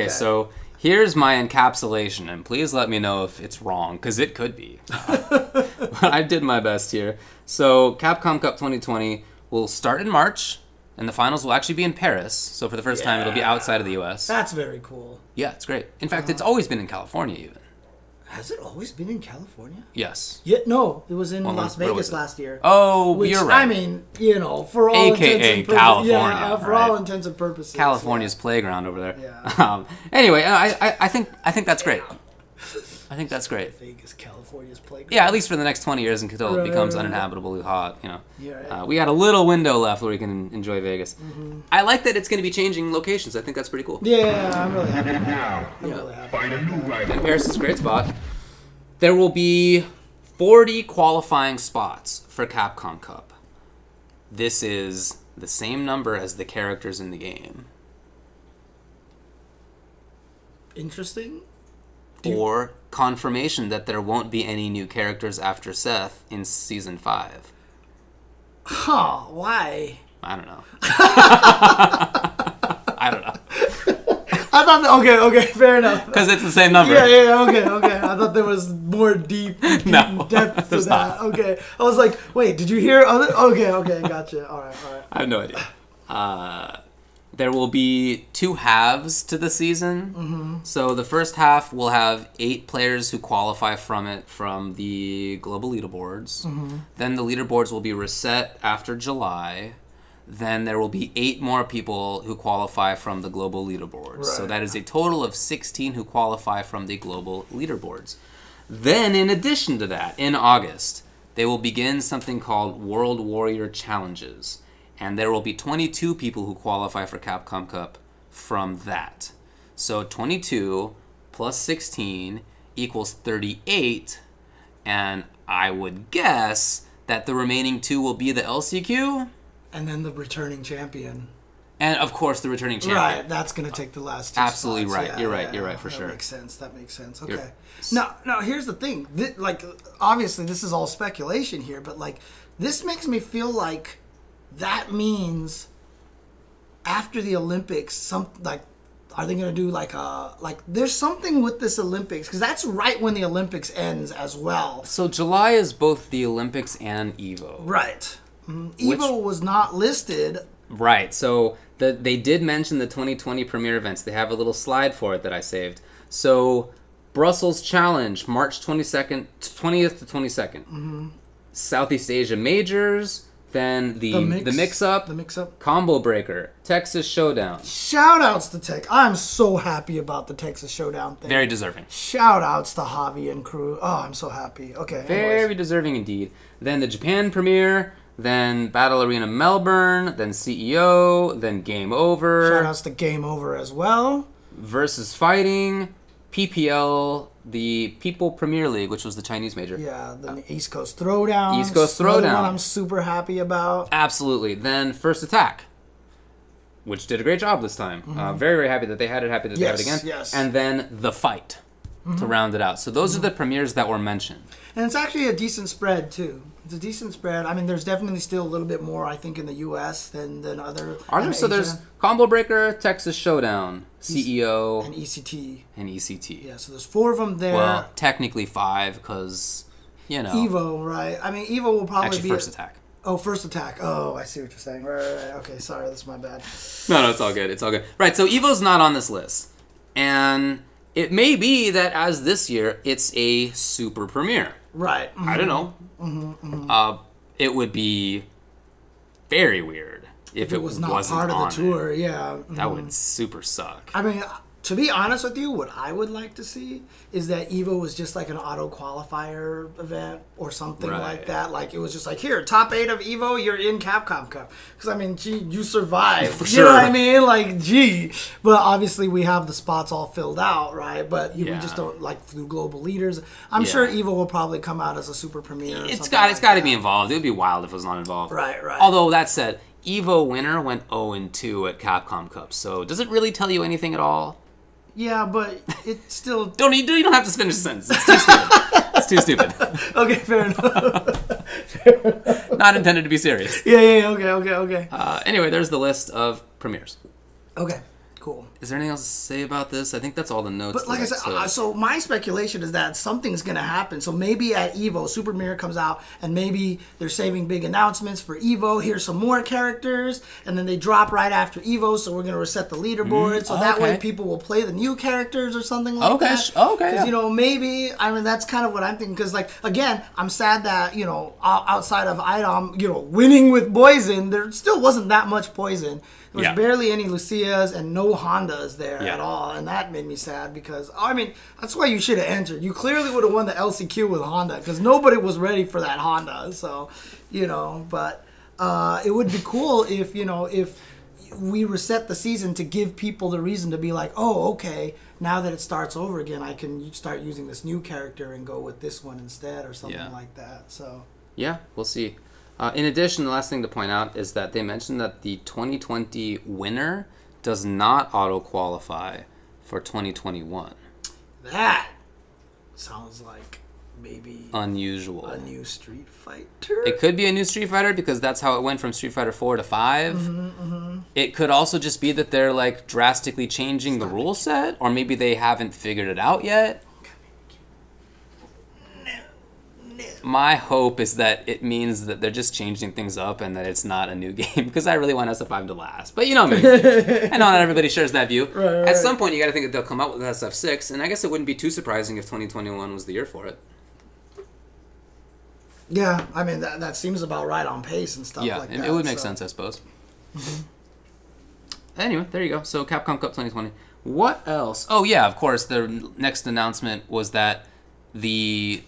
So here's my encapsulation, and please let me know if it's wrong, because it could be. I did my best here. So Capcom Cup 2020 will start in March. And the finals will actually be in Paris. So for the first time, it'll be outside of the U.S. That's very cool. Yeah, it's great. In fact, it's always been in California, even. Has it always been in California? Yes. Yeah, no, it was in Las Vegas last year. Oh, you're right. I mean, for all intents and purposes. California. For all intents and purposes. California's playground over there. Yeah. Anyway, I think that's great. I think that's great. Vegas, California's playground. Yeah, at least for the next 20 years until it becomes uninhabitably hot. Yeah, we got a little window left where we can enjoy Vegas. Mm-hmm. I like that it's going to be changing locations. I think that's pretty cool. Yeah, I'm really happy. And Paris is a great spot. There will be 40 qualifying spots for Capcom Cup. This is the same number as the characters in the game. Interesting. Or confirmation that there won't be any new characters after Seth in Season 5. Huh, why? I don't know. I don't know. I thought, okay, fair enough. Because it's the same number. Yeah, okay. I thought there was more deep depth to that. Not. Okay. I was like, wait, did you hear other? Okay, gotcha. All right. I have no idea. There will be 2 halves to the season. Mm-hmm. So the first half will have 8 players who qualify from the global leaderboards. Mm-hmm. Then the leaderboards will be reset after July. Then there will be 8 more people who qualify from the global leaderboards. Right. So that is a total of 16 who qualify from the global leaderboards. Then, in addition to that, in August, they will begin something called World Warrior Challenges. And there will be 22 people who qualify for Capcom Cup from that. So 22 plus 16 equals 38. And I would guess that the remaining 2 will be the LCQ. And then the returning champion. And, of course, the returning champion. Right, that's going to take the last 2 Absolutely spots. Right. Yeah, You're right for sure. That makes sense. Okay. Now, here's the thing. Obviously, this is all speculation here, but, this makes me feel like that means after the Olympics, are they going to do there's something with this Olympics, because that's right when the Olympics ends as well. So July is both the Olympics and EVO. Right. EVO was not listed. Right. So they did mention the 2020 premier events. They have a little slide for it that I saved. So Brussels Challenge, March 20th to 22nd. Mm-hmm. Southeast Asia Majors, Then the mix-up, Combo Breaker, Texas Showdown. Shout-outs to Tech. I'm so happy about the Texas Showdown thing. Very deserving. Shout-outs to Javi and crew. Oh, I'm so happy. Okay. Very deserving indeed. Then the Japan premiere, then Battle Arena Melbourne, then CEO, then Game Over. Shout-outs to Game Over as well. Versus Fighting, PPL, the People Premier League, which was the Chinese major. Yeah, then the East Coast Throwdown. East Coast Throwdown. Another one I'm super happy about. Absolutely. Then First Attack, which did a great job this time. Very, very happy that they had it. Happy that they have it again. Yes. And then The Fight to round it out. So those are the premieres that were mentioned. And it's actually a decent spread, too. It's a decent spread. I mean, there's definitely still a little bit more, I think, in the U.S. than other. Are there? So there's Combo Breaker, Texas Showdown, CEO, and ECT. And ECT. Yeah, so there's 4 of them there. Well, technically 5, because, you know. Evo, right? I mean, Evo will probably be First Attack. Oh, First Attack. Oh, I see what you're saying. Right. Okay, sorry, that's my bad. No, it's all good. It's all good. Right, so Evo's not on this list. And it may be that as this year, it's a super premiere. Right. I don't know. It would be very weird if it was not wasn't part of the tour. It. Yeah, that would super suck. I mean, to be honest with you, what I would like to see is that Evo was just like an auto qualifier event or something like that. Like it was just like, here, top 8 of Evo, you're in Capcom Cup. Because I mean, gee, you survived. For sure. You know what I mean? Like, gee. But obviously, we have the spots all filled out, right? But we just don't like through global leaders. I'm sure Evo will probably come out as a super premiere. It's got to be involved. It would be wild if it was not involved. Right. Although that said, Evo winner went 0-2 at Capcom Cup. So does it really tell you anything at all? Yeah, but it still... You don't have to finish the sentence. It's too stupid. It's too stupid. Okay, fair enough. Not intended to be serious. Yeah, okay. Anyway, there's the list of premieres. Okay, cool. Is there anything else to say about this? I think that's all the notes. But like I said, so my speculation is that something's going to happen. So maybe at EVO, Super Mirror comes out, and maybe they're saving big announcements for EVO. Here's some more characters, and then they drop right after EVO, so we're going to reset the leaderboard. So that way people will play the new characters or something like that. Okay. Because, you know, maybe, I mean, that's kind of what I'm thinking. Because, like, again, I'm sad that, you know, outside of IDOM, you know, winning with Poison, there still wasn't that much Poison. There was barely any Lucias and no Hondas there at all, and that made me sad because, I mean, that's why you should have entered. You clearly would have won the LCQ with Honda because nobody was ready for that Honda. So, you know, but it would be cool if, you know, if we reset the season to give people the reason to be like, oh, okay, now that it starts over again, I can start using this new character and go with this one instead or something like that. So yeah, we'll see. In addition, the last thing to point out is that they mentioned that the 2020 winner does not auto-qualify for 2021. That sounds like maybe unusual. A new Street Fighter? It could be a new Street Fighter because that's how it went from Street Fighter 4 to 5. It could also just be that they're like drastically changing the rule set, or maybe they haven't figured it out yet. My hope is that it means that they're just changing things up and that it's not a new game, because I really want SF5 to last. But you know me. I know not everybody shares that view. Right. At some point, you got to think that they'll come out with SF6, and I guess it wouldn't be too surprising if 2021 was the year for it. Yeah, I mean, that seems about right on pace and stuff like that. Yeah, it would make sense, I suppose. Anyway, there you go. So, Capcom Cup 2020. What else? Oh, yeah, of course, the next announcement was that the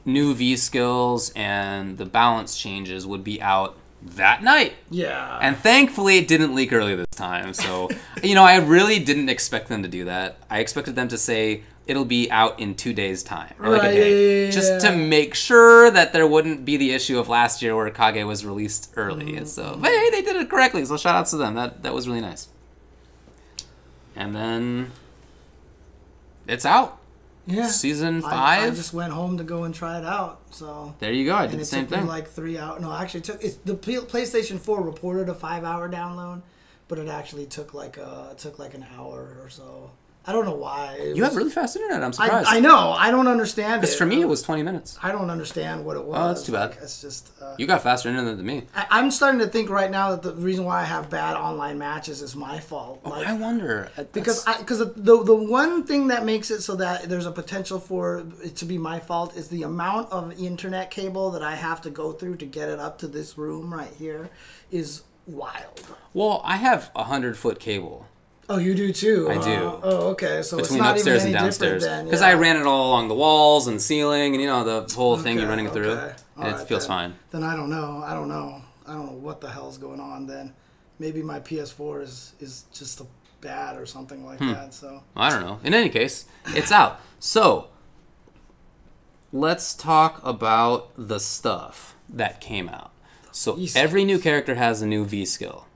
new V-skills and the balance changes would be out that night. Yeah. And thankfully, it didn't leak early this time. So, you know, I really didn't expect them to do that. I expected them to say it'll be out in 2 days' time. Or like a day. Just to make sure that there wouldn't be the issue of last year where Kage was released early. And so, but hey, they did it correctly. So shout outs to them. That was really nice. And then it's out. Yeah. Season 5. I just went home to go and try it out. So there you go. I did the same thing. It took me like 3 hours. No, actually, the PlayStation 4 reported a 5-hour download, but it actually took like an hour or so. I don't know why. You have really fast internet. I'm surprised. I know. I don't understand it. Because for me, it was 20 minutes. I don't understand what it was. Oh, that's too bad. Like, it's just... you got faster internet than me. I'm starting to think right now that the reason why I have bad online matches is my fault. Like, I wonder. Because the one thing that makes it so that there's a potential for it to be my fault is the amount of internet cable that I have to go through to get it up to this room right here is wild. Well, I have 100-foot cable. Oh, you do too? I do. Oh, okay. So between it's not upstairs even and any downstairs. different Because then. I ran it all along the walls and ceiling and, you know, the whole thing you're running it through. Okay. And it feels fine. Then I don't know. I don't know what the hell's going on then. Maybe my PS4 is just bad or something like that. So I don't know. In any case, it's out. So, let's talk about the stuff that came out. So, every new character has a new V skill.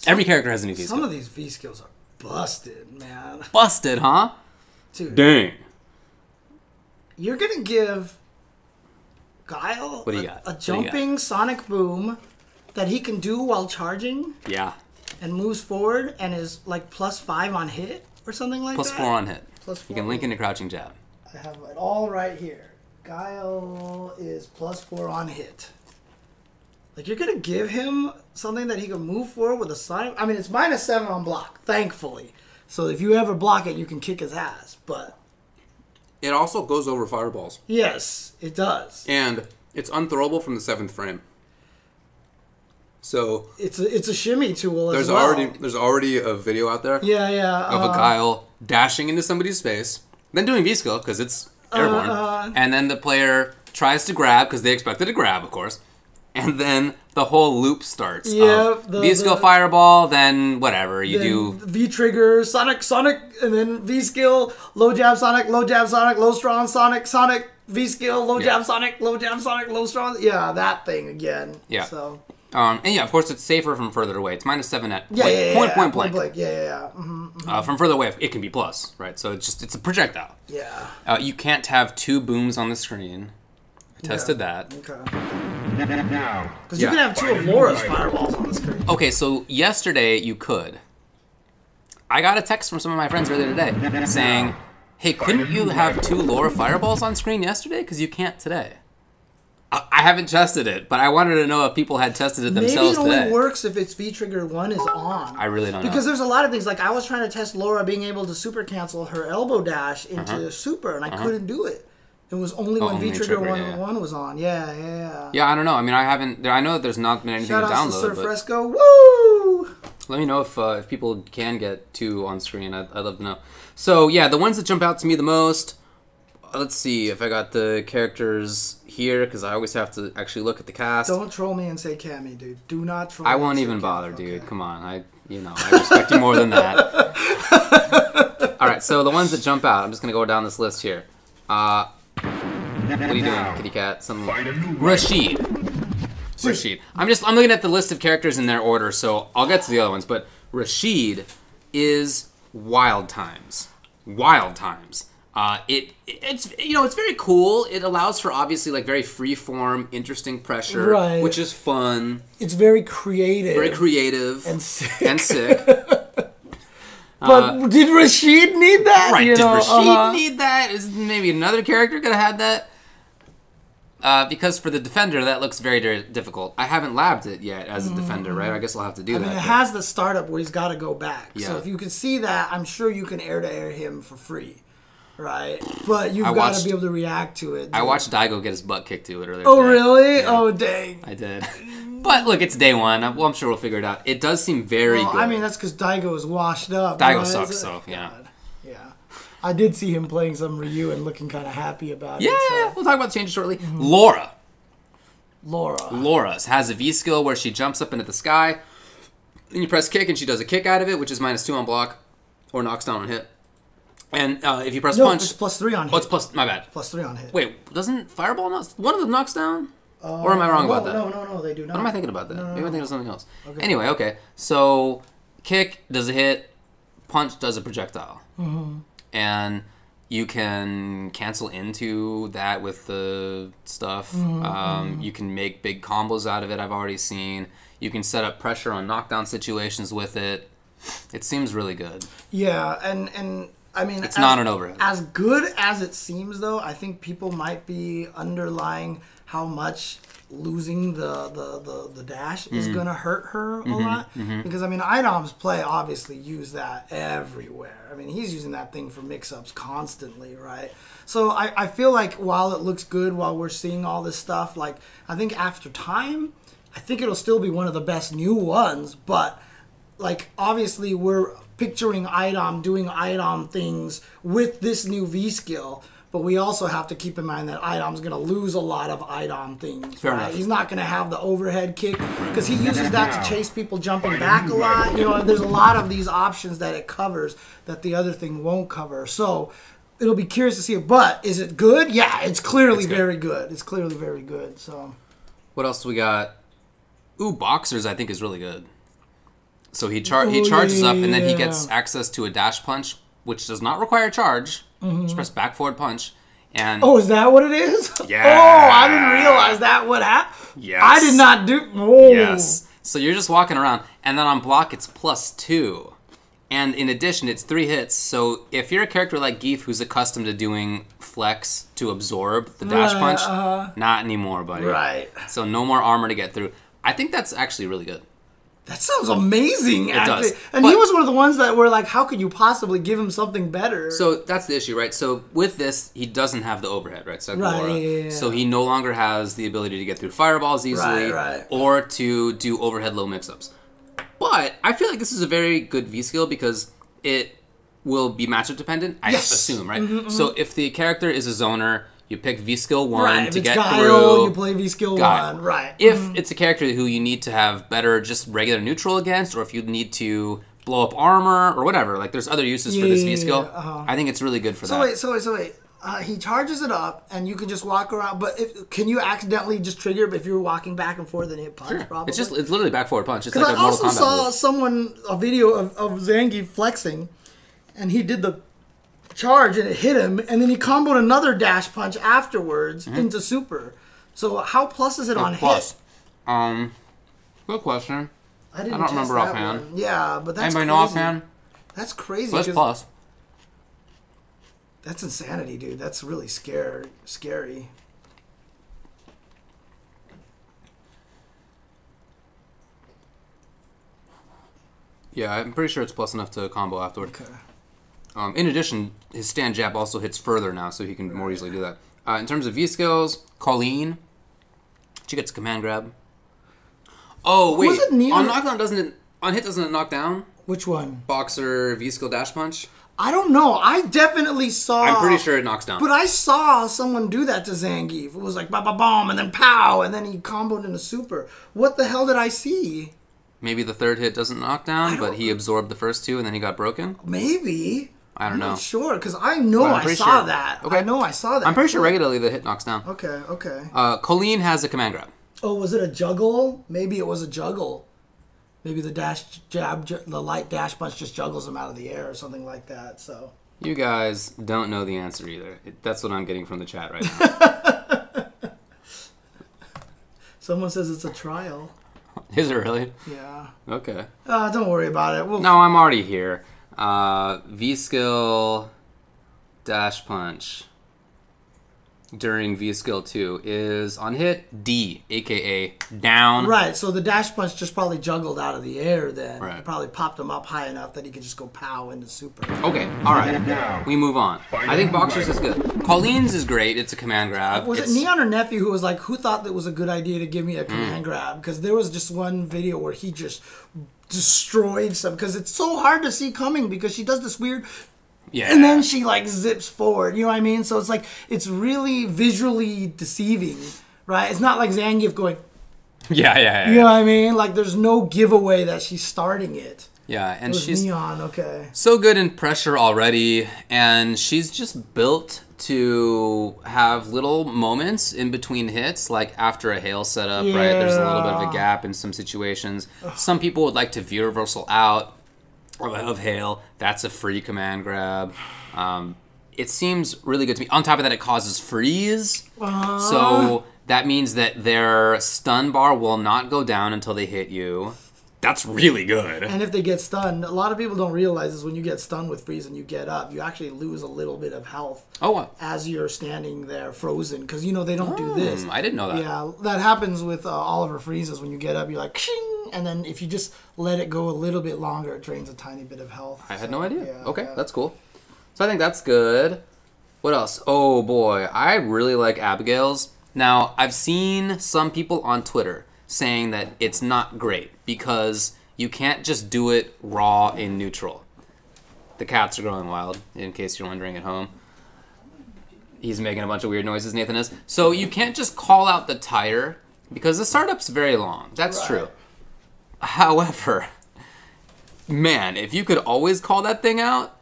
Every character has a new V skill. Some of these V skills are busted, man. Busted, huh? Dude. Dang. You're going to give Guile What do you got? a jumping sonic boom that he can do while charging Yeah. and moves forward and is like +5 on hit or something like that? +4 on hit. +4. You can link into crouching jab. I have it all right here. Guile is +4 on hit. Like, you're going to give him something that he can move forward with a sonic... I mean, it's -7 on block, thankfully. So if you ever block it, you can kick his ass, but... It also goes over fireballs. Yes, it does. And it's unthrowable from the 7th frame. So... It's a shimmy tool there's as well. There's already a video out there Yeah. of a Guile dashing into somebody's face, then doing V-skill, because it's airborne, and then the player tries to grab, because they expected to grab, of course, and then the whole loop starts. Yep. V-skill fireball, then whatever, you do... V-trigger, Sonic, and then V-skill, low jab Sonic, low strong Sonic, V-skill, low jab Sonic, low strong. Yeah, that thing again. Yeah. So... and yeah, of course, it's safer from further away. It's -7 at point blank. Yeah. From further away, it can be plus, right? So it's a projectile. Yeah. You can't have 2 booms on the screen. I tested that. Okay. Now, Because you can have 2 of Laura's fireballs on the screen. Okay, so yesterday you could. I got a text from some of my friends earlier today saying, hey, couldn't you have 2 Laura fireballs on screen yesterday? Because you can't today. I haven't tested it, but I wanted to know if people had tested it themselves Maybe it only today. works if its V-trigger 1 is on. I really don't know. Because there's a lot of things. Like, I was trying to test Laura being able to super cancel her elbow dash into super, and I couldn't do it. It was only when only V-trigger trigger, 1 was on. Yeah. Yeah, I don't know. I mean, I know that there's not been anything Shout to out to download, Sir but Fresco. Woo! let me know if people can get 2 on screen. I'd love to know. So, yeah, the ones that jump out to me the most... Let's see if I got the characters here, because I always have to actually look at the cast. Don't troll me and say Cammy, dude. Do not troll me. I won't and say even Cammy. bother, Okay. dude. Come on. I respect you more than that. All right, so the ones that jump out, I'm just going to go down this list here. What are you doing, kitty cat? Something. Rashid. I'm looking at the list of characters in their order, so I'll get to the other ones, but Rashid is Wild Times. It's very cool. It allows for obviously like very free form, interesting pressure, Right. which is fun. It's very creative. And sick. sick. But did Rashid need that? Right, Did Rashid need that? Is maybe another character could have had that? Because for the defender, that looks very, very difficult. I haven't labbed it yet as a defender, right? I guess I'll have to do that. I mean, it has the startup where he's got to go back. Yeah. So if you can see that, I'm sure you can air-to-air him for free. Right? But you've I got watched- to be able to react to it. I watched Daigo get his butt kicked to it earlier. Oh, today. really? Yeah. Oh, dang. I did. But look, it's day one. I'm sure we'll figure it out. It does seem very good. I mean, that's because Daigo is washed up. Daigo right? sucks, so, yeah. God. Yeah. I did see him playing some Ryu and looking kind of happy about Yeah, it. So. we'll talk about the changes shortly. Mm-hmm. Laura has a V skill where she jumps up into the sky, and you press kick, and she does a kick out of it, which is -2 on block, or knocks down on hit. And if you press punch... it's +3 on hit. Oh, it's plus... My bad. +3 on hit. Wait, doesn't Fireball knock... One of them knocks down? Or am I wrong about that? No, they do not. What am I thinking about that? Maybe I'm thinking of something else. Okay. Anyway, okay. So, kick does a hit, punch does a projectile. Mm-hmm. And you can cancel into that with the stuff. You can make big combos out of it, I've already seen. You can set up pressure on knockdown situations with it. It seems really good. Yeah, and I mean, it's not an overhead. As good as it seems, though, I think people might be underlying how much losing the dash is gonna hurt her a lot. Because I mean, Idom's play obviously use that everywhere. I mean, he's using that thing for mix-ups constantly, right? So I feel like while it looks good, while we're seeing all this stuff, like I think after time, I think it'll still be one of the best new ones. But like obviously we're picturing Idom doing Idom things with this new V skill. But we also have to keep in mind that Idom's going to lose a lot of Idom things. Fair right? enough. He's not going to have the overhead kick because he uses that to chase people jumping back a lot. You know, there's a lot of these options that it covers that the other thing won't cover. So it'll be curious to see it. But is it good? Yeah, it's clearly very good. It's clearly very good. So what else do we got? Ooh, Boxers I think is really good. So he charges up and then he gets access to a dash punch, which does not require charge. Just press back forward punch. And oh, is that what it is? Yeah. Oh, I didn't realize that would happen. Yes. I did not do. Oh. Yes. So you're just walking around, and then on block it's +2. And in addition, it's 3 hits. So if you're a character like Geef who's accustomed to doing flex to absorb the dash punch, not anymore, buddy. Right. So no more armor to get through. I think that's actually really good. That sounds amazing, actually. Does. And he was one of the ones that were like, how could you possibly give him something better? So that's the issue, right? So with this, he doesn't have the overhead, right? Right. So he no longer has the ability to get through fireballs easily or to do overhead low mix-ups. But I feel like this is a very good V-skill because it will be matchup dependent, I assume, right? So if the character is a zoner, you pick V-skill 1 to get through. You play V-skill 1, right. If it's a character who you need to have better just regular neutral against, or if you need to blow up armor or whatever, like there's other uses for this V-skill, I think it's really good for that. So wait. He charges it up, and you can just walk around. But can you accidentally just trigger if you're walking back and forth and hit punch? Sure. Probably. It's literally back forward punch. It's like a I Mortal also Kombat saw move. a video of Zangief flexing, and he did the charge and it hit him, and then he comboed another dash punch afterwards into super. So how plus is it on plus. hit? Good question. I don't remember offhand. Yeah, but that's anybody crazy. know offhand? That's crazy. What's plus? That's insanity, dude. That's really scary. Yeah, I'm pretty sure it's plus enough to combo afterward. Okay. In addition, his stand jab also hits further now, so he can more easily do that. In terms of V-skills, Colleen, she gets a command grab. Oh, wait. On knockdown, on hit doesn't it knock down? Which one? Boxer V-skill dash punch? I don't know. I definitely saw... I'm pretty sure it knocks down. But I saw someone do that to Zangief. It was like ba-ba-bomb, and then pow, and then he comboed into super. What the hell did I see? Maybe the third hit doesn't knock down, but he absorbed the first 2, and then he got broken? Maybe. I don't know. I'm not sure, because I know I saw that. Okay. I know I saw that. I'm pretty sure regularly the hit knocks down. Okay. Colleen has a command grab. Oh, was it a juggle? Maybe it was a juggle. Maybe the dash jab, the light dash punch just juggles him out of the air or something like that. So you guys don't know the answer either. That's what I'm getting from the chat right now. Someone says it's a trial. Is it really? Yeah. Okay. Don't worry about it. No, I'm already here. V-skill dash punch during V-skill 2 is on hit D, aka down. Right, so the dash punch just probably juggled out of the air then. Right. It probably popped him up high enough that he could just go pow into super. Okay, alright. We move on. I think Boxers is good. Colleen's is great. It's a command grab. Was it Neon or Nephew who was like, who thought that was a good idea to give me a command grab? Because there was just one video where he just destroyed some, because it's so hard to see coming because she does this weird... Yeah. And then she like zips forward, you know what I mean? So it's like, it's really visually deceiving, right? It's not like Zangief going... Yeah. You know what I mean? Like there's no giveaway that she's starting it. Yeah, and she's Neon, okay. So good in pressure already, and she's just built to have little moments in between hits, like after a hail setup, right? There's a little bit of a gap in some situations. Some people would like to view reversal out of hail. That's a free command grab. It seems really good to me. On top of that, it causes freeze. So that means that their stun bar will not go down until they hit you. that's really good. And if they get stunned, a lot of people don't realize is when you get stunned with freeze and you get up, you actually lose a little bit of health. Oh, what? As you're standing there frozen, because you know they don't do this. I didn't know that. Yeah, that happens with Oliver Freezes. When you get up, you're like, shing, and then if you just let it go a little bit longer, it drains a tiny bit of health. I had no idea. Yeah, Okay, yeah. that's cool. So I think that's good. What else? Oh boy, I really like Abigail's. Now, I've seen some people on Twitter saying that it's not great because you can't just do it raw in neutral. The cats are growing wild, in case you're wondering at home. He's making a bunch of weird noises, Nathan is. So you can't just call out the tire because the startup's very long. That's true. However, man, if you could always call that thing out,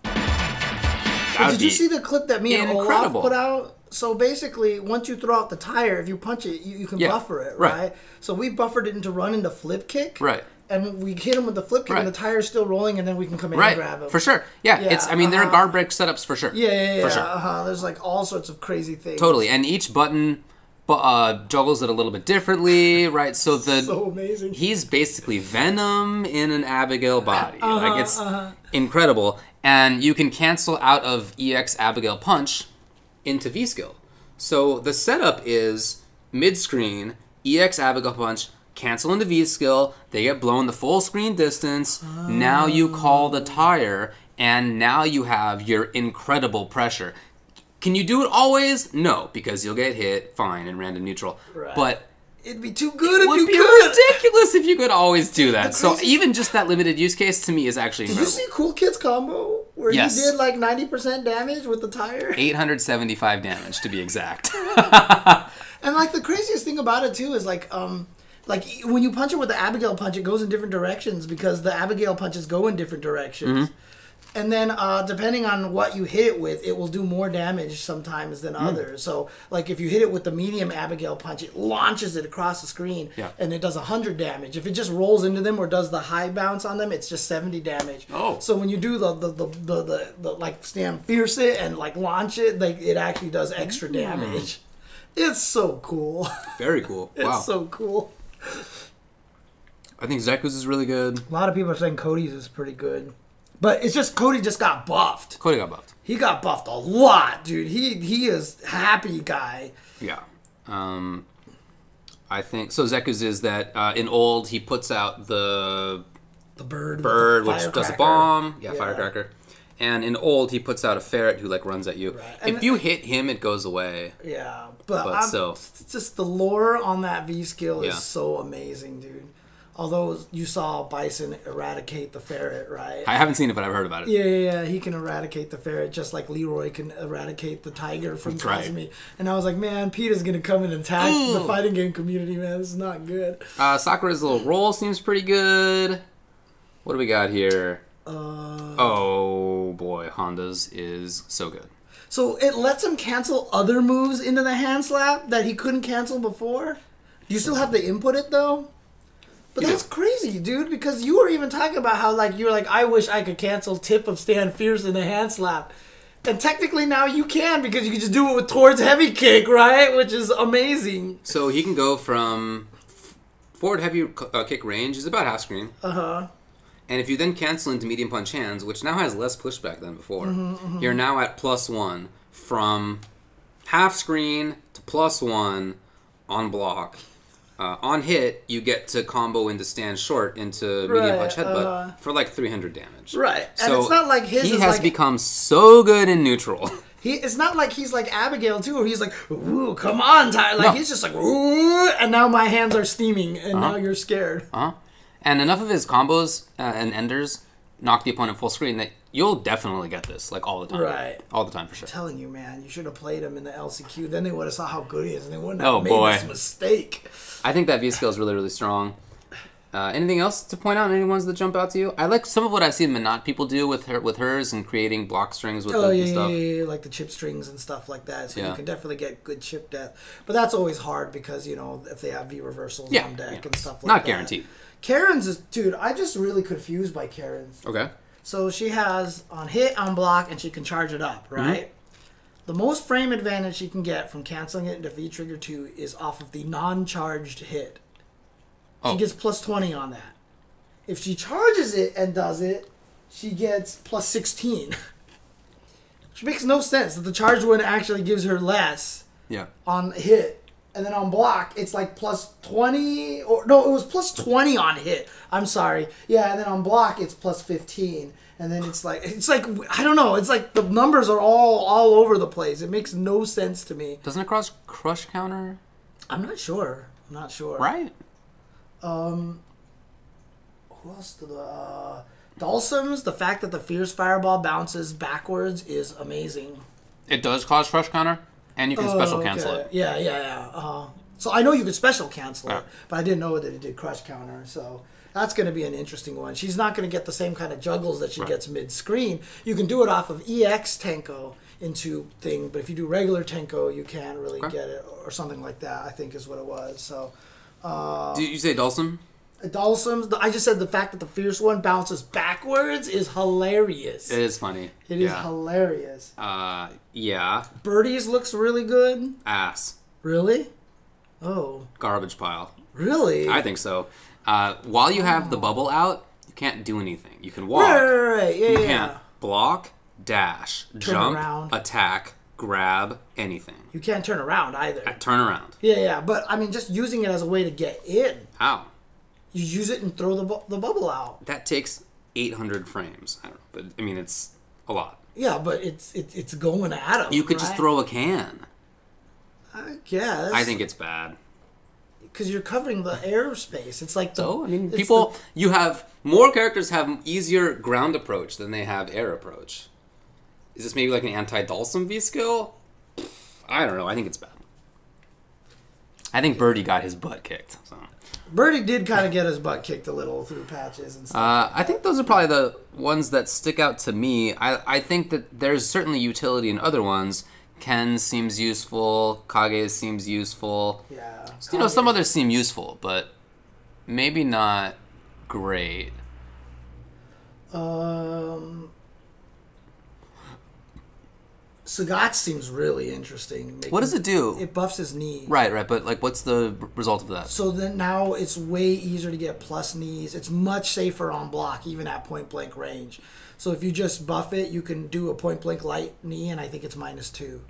Did you see the clip that me and Olaf incredible. put out? So basically, once you throw out the tire, if you punch it, you can buffer it, right? So we buffered it into run into flip kick. Right. And we hit him with the flip kick, and the tire's still rolling, and then we can come in and grab him. For sure. Yeah, it's. I mean, there are guard break setups for sure. Yeah. For sure. There's like all sorts of crazy things. Totally, and each button juggles it a little bit differently, right? So so amazing. He's basically Venom in an Abigail body. Like it's incredible, and you can cancel out of EX Abigail punch into V skill. So the setup is mid screen EX Abigail punch. Cancel into V skill, they get blown the full screen distance, now you call the tire, and now you have your incredible pressure. Can you do it always? No, because you'll get hit, fine, in random neutral. Right. But it'd be too good if you could. It would be ridiculous if you could always do that. So even just that limited use case to me is actually incredible. Did you see Cool Kid's combo? Where he did like 90% damage with the tire? 875 damage to be exact. And like the craziest thing about it too is like when you punch it with the Abigail punch, it goes in different directions because the Abigail punches go in different directions. And then depending on what you hit it with, it will do more damage sometimes than others. So like if you hit it with the medium Abigail punch, it launches it across the screen and it does 100 damage. If it just rolls into them or does the high bounce on them, it's just 70 damage. So when you do the like stand fierce it and like launch it, like it actually does extra damage. It's so cool. Very cool. Wow. It's so cool. I think Zeku's is really good. A lot of people are saying Cody's is pretty good. But it's just Cody just got buffed. Cody got buffed. He got buffed a lot, dude. He is happy guy. Yeah. I think so. Zeku's is that in old he puts out the bird which does a bomb. Yeah, firecracker. And in old he puts out a ferret who like runs at you. Right. If you hit him, it goes away. Yeah, but still, just the lore on that V skill is so amazing, dude. Although you saw Bison eradicate the ferret, right? I haven't seen it, but I've heard about it. Yeah. He can eradicate the ferret just like Leroy can eradicate the tiger from Kazumi. And I was like, man, Peter's going to come and attack the fighting game community, man. This is not good. Sakura's little roll seems pretty good. What do we got here? Oh, boy. Honda's is so good. So it lets him cancel other moves into the hand slap that he couldn't cancel before? Do you still have to input it, though? But that's crazy, dude, because you were even talking about how, like, you're like, I wish I could cancel tip of stand fierce in the hand slap. And technically now you can because you can just do it with towards heavy kick, right? Which is amazing. So he can go from forward heavy kick range is about half screen. And if you then cancel into medium punch hands, which now has less pushback than before, you're now at +1 from half screen to +1 on block. On hit, you get to combo into stand short into medium punch headbutt for like 300 damage. Right. So and it's not like his he has become so good in neutral. It's not like he's like Abigail too, where he's like, ooh, come on, Ty. Like he's just like, ooh, and now my hands are steaming, and now you're scared. And enough of his combos and enders knock the opponent full screen that you'll definitely get this like all the time. Right. All the time for sure. I'm telling you, man, you should have played him in the LCQ. Then they would have saw how good he is, and they wouldn't have made this mistake. I think that V skill is really, really strong. Anything else to point out? Any ones that jump out to you? I like some of what I've seen Minot people do with hers and creating block strings with them and stuff. Yeah, like the chip strings and stuff like that. So you can definitely get good chip death. But that's always hard because, you know, if they have V reversals on deck and stuff like that. Not guaranteed. Karen's is, dude, I just really confused by Karen's. Okay. So she has on hit, on block, and she can charge it up, right? The most frame advantage she can get from canceling it into V-Trigger 2 is off of the non-charged hit. She gets +20 on that. If she charges it and does it, she gets plus 16. Which makes no sense that the charge one actually gives her less on hit. And then on block, it's like plus 20. Or no, it was plus 20 on hit. I'm sorry. Yeah, and then on block, it's plus 15. And then it's like I don't know. It's like the numbers are all over the place. It makes no sense to me. Doesn't it cross crush counter? I'm not sure. Right. Who else? Dhalsim's, the fact that the Fierce Fireball bounces backwards is amazing. It does cause crush counter, and you can special cancel it. Yeah. So I know you could special cancel it, but I didn't know that it did crush counter. So that's going to be an interesting one. She's not going to get the same kind of juggles that she gets mid-screen. You can do it off of EX Tenko into thing, but if you do regular Tenko, you can't really get it, or something like that, I think is what it was. So, Did you say Dhalsim? Dhalsim's, I just said the fact that the Fierce one bounces backwards is hilarious. It is funny. It is hilarious. Yeah. Birdie's looks really good. Ass. Really? Oh. Garbage pile. Really? I think so. While you have the bubble out, you can't do anything. You can walk. Right. Yeah, you can't block, dash, jump, around. attack, grab, anything. You can't turn around either. Turn around. Yeah. But, I mean, just using it as a way to get in. How? You use it and throw the bubble out. That takes 800 frames. I don't know, but, I mean, it's a lot. Yeah, but it's going at him. You could just throw a can. I guess. I think it's bad. Because you're covering the airspace. It's like you have more characters have easier ground approach than they have air approach. Is this maybe like an anti-Dhalsim V skill? I don't know. I think it's bad. I think Birdie got his butt kicked. So. Birdie did kind of get his butt kicked a little through patches and stuff. I think those are probably the ones that stick out to me. I think that there's certainly utility in other ones. Ken seems useful. Kage seems useful. Yeah. Some others seem useful, but maybe not great. Sagat seems really interesting. What does it do? It buffs his knee. Right, but like, what's the result of that? So then now it's way easier to get plus knees. It's much safer on block, even at point blank range. So if you just buff it, you can do a point blank light knee, and I think it's -2.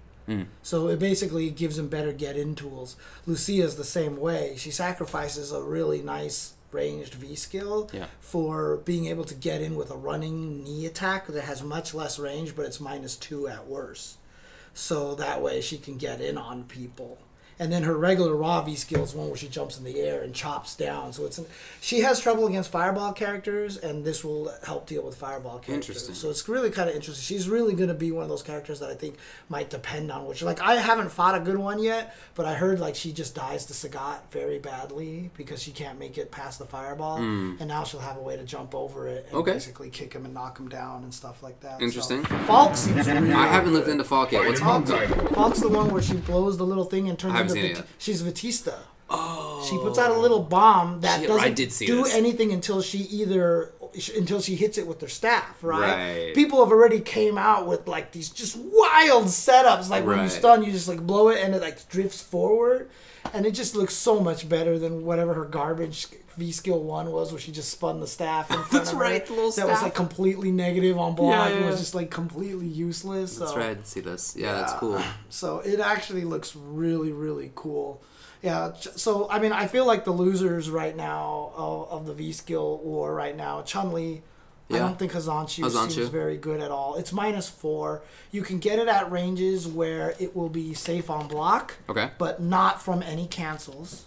So it basically gives him better get-in tools. Lucia's the same way. She sacrifices a really nice ranged V skill for being able to get in with a running knee attack that has much less range, but it's -2 at worst. So that way she can get in on people. And then her regular raw V skill is one where she jumps in the air and chops down. So she has trouble against fireball characters, and this will help deal with fireball characters. Interesting. So it's really kind of interesting. She's really going to be one of those characters that I think might depend on which. Like, I haven't fought a good one yet, but I heard like she just dies to Sagat very badly because she can't make it past the fireball, and now she'll have a way to jump over it and basically kick him and knock him down and stuff like that. Interesting. So, Falk seems really I haven't looked into Falk yet. What's Falk? Falk's the one where she blows the little thing and turns she's Batista. Oh. She puts out a little bomb that doesn't do anything until she hits it with her staff, right? People have already came out with like these just wild setups, like when you stun, you just like blow it and it like drifts forward, and it just looks so much better than whatever her garbage V skill 1 was, where she just spun the staff in front of her. The little staff. That was like completely negative on block. It was just like completely useless. That's right. I did see this. Yeah, that's cool. So it actually looks really, really cool. Yeah, so, I mean, I feel like the losers right now of the V-Skill war right now, Chun-Li, I don't think Hazanchu seems very good at all. It's -4. You can get it at ranges where it will be safe on block, but not from any cancels.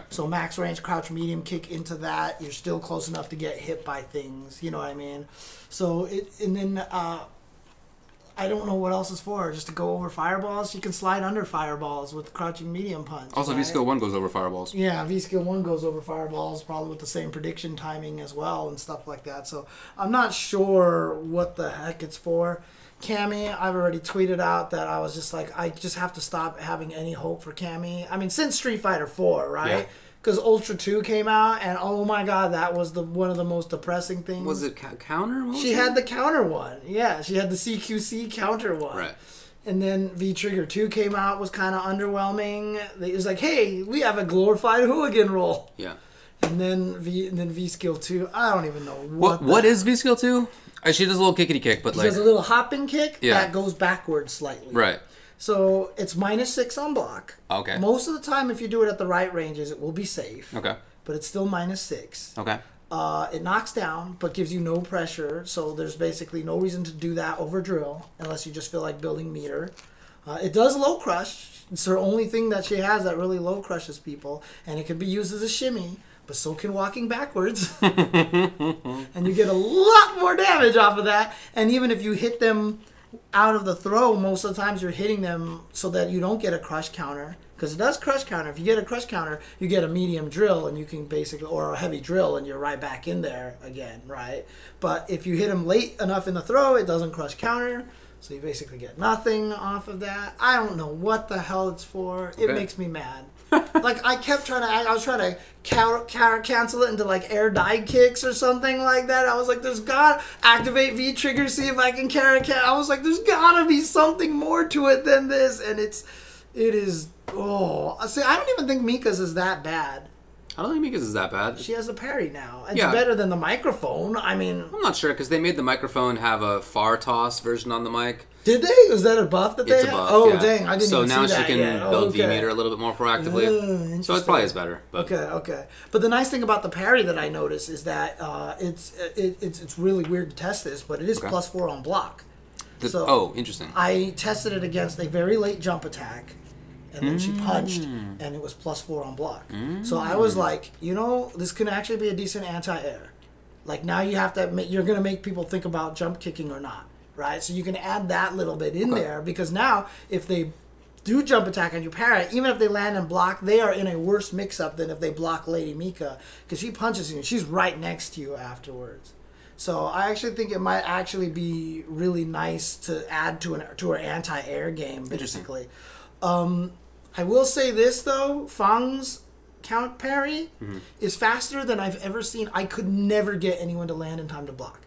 So max range, crouch, medium kick into that. You're still close enough to get hit by things, you know what I mean? So, and then... I don't know what else is for. Just to go over fireballs. You can slide under fireballs with crouching medium punch. Also, V-Skill 1 goes over fireballs. Yeah, V-Skill 1 goes over fireballs, probably with the same prediction timing as well and stuff like that. So I'm not sure what the heck it's for. Cammy, I've already tweeted out that I was just like, I just have to stop having any hope for Cammy. I mean, since Street Fighter 4, right? Yeah. Because Ultra 2 came out, and oh my god, that was one of the most depressing things. Was it counter motion? She had the counter one. Yeah, she had the CQC counter one. Right. And then V-Trigger 2 came out, was kind of underwhelming. It was like, hey, we have a glorified hooligan role. Yeah. And then V skill 2. I don't even know what is V skill 2? She does a little kickity kick, but she does a little hopping kick Yeah. that goes backwards slightly. Right. So it's -6 on block. Okay. Most of the time, if you do it at the right ranges, it will be safe. Okay. But it's still -6. Okay. It knocks down, but gives you no pressure. So there's basically no reason to do that over drill unless you just feel like building meter. It does low crush. It's her only thing that she has that really low crushes people, and it can be used as a shimmy. But so can walking backwards. And you get a lot more damage off of that. And even if you hit them out of the throw, most of the times you're hitting them so that you don't get a crush counter. Because it does crush counter. If you get a crush counter, you get a medium drill and you can basically, or a heavy drill, and you're right back in there again, right? But if you hit them late enough in the throw, it doesn't crush counter. So you basically get nothing off of that. I don't know what the hell it's for. It makes me mad. Like, I kept trying to, I was trying to cancel it into, like, air dive kicks or something like that. I was like, there's got activate V trigger, see if I can I was like, there's gotta be something more to it than this. And it is, see, I don't even think Mika's is that bad. I don't think Mika's is that bad. She has a parry now. It's better than the microphone. I mean, I'm not sure because they made the microphone have a far toss version on the mic. Did they? Was that a buff that they had? Oh, yeah. dang. I didn't even see that. So now she can build okay. V-meter a little bit more proactively. So it probably is better. But. Okay. But the nice thing about the parry that I noticed is that it's really weird to test this, but it is +4 on block. Interesting. I tested it against a very late jump attack, and then she punched, and it was +4 on block. So I was like, this can actually be a decent anti-air. Like, now you have to you're going to make people think about jump kicking or not. Right, so you can add that little bit in there, because now if they do jump attack and you parry, even if they land and block, they are in a worse mix-up than if they block Lady Mika, because she punches you and she's right next to you afterwards. So I actually think it might actually be really nice to add to her anti-air game, basically. I will say this though, Fang's count parry is faster than I've ever seen. I could never get anyone to land in time to block.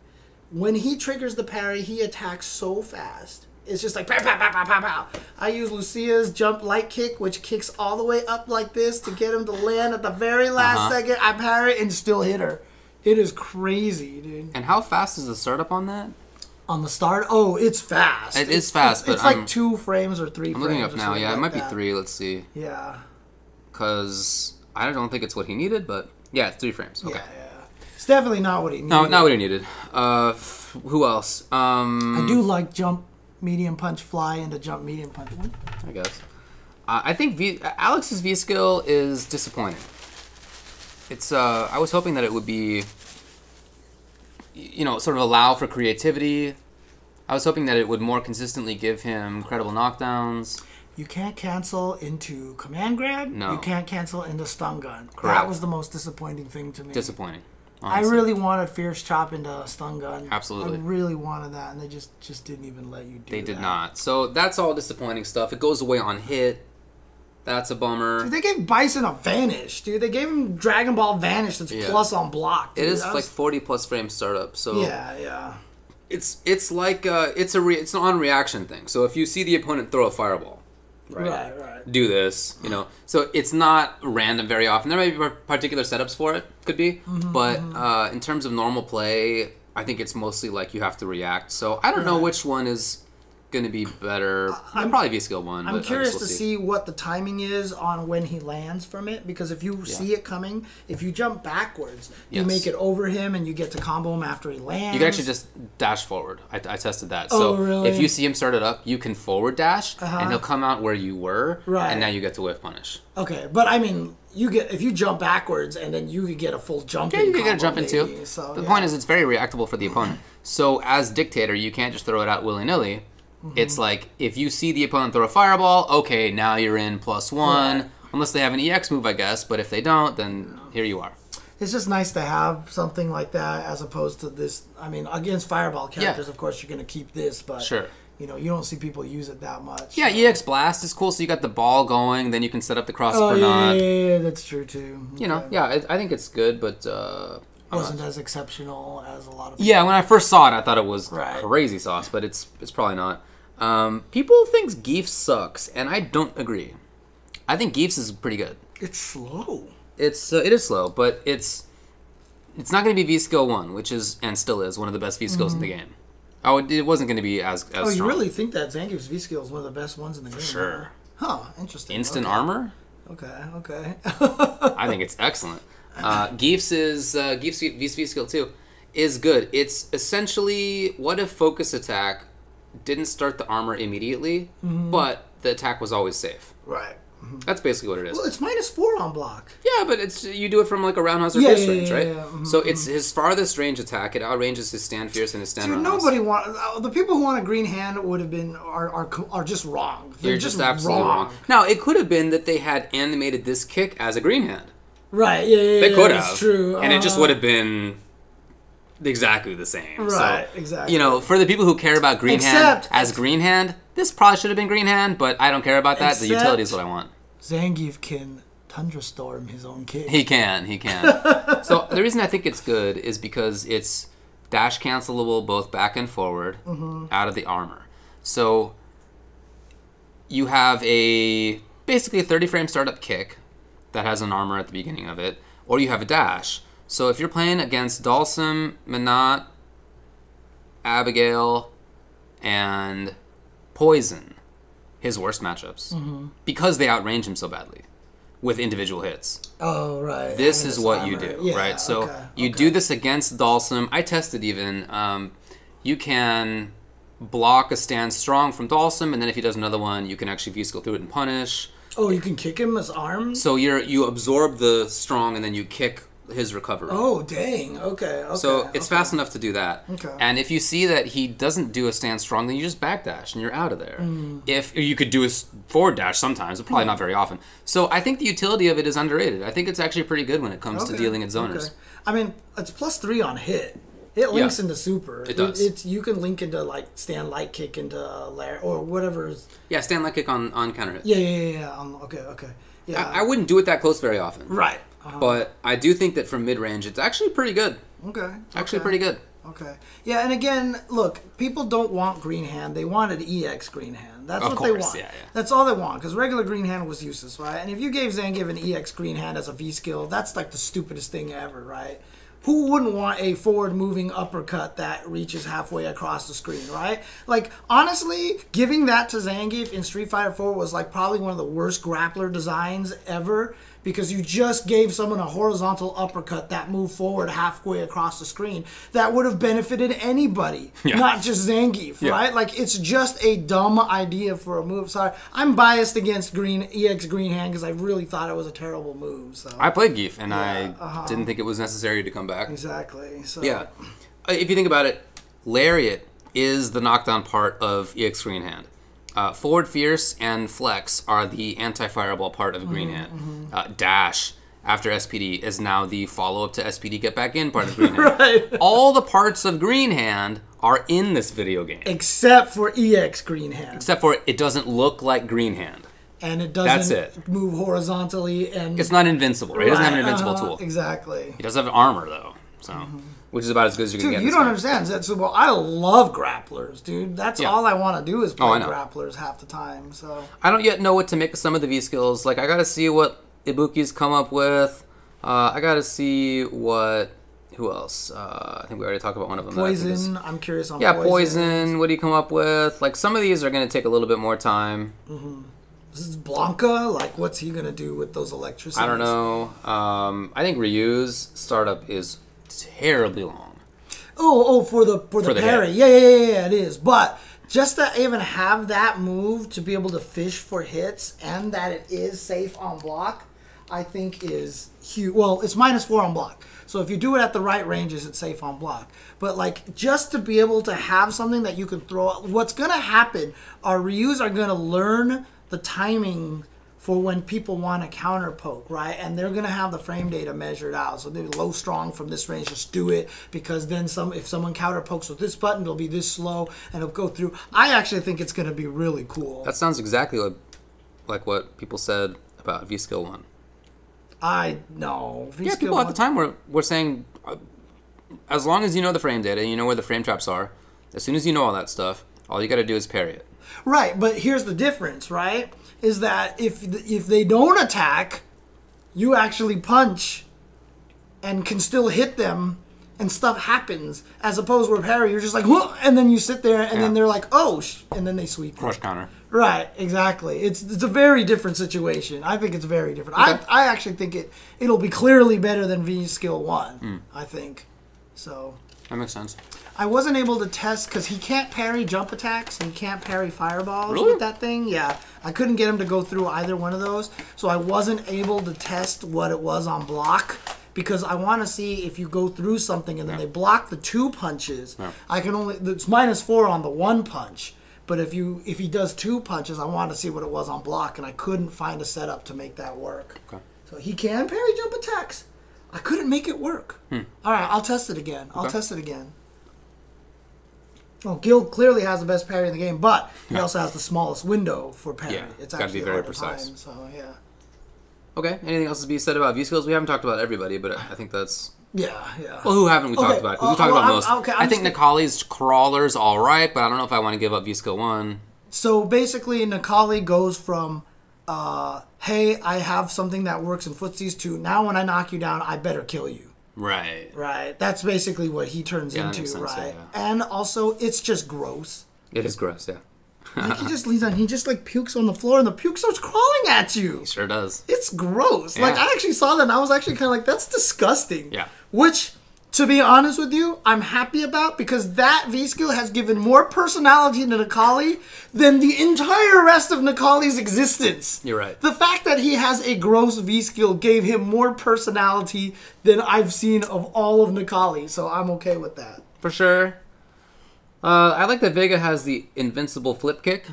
When he triggers the parry, he attacks so fast. It's just like pow, pow, pow, pow, pow, pow. I use Lucia's jump light kick, which kicks all the way up like this to get him to land at the very last second. I parry and still hit her. It is crazy, dude. And how fast is the startup on that? On the start? Oh, it's fast. It is fast, but it's like 2 frames or 3 frames. I'm looking up now. Yeah, it might be 3. Let's see. Yeah. Because I don't think it's what he needed, but yeah, it's 3 frames. Okay. Yeah. It's definitely not what he needed. No, not what he needed. Who else? I do like jump, medium punch, fly into jump, medium punch. I guess. I think Alex's V skill is disappointing. It's. I was hoping that it would be, sort of allow for creativity. I was hoping that it would more consistently give him credible knockdowns. You can't cancel into command grab. No. You can't cancel into stun gun. Correct. That was the most disappointing thing to me. Disappointing. Honestly. I really wanted Fierce Chop into a stun gun. Absolutely. I really wanted that, and they just didn't even let you do that. They did not. So that's all disappointing stuff. It goes away on hit. That's a bummer. Dude, they gave Bison a Vanish, dude. They gave him Dragon Ball Vanish that's plus on block. Dude. It is like 40+ frame startup. So yeah. It's like it's an on reaction thing. So if you see the opponent throw a fireball, right. Do this, So it's not random very often. There may be particular setups for it, could be, but in terms of normal play, I think it's mostly like you have to react. So I don't know which one is going to be better. Probably V-Skill 1. I'm curious to see what the timing is on when he lands from it, because if you see it coming, if you jump backwards, you make it over him and you get to combo him after he lands. You can actually just dash forward. I tested that. So really? If you see him start it up, you can forward dash, and he'll come out where you were, and now you get to whiff punish. Okay, but I mean, if you jump backwards and then you could get a full jump. Yeah, you can get a jump in too. So, the point is, it's very reactable for the opponent. So as dictator, you can't just throw it out willy nilly. It's like, if you see the opponent throw a fireball, okay, now you're in +1. Unless they have an EX move, I guess. But if they don't, then here you are. It's just nice to have something like that as opposed to this. I mean, against fireball characters, of course, you're going to keep this. But, you don't see people use it that much. Yeah, EX Blast is cool. So you got the ball going. Then you can set up the cross or not. Yeah, that's true, too. I think it's good, but... wasn't as exceptional as a lot of people. Yeah, when I first saw it, I thought it was crazy sauce, but it's probably not. People think Geefs sucks, and I don't agree. I think Geefs is pretty good. It's slow. it is slow, but it's not going to be V skill 1, which is and still is one of the best V skills in the game. Oh, it wasn't going to be as strong. You really think that Zangief's V skill is one of the best ones in the game? Sure. Huh? Interesting. Instant armor. Okay. I think it's excellent. Geef's V skill 2 is good. It's essentially, what if focus attack didn't start the armor immediately, but the attack was always safe. Right. That's basically what it is. Well, it's -4 on block. Yeah, but you do it from like a roundhouse or fist range, right? Yeah. So it's his farthest range attack. It outranges his stand fierce and his stand roundhouse. Nobody the people who want a green hand would have been are just wrong. They're just absolutely wrong. Now it could have been that they had animated this kick as a green hand. Right. Yeah. They could have. That's true. And it just would have been exactly the same. Right. So, exactly. For the people who care about green hand as green hand, this probably should have been green hand, but I don't care about that. The utility is what I want. Zangief can thunderstorm his own kick. He can. So the reason I think it's good is because it's dash cancelable both back and forward out of the armor. So you have basically a 30 frame startup kick that has an armor at the beginning of it, or you have a dash. So if you're playing against Dalsum, Minot, Abigail, and Poison, his worst matchups, because they outrange him so badly with individual hits. Oh, right. This is what you do, right? So you do this against Dalsum. I tested even. You can block a stand strong from Dalsum, and then if he does another one, you can actually V-skill through it and punish. Oh, you can kick him as arms? So you absorb the strong, and then you kick his recovery. Oh, dang. Okay. So it's fast enough to do that. Okay. And if you see that he doesn't do a stand strong, then you just backdash and you're out of there. If you could do a forward dash sometimes, but probably not very often. So I think the utility of it is underrated. I think it's actually pretty good when it comes to dealing at zoners. Okay. I mean, it's +3 on hit. It links into super. It does. You can link into like stand light kick into lair or whatever. Yeah, stand light kick on counter hit. Yeah. Okay. Yeah. I wouldn't do it that close very often. Right. But I do think that from mid-range, it's actually pretty good. Okay. Actually pretty good. Okay. Yeah, and again, look, people don't want green hand. They wanted EX green hand. That's what they want. Yeah. That's all they want, because regular green hand was useless, right? And if you gave Zangief an EX green hand as a V skill, that's like the stupidest thing ever, right? Who wouldn't want a forward-moving uppercut that reaches halfway across the screen, right? Like, honestly, giving that to Zangief in Street Fighter 4 was like probably one of the worst grappler designs ever, because you just gave someone a horizontal uppercut that moved forward halfway across the screen. That would have benefited anybody, not just Zangief, right? Like, it's just a dumb idea for a move. Sorry, I'm biased against EX Green Hand because I really thought it was a terrible move. So I played Geef, and I didn't think it was necessary to come back. Exactly. So yeah. If you think about it, Lariat is the knockdown part of EX Green Hand. Forward Fierce and Flex are the anti-fireball part of Green Hand. Dash, after SPD, is now the follow-up to SPD Get Back In part of Green Hand. Right. All the parts of Green Hand are in this video game. Except for EX Green Hand. Except for it doesn't look like Green Hand. And it doesn't move horizontally. And it's not invincible, right? It doesn't have an invincible tool. Exactly. It does have armor, though. So... Which is about as good as you can get. Dude, you don't understand. So, I love grapplers, dude. That's all I want to do is play grapplers half the time. So I don't yet know what to make of some of the V skills. Like, I got to see what Ibuki's come up with. I got to see what... Who else? I think we already talked about one of them. Poison. I'm curious on Poison. What do you come up with? Like, some of these are going to take a little bit more time. This is Blanca. Like, what's he going to do with those electricities? I don't know. I think Ryu's startup is terribly long. For the parry. Yeah, it is. But just to even have that move to be able to fish for hits and that it is safe on block, I think is huge. Well, it's -4 on block. So if you do it at the right ranges, it's safe on block. But like, just to be able to have something that you can throw, what's going to happen are Ryus are going to learn the timing for when people want to counter poke, right? And they're going to have the frame data measured out. So they're low strong from this range, just do it, because then if someone counter pokes with this button, it'll be this slow and it'll go through. I actually think it's going to be really cool. That sounds exactly like what people said about V-Skill 1. I know. Yeah, people at the time were saying, as long as you know the frame data, you know where the frame traps are, as soon as you know all that stuff, all you got to do is parry it. Right, but here's the difference, right? Is that if they don't attack, you actually punch and can still hit them and stuff happens, as opposed where parry, you're just like, whoa, and then you sit there and then they're like, oh, and then they sweep. Crush counter. Right, exactly. It's a very different situation. I think it's very different. Okay. I actually think it'll be clearly better than V Skill 1, I think. So that makes sense. I wasn't able to test because he can't parry jump attacks and he can't parry fireballs Really? with that thing. Yeah, I couldn't get him to go through either one of those, so I wasn't able to test what it was on block. Because I want to see if you go through something and then they block the 2 punches. Yeah. I can only it's -4 on the 1 punch. But if he does 2 punches, I want to see what it was on block, and I couldn't find a setup to make that work. Okay. So he can parry jump attacks. I couldn't make it work. All right, I'll test it again. I'll test it again. Well, Gil clearly has the best parry in the game, but he also has the smallest window for parry. Yeah, it's got to be very harder precise. time, so yeah. Okay. Anything else to be said about V skills? We haven't talked about everybody, but I think that's. Yeah. Well, who haven't we talked about? Because we talked about most. I think Nikali's crawler's all right, but I don't know if I want to give up V skill 1. So basically, Nikali goes from, hey, I have something that works in footsies to now when I knock you down, I better kill you. Right. Right. That's basically what he turns into, makes sense, right? yeah. And also, it's just gross. It is gross, yeah. Like he just leaves on. He just like pukes on the floor, and the puke starts crawling at you. He sure does. It's gross. Yeah. Like I actually saw that, and I was actually kind of like, "That's disgusting." Yeah. Which, to be honest with you, I'm happy about because that V skill has given more personality to Nikali than the entire rest of Nikali's existence. You're right. The fact that he has a gross V skill gave him more personality than I've seen of all of Nikali, so I'm okay with that. For sure. I like that Vega has the invincible flip kick.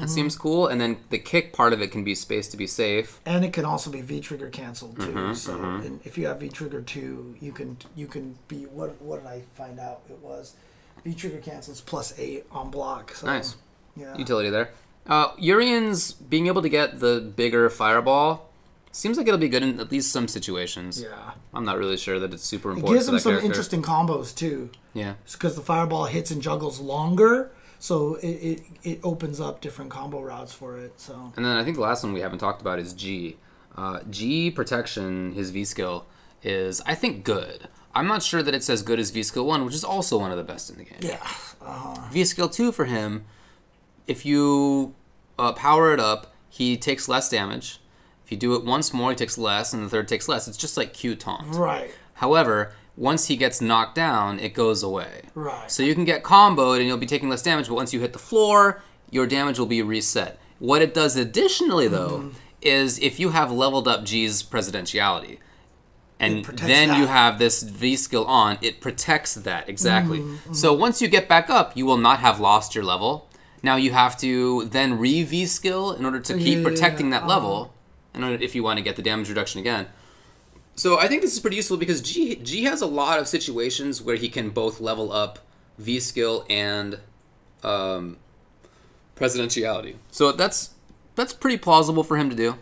It seems cool. And then the kick part of it can be spaced to be safe. And it can also be V-trigger canceled too. And if you have V-trigger 2, you can be, what did I find out it was? V-trigger cancels +8 on block. So, nice. Yeah. Utility there. Urian's being able to get the bigger fireball seems like it'll be good in at least some situations. Yeah. I'm not really sure that it's super important. It gives for him that some character. interesting combos too. Yeah. Because the fireball hits and juggles longer, so it opens up different combo routes for it. So. And then I think the last one we haven't talked about is G. G protection, his V skill, is I think good. I'm not sure that it's as good as V skill 1, which is also one of the best in the game. Yeah. V skill 2 for him, if you power it up, he takes less damage. If you do it once more, he takes less, and the third takes less. It's just like Q taunt. Right. However, once he gets knocked down, it goes away. Right. So you can get comboed, and you'll be taking less damage, but once you hit the floor, your damage will be reset. What it does additionally, though, is if you have leveled up G's presidentiality, and then you have this V skill on, it protects that, exactly. So once you get back up, you will not have lost your level. Now you have to then re-V skill in order to keep protecting that level, in order if you want to get the damage reduction again. So I think this is pretty useful because G has a lot of situations where he can both level up V skill and presidentiality. So that's pretty plausible for him to do.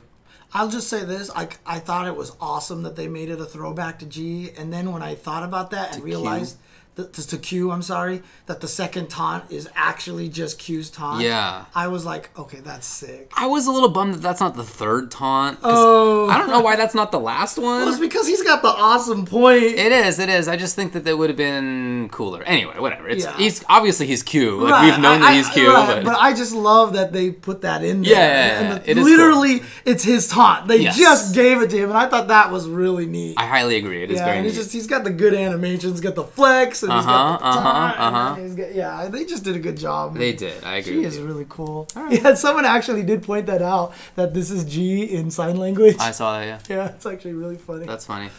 I'll just say this: I thought it was awesome that they made it a throwback to G, and then when I thought about that and realized to Q, I'm sorry, that the second taunt is actually just Q's taunt. Yeah. I was like, okay, that's sick. I was a little bummed that that's not the third taunt. Oh. I don't know why that's not the last one. Well, it's because he's got the awesome point. It is. I just think that would have been cooler. Anyway, whatever. He's Q. Like, right. we've known that he's Q. Right. But I just love that they put that in there. Yeah. And literally, cool. It's his taunt. They just gave it to him, and I thought that was really neat. I highly agree. It is very neat. He's got the good animations, got the flex, and he's got the taunt. They just did a good job. They did. I agree. G is really cool. Right. Yeah, someone actually did point that out, that this is G in sign language. I saw that, yeah. Yeah, it's actually really funny. That's funny.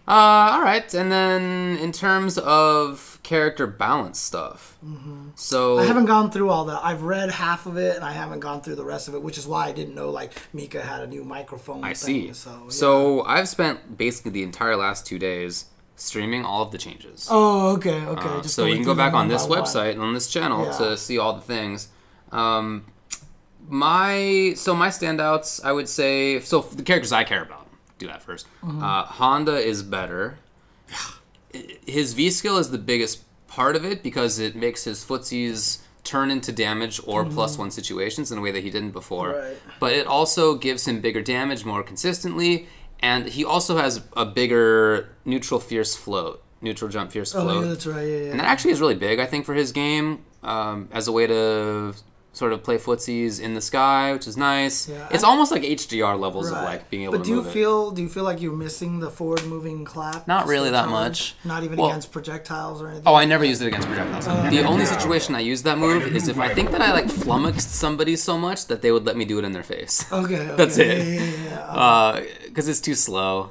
All right, and then in terms of character balance stuff, so I haven't gone through all that. I've read half of it, and I haven't gone through the rest of it, which is why I didn't know like Mika had a new microphone. I see. So I've spent basically the entire last 2 days streaming all of the changes. Oh, okay. Just so you can go back on this website and on this channel to see all the things. My standouts, I would say, so the characters I care about. Do that first. Honda is better. His V skill is the biggest part of it because it makes his footsies turn into damage or +1 situations in a way that he didn't before. Right. But it also gives him bigger damage more consistently, And he also has a bigger neutral fierce float, neutral jump fierce float. Oh, yeah, that's right. Yeah. And that actually is really big, I think, for his game as a way to sort of play footsies in the sky, which is nice. Yeah, it's almost like HDR levels of like being able to move it. Do you feel like you're missing the forward moving clap? Not really that much. Not even against projectiles or anything? Oh, I never used it against projectiles. The only situation I use that move is if I think that I like flummoxed somebody so much that they would let me do it in their face. Okay. That's it. Because it's too slow.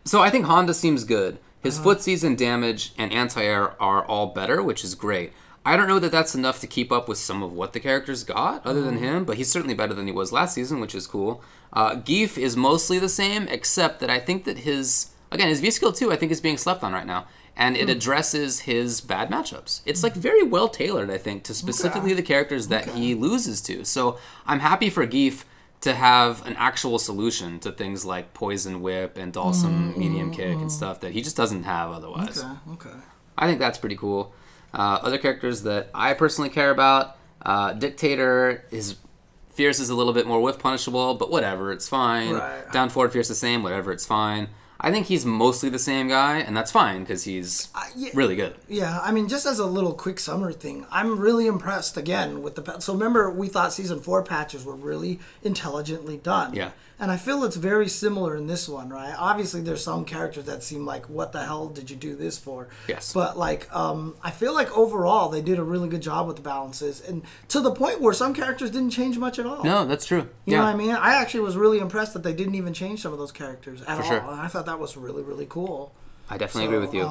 So I think Honda seems good. His footsies and damage and anti-air are all better, which is great. I don't know that that's enough to keep up with some of what the characters got other than him, but he's certainly better than he was last season, which is cool. Geef is mostly the same, except that I think that his V-Skill 2, I think, is being slept on right now, and it addresses his bad matchups. It's like very well tailored, I think, to specifically the characters that he loses to. So I'm happy for Geef to have an actual solution to things like Poison Whip and Dhalsim Medium Kick and stuff that he just doesn't have otherwise. Okay. I think that's pretty cool. Other characters that I personally care about, Dictator, his Fierce is a little bit more whiff punishable, but whatever, it's fine. Right. Down forward Fierce the same, whatever, it's fine. I think he's mostly the same guy, and that's fine, because he's really good. Yeah, I mean, just as a little quick summary thing, I'm really impressed, again, with the... So remember, we thought Season 4 patches were really intelligently done. Yeah. And I feel it's very similar in this one, right? Obviously, there's some characters that seem like, what the hell did you do this for? Yes. But, like, I feel like overall, they did a really good job with the balances. And to the point where some characters didn't change much at all. No, that's true. You know what I mean? I actually was really impressed that they didn't even change some of those characters at all. Sure. And I thought that was really, really cool. I definitely agree with you.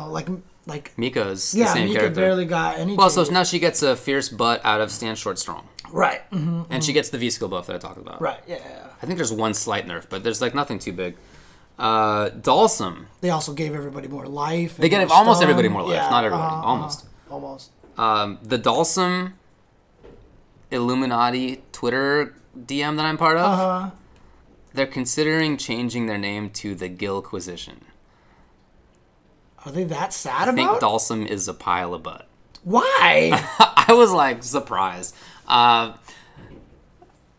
Like Mika's the same Mika character. barely got any Well, changes. so now she gets a Fierce butt out of Stand Short Strong. Right. And she gets the V-Skill buff that I talked about. Right, yeah. I think there's one slight nerf, but there's like nothing too big. Dhalsim. They also gave everybody more life. They get almost everybody more life. Yeah, not everybody. Almost. The Dhalsim Illuminati Twitter DM that I'm part of, they're considering changing their name to the Gilquisition. Are they that sad about it? I think Dhalsim is a pile of butt. Why? I was like surprised.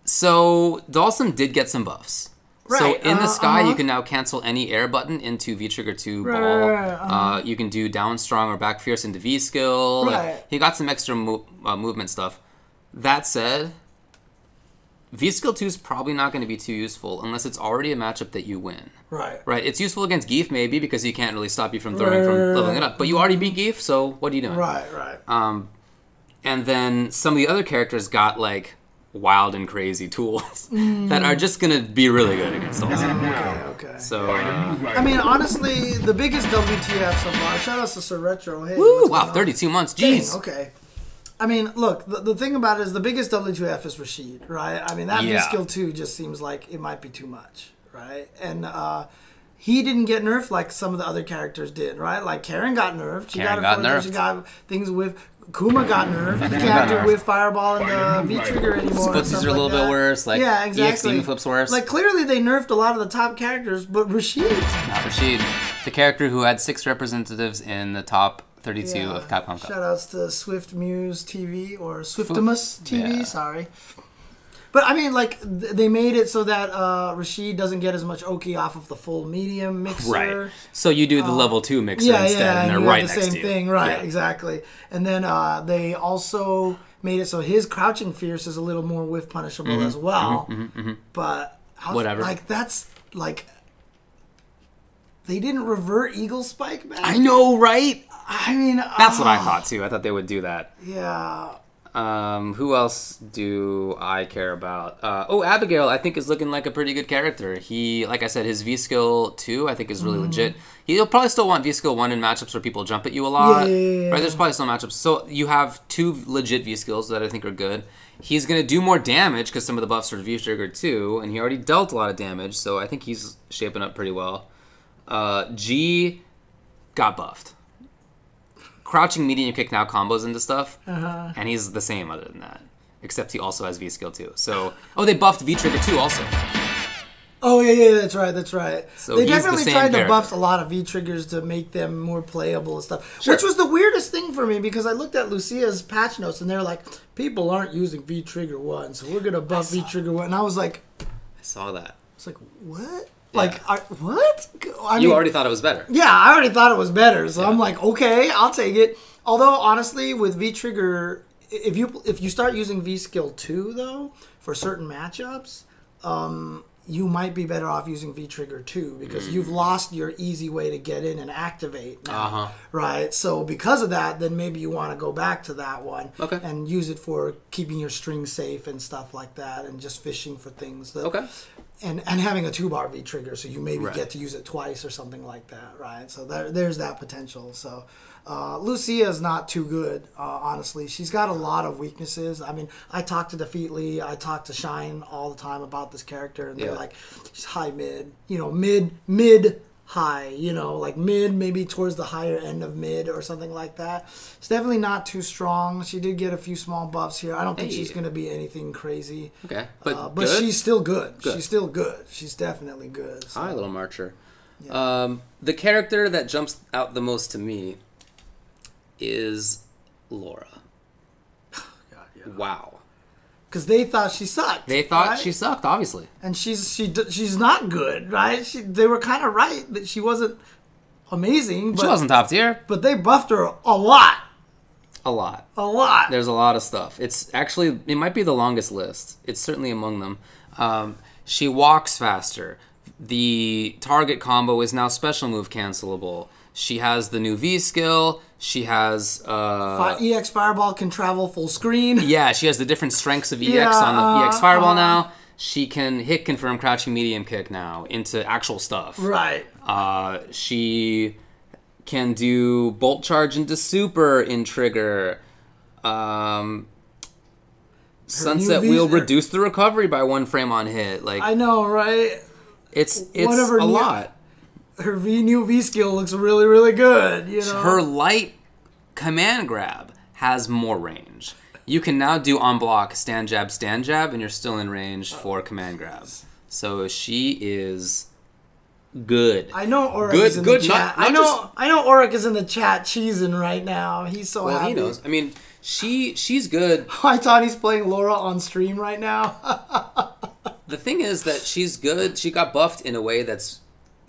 So Dhalsim did get some buffs. Right. So in the sky, you can now cancel any air button into V-Trigger 2 ball. You can do down strong or back fierce into V-Skill. Right. Like, he got some extra movement stuff. That said, V-Skill 2 is probably not going to be too useful unless it's already a matchup that you win. Right. Right. It's useful against Geef maybe because he can't really stop you from throwing from leveling it up. But you already beat Geef, so what are you doing? Right. And then some of the other characters got like wild and crazy tools that are just going to be really good against Dhalsim. Okay. So, I mean, honestly, the biggest WTF so far. Shout out to Sir Retro. Hey, woo! Wow, 32 months. Jeez. Dang, okay. I mean, look, the thing about it is the biggest W2F is Rashid, right? I mean, that V-Skill 2 just seems like it might be too much, right? And he didn't get nerfed like some of the other characters did, right? Like Karen got nerfed. She got nerfed. She got things with... Kuma got nerfed. You can't do with Fireball and the V-Trigger anymore. Footsies are a little bit worse. Like, yeah, exactly. EX Flips worse. Like, clearly they nerfed a lot of the top characters, but Rashid... Not Rashid. The character who had 6 representatives in the top 32 of Capcom Cup. Shoutouts to Swift Muse TV or Swiftimus TV, sorry. But I mean, like, they made it so that Rashid doesn't get as much Oki off of the full medium mixer. Right. So you do the level 2 mixer instead, and they're right next to you. The same thing, right, exactly. And then they also made it so his crouching fierce is a little more whiff punishable as well. But, whatever. Like, that's, like... They didn't revert Eagle Spike back? I know, right? I mean... That's what I thought, too. I thought they would do that. Yeah. Who else do I care about? Abigail, I think, is looking like a pretty good character. He, like I said, his V-Skill 2, I think, is really legit. He'll probably still want V-Skill 1 in matchups where people jump at you a lot. Yeah. Right? There's probably still matchups. So you have 2 legit V-Skills that I think are good. He's going to do more damage because some of the buffs are V-Trigger 2, and he already dealt a lot of damage, so I think he's shaping up pretty well. G got buffed. Crouching medium kick now combos into stuff, and he's the same other than that. Except he also has V-Skill too. So, they buffed V-Trigger 2 also. Oh, yeah, that's right. So they definitely tried to buff a lot of V-Triggers to make them more playable and stuff. Sure. Which was the weirdest thing for me, because I looked at Lucia's patch notes, and they're like, people aren't using V-Trigger 1, so we're going to buff V-Trigger 1. And I was like... I saw that. It's like, what? Like, what? I You already thought it was better. Yeah, I already thought it was better. So I'm like, okay, I'll take it. Although, honestly, with V-Trigger, if you start using V-Skill 2, though, for certain matchups, you might be better off using V-Trigger 2 because you've lost your easy way to get in and activate now, right? So because of that, then maybe you want to go back to that one and use it for keeping your string safe and stuff like that and just fishing for things. And having a 2-bar V-Trigger, so you maybe get to use it twice or something like that, right? So there's that potential. So Lucia is not too good, honestly. She's got a lot of weaknesses. I mean, I talk to Defeatly, I talk to Shine all the time about this character, and they're like, she's high mid, mid high, like mid, maybe towards the higher end of mid or something like that. It's definitely not too strong. She did get a few small buffs here. I don't think she's going to be anything crazy. Okay, but she's still good. She's still good. She's definitely good. So. All right, little Marcher. Yeah. The character that jumps out the most to me is Laura. God, wow. Because they thought she sucked. They thought she sucked, obviously. And she's not good, right? They were kind of right that she wasn't amazing. But, she wasn't top tier. But they buffed her a lot. A lot. A lot. There's a lot of stuff. It's actually, it might be the longest list. It's certainly among them. She walks faster. The target combo is now special move cancelable. She has the new V skill. She has... EX Fireball can travel full screen. Yeah, she has the different strengths of EX on the EX Fireball now. She can hit confirm crouching medium kick now into actual stuff. Right. She can do bolt charge into super in trigger. Sunset wheel reduce the recovery by 1 frame on hit. Like I know, right? It's a lot. Her new V skill looks really, really good. Her light command grab has more range. You can now do on block stand jab, and you're still in range for command grab. So she is good. I know Auric is in the chat. I know Auric is in the chat cheesing right now. He's so happy. He knows. I mean, she's good. I thought he's playing Laura on stream right now. The thing is that she's good. She got buffed in a way that's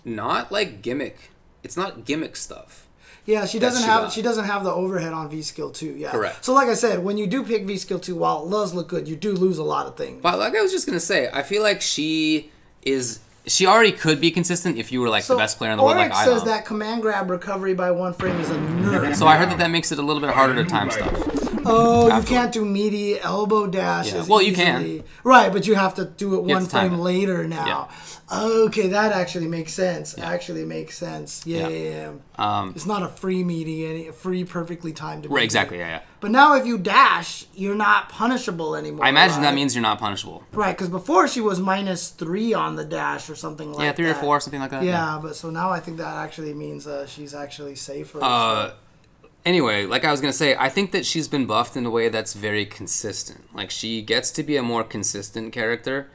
not like gimmick. It's not gimmick stuff. Yeah, she doesn't have the overhead on V skill 2. Yeah, correct. So like I said, when you do pick V skill 2, while it does look good, you do lose a lot of things. But like I was just gonna say, I feel like she already could be consistent if you were like the best player in the world. Like I says that command grab recovery by 1 frame is a nerf. So I heard that makes it a little bit harder to time stuff. Oh, you can't do meaty elbow dashes. Well, you can. Right, but you have to do it 1 frame later now. Yeah. Okay, that actually makes sense. Yeah. Yeah. It's not a free meaty, free perfectly timed. Right, exactly, yeah. But now if you dash, you're not punishable anymore. I imagine that means you're not punishable. Right, because before she was -3 on the dash or something like that. Yeah, 3 or 4, something like that. Yeah, but so now I think that actually means she's actually safer. Anyway, like I was going to say, I think that she's been buffed in a way that's very consistent. Like, she gets to be a more consistent character.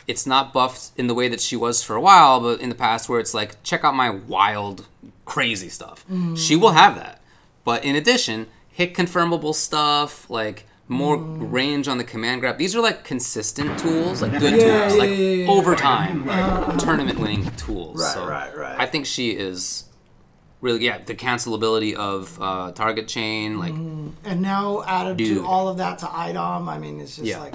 It's not buffed in the way that she was for a while, but in the past where it's like, check out my wild, crazy stuff. She will have that. But in addition, hit confirmable stuff, like more range on the command grab. These are like consistent tools, like good tools, like over time, tournament-winning tools. Right. I think she is... Really, the cancelability of target chain, like, and now added to all of that to IDOM. I mean, it's just like.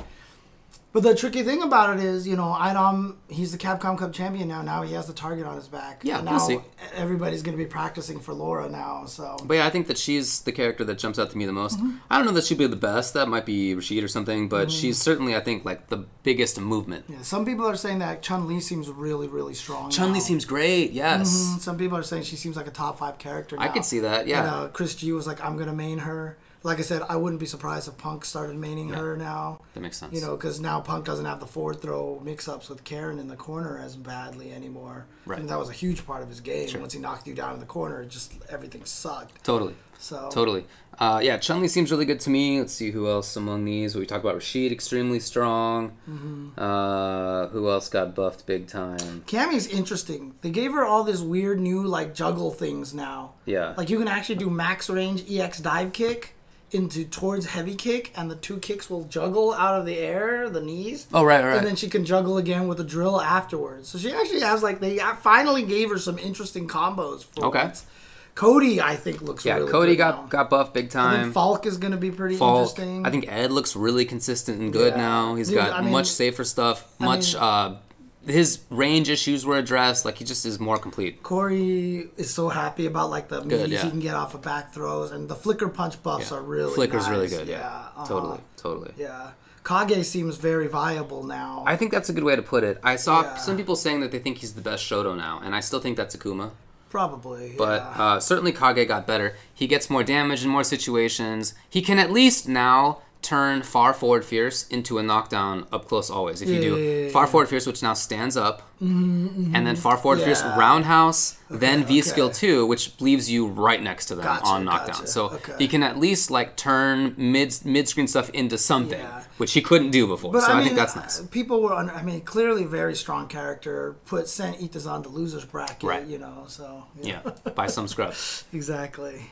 But the tricky thing about it is, IDOM, he's the Capcom Cup champion now. Now he has the target on his back. Yeah, and now everybody's going to be practicing for Laura now. So. But yeah, I think that she's the character that jumps out to me the most. I don't know that she'd be the best. That might be Rashid or something. But she's certainly, I think, like the biggest movement. Yeah, some people are saying that Chun-Li seems really, really strong. Chun-Li seems great. Yes. Some people are saying she seems like a top 5 character now. I could see that. Yeah. And Chris G was like, I'm going to main her. Like I said, I wouldn't be surprised if Punk started maining her now. That makes sense. Because now Punk doesn't have the forward throw mix-ups with Karen in the corner as badly anymore. Right. And that was a huge part of his game. Sure. Once he knocked you down in the corner, everything sucked. Totally. Totally. Chun-Li seems really good to me. Let's see who else among these. We talked about Rashid, extremely strong. Who else got buffed big time? Cammy's interesting. They gave her all this weird new juggle things now. Yeah. Like you can actually do max range EX dive kick towards heavy kick, and the 2 kicks will juggle out of the air, the knees. Oh, right. And then she can juggle again with a drill afterwards. So she actually has, like, they finally gave her some interesting combos for once. Cody, I think, looks really Cody good got buffed big time. I think Falk is going to be pretty interesting. I think Ed looks really consistent and good now. He's got much safer stuff. His range issues were addressed. Like, he just is more complete. Corey is so happy about, like, the meat he can get off of back throws. And the flicker punch buffs are really Flicker's nice. really good. Yeah. Totally. Yeah. Kage seems very viable now. I think that's a good way to put it. I saw some people saying that they think he's the best Shoto now. And I still think that's Akuma. Probably, But certainly Kage got better. He gets more damage in more situations. He can at least now turn far forward fierce into a knockdown up close always. If you do far forward fierce, which now stands up, and then far forward fierce roundhouse, then V skill 2, which leaves you right next to them on knockdown. So he can at least like turn mid screen stuff into something, which he couldn't do before. But so I think that's nice. People were, clearly very strong character. Sent Itazan to losers bracket, you know. So by some scrub. Exactly.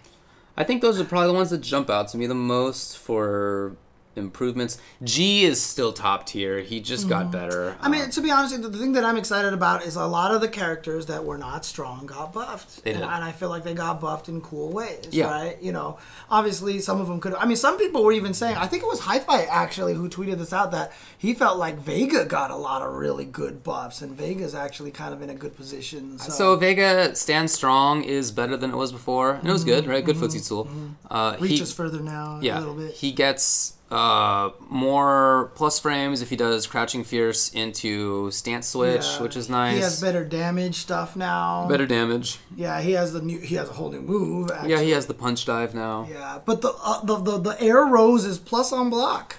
I think those are probably the ones that jump out to me the most for improvements. G is still top tier. He just got better. To be honest, the thing that I'm excited about is a lot of the characters that were not strong got buffed. And I feel like they got buffed in cool ways, right? You know, obviously some of them could... some people were even saying... I think it was Hi-Fi, actually, who tweeted this out, that he felt like Vega got a lot of really good buffs, and Vega's actually kind of in a good position. So Vega stands strong is better than it was before. And it was good, right? Good footsie tool. Reaches further now a little bit. He gets... more plus frames if he does crouching fierce into stance switch, which is nice. He has better damage stuff now. Better damage. Yeah, he has a whole new move. Actually. Yeah, he has the punch dive now. Yeah, but the air rose is plus on block.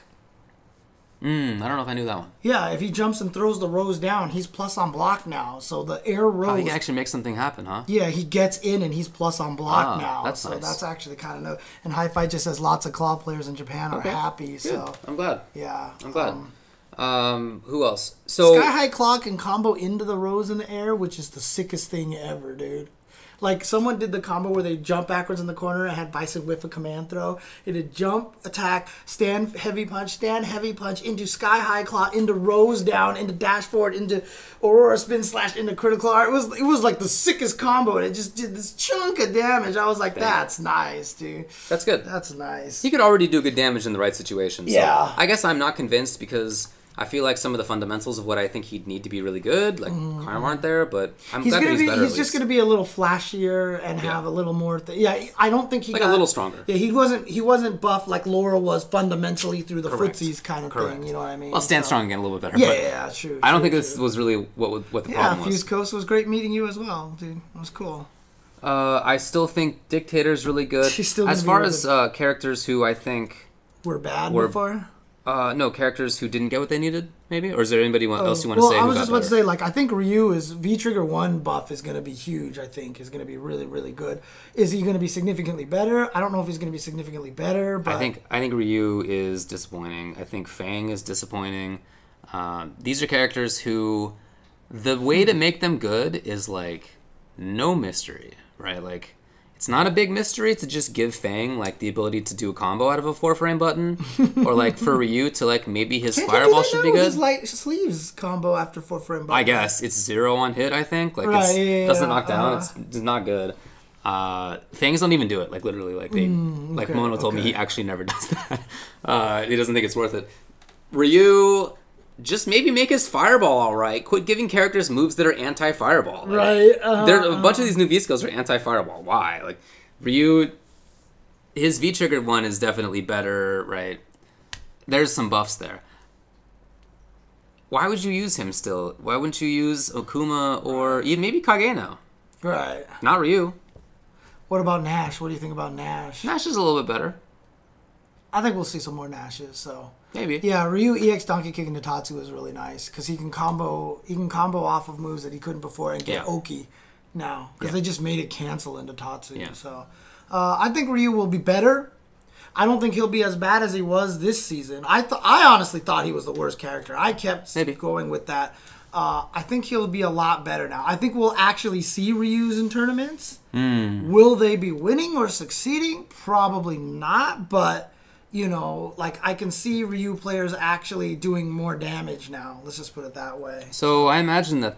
I don't know if I knew that one. Yeah, if he jumps and throws the rose down, he's plus on block now. So the air rose... Oh, he can actually make something happen, huh? Yeah, he gets in and he's plus on block now. That's nice. So that's actually kind of... And Hi-Fi just says lots of claw players in Japan are happy, Good. so... I'm glad. Yeah. I'm glad. Who else? So Sky High Claw can combo into the rose in the air, which is the sickest thing ever, dude. Like, someone did the combo where they jump backwards in the corner and had Bison whiff a command throw. It had jump, attack, stand heavy punch, into Sky High Claw, into Rose down, into dash forward, into Aurora spin slash, into critical art. It was like the sickest combo, and it just did this chunk of damage. I was like, that's nice, dude. That's good. That's nice. He could already do good damage in the right situation. So yeah. I guess I'm not convinced because... I feel like some of the fundamentals of what I think he'd need to be really good, like, kind of aren't there, but I'm glad that he's better. He's just going to be a little flashier and have a little more... I don't think he got... a little stronger. Yeah, he wasn't buff like Laura was fundamentally through the footsies kind of thing, you know what I mean? Well, stand strong again a little bit better. Yeah, true. I don't think this was really what the problem was. Fuse Coast was great meeting you as well, dude. It was cool. I still think Dictator's really good. She's still as far as characters who I think... were bad before? No, characters who didn't get what they needed, maybe? Or is there anybody else you want to say? Well, I was just about to say, like, I think Ryu V-Trigger 1 buff is going to be huge, I think. Is going to be really, really good. Is he going to be significantly better? I don't know if he's going to be significantly better, but... I think Ryu is disappointing. I think Fang is disappointing. These are characters who... The way to make them good is, like, no mystery, right? Like... It's not a big mystery to just give Fang, like, the ability to do a combo out of a 4-frame button. Or, like, for Ryu to, like, maybe his fireball should be good. His light sleeves combo after 4-frame button. I guess. It's 0 on hit, I think. Like, it doesn't knock down. It's not good. Fangs don't even do it. Like, literally. Like, Mono told me he actually never does that. He doesn't think it's worth it. Ryu... Just maybe make his fireball all right. Quit giving characters moves that are anti-fireball. Like, right. A bunch of these new V-skills are anti-fireball. Why? Like, Ryu, his V-triggered one is definitely better, right? There's some buffs there. Why would you use him still? Why wouldn't you use Okuma or even maybe Kage now? Right. Not Ryu. What about Nash? What do you think about Nash? Nash is a little bit better. I think we'll see some more Nashes, so... Maybe. Yeah, Ryu EX Donkey Kick into Tatsu is really nice because he can combo off of moves that he couldn't before and get Oki now because they just made it cancel into Tatsu. Yeah. So I think Ryu will be better. I don't think he'll be as bad as he was this season. I honestly thought he was the worst character. I kept going with that. I think he'll be a lot better now. I think we'll actually see Ryus in tournaments. Will they be winning or succeeding? Probably not, but you know, like I can see Ryu players actually doing more damage now. Let's just put it that way. So I imagine that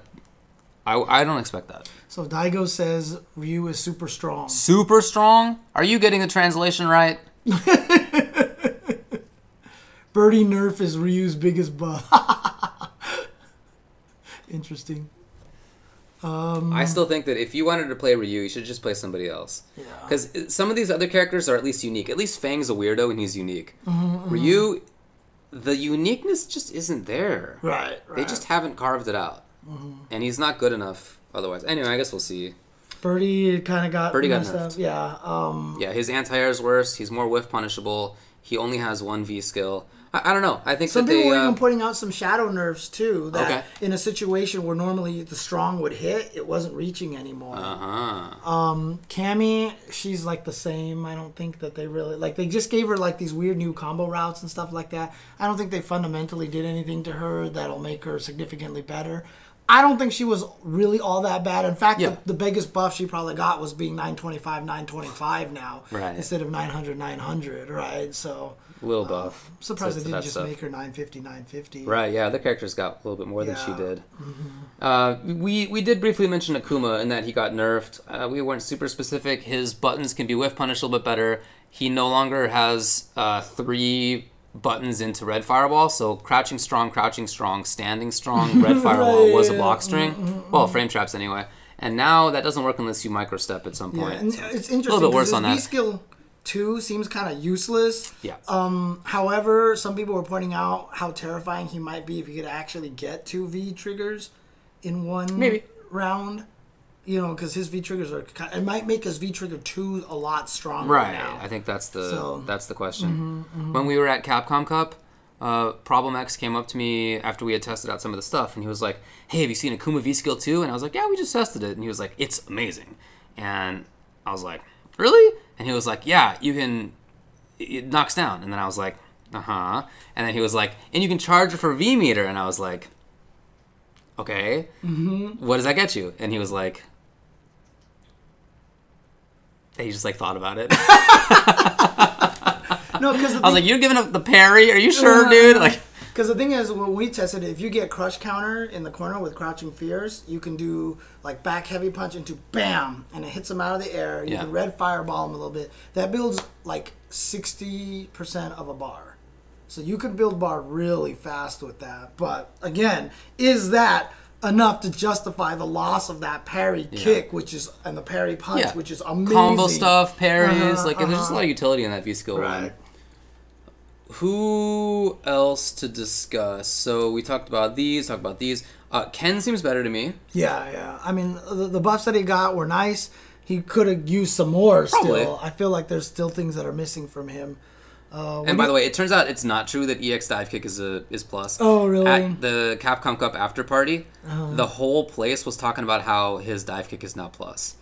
I don't expect that. So Daigo says Ryu is super strong. Super strong? Are you getting the translation right? Birdie Nerf is Ryu's biggest buff. Interesting. I still think that if you wanted to play Ryu, you should just play somebody else. Yeah. Because some of these other characters are at least unique. At least Fang's a weirdo and he's unique. Ryu, the uniqueness just isn't there. Right. They just haven't carved it out. And he's not good enough otherwise. Anyway, I guess we'll see. Birdie kind of got messed up. Yeah. Yeah, his anti-air is worse. He's more whiff punishable. He only has one V skill. I don't know. I think some that people they were even pointing out some shadow nerfs too. That Okay. in a situation where normally the strong would hit, it wasn't reaching anymore. Cammy, she's like the same. I don't think that they really like. They just gave her like these weird new combo routes and stuff like that. I don't think they fundamentally did anything to her that'll make her significantly better. I don't think she was really all that bad. In fact, the biggest buff she probably got was being 925, 925 now. Right. Instead of 900, 900, right? So... Little buff. I'm surprised they didn't just make her 950, 950. Right, yeah, the characters got a little bit more than she did. We did briefly mention Akuma in that he got nerfed. We weren't super specific. His buttons can be whiff punished a little bit better. He no longer has 3 buttons into red fireball, so crouching strong, standing strong, red fireball was a block string. Well, frame traps anyway. And now that doesn't work unless you microstep at some point. Yeah, and so it's interesting. A little bit worse on that. V-skill 2 seems kind of useless. Yeah. However, some people were pointing out how terrifying he might be if he could actually get 2 V triggers in one round. You know, because his V triggers are it might make his V trigger 2 a lot stronger. Right. Now. I think that's the question. When we were at Capcom Cup, Problem X came up to me after we had tested out some of the stuff, and he was like, "Hey, have you seen Akuma V Skill 2?" And I was like, "Yeah, we just tested it." And he was like, "It's amazing." And I was like, "Really?" And he was like, "Yeah, you can. It knocks down." And then I was like, "Uh-huh." And then he was like, "And you can charge it for V meter." And I was like, "Okay, what does that get you?" And he was like, he just like thought about it. No, because I was like, "You're giving up the parry? Are you sure, dude?" Like, because the thing is, when we tested it, if you get crush counter in the corner with crouching fears, you can do like back heavy punch into bam, and it hits him out of the air. You can red fireball him a little bit. That builds like 60% of a bar, so you could build bar really fast with that. But again, is that enough to justify the loss of that parry kick, and the parry punch, which is amazing. Combo stuff, parries, there's just a lot of utility in that V skill one. Who else to discuss? So we talked about these. Ken seems better to me. Yeah. I mean, the buffs that he got were nice. He could have used some more still. I feel like there's still things that are missing from him. And by the way, it turns out it's not true that EX dive kick is plus. Oh, really? At the Capcom Cup after party, the whole place was talking about how his dive kick is now plus.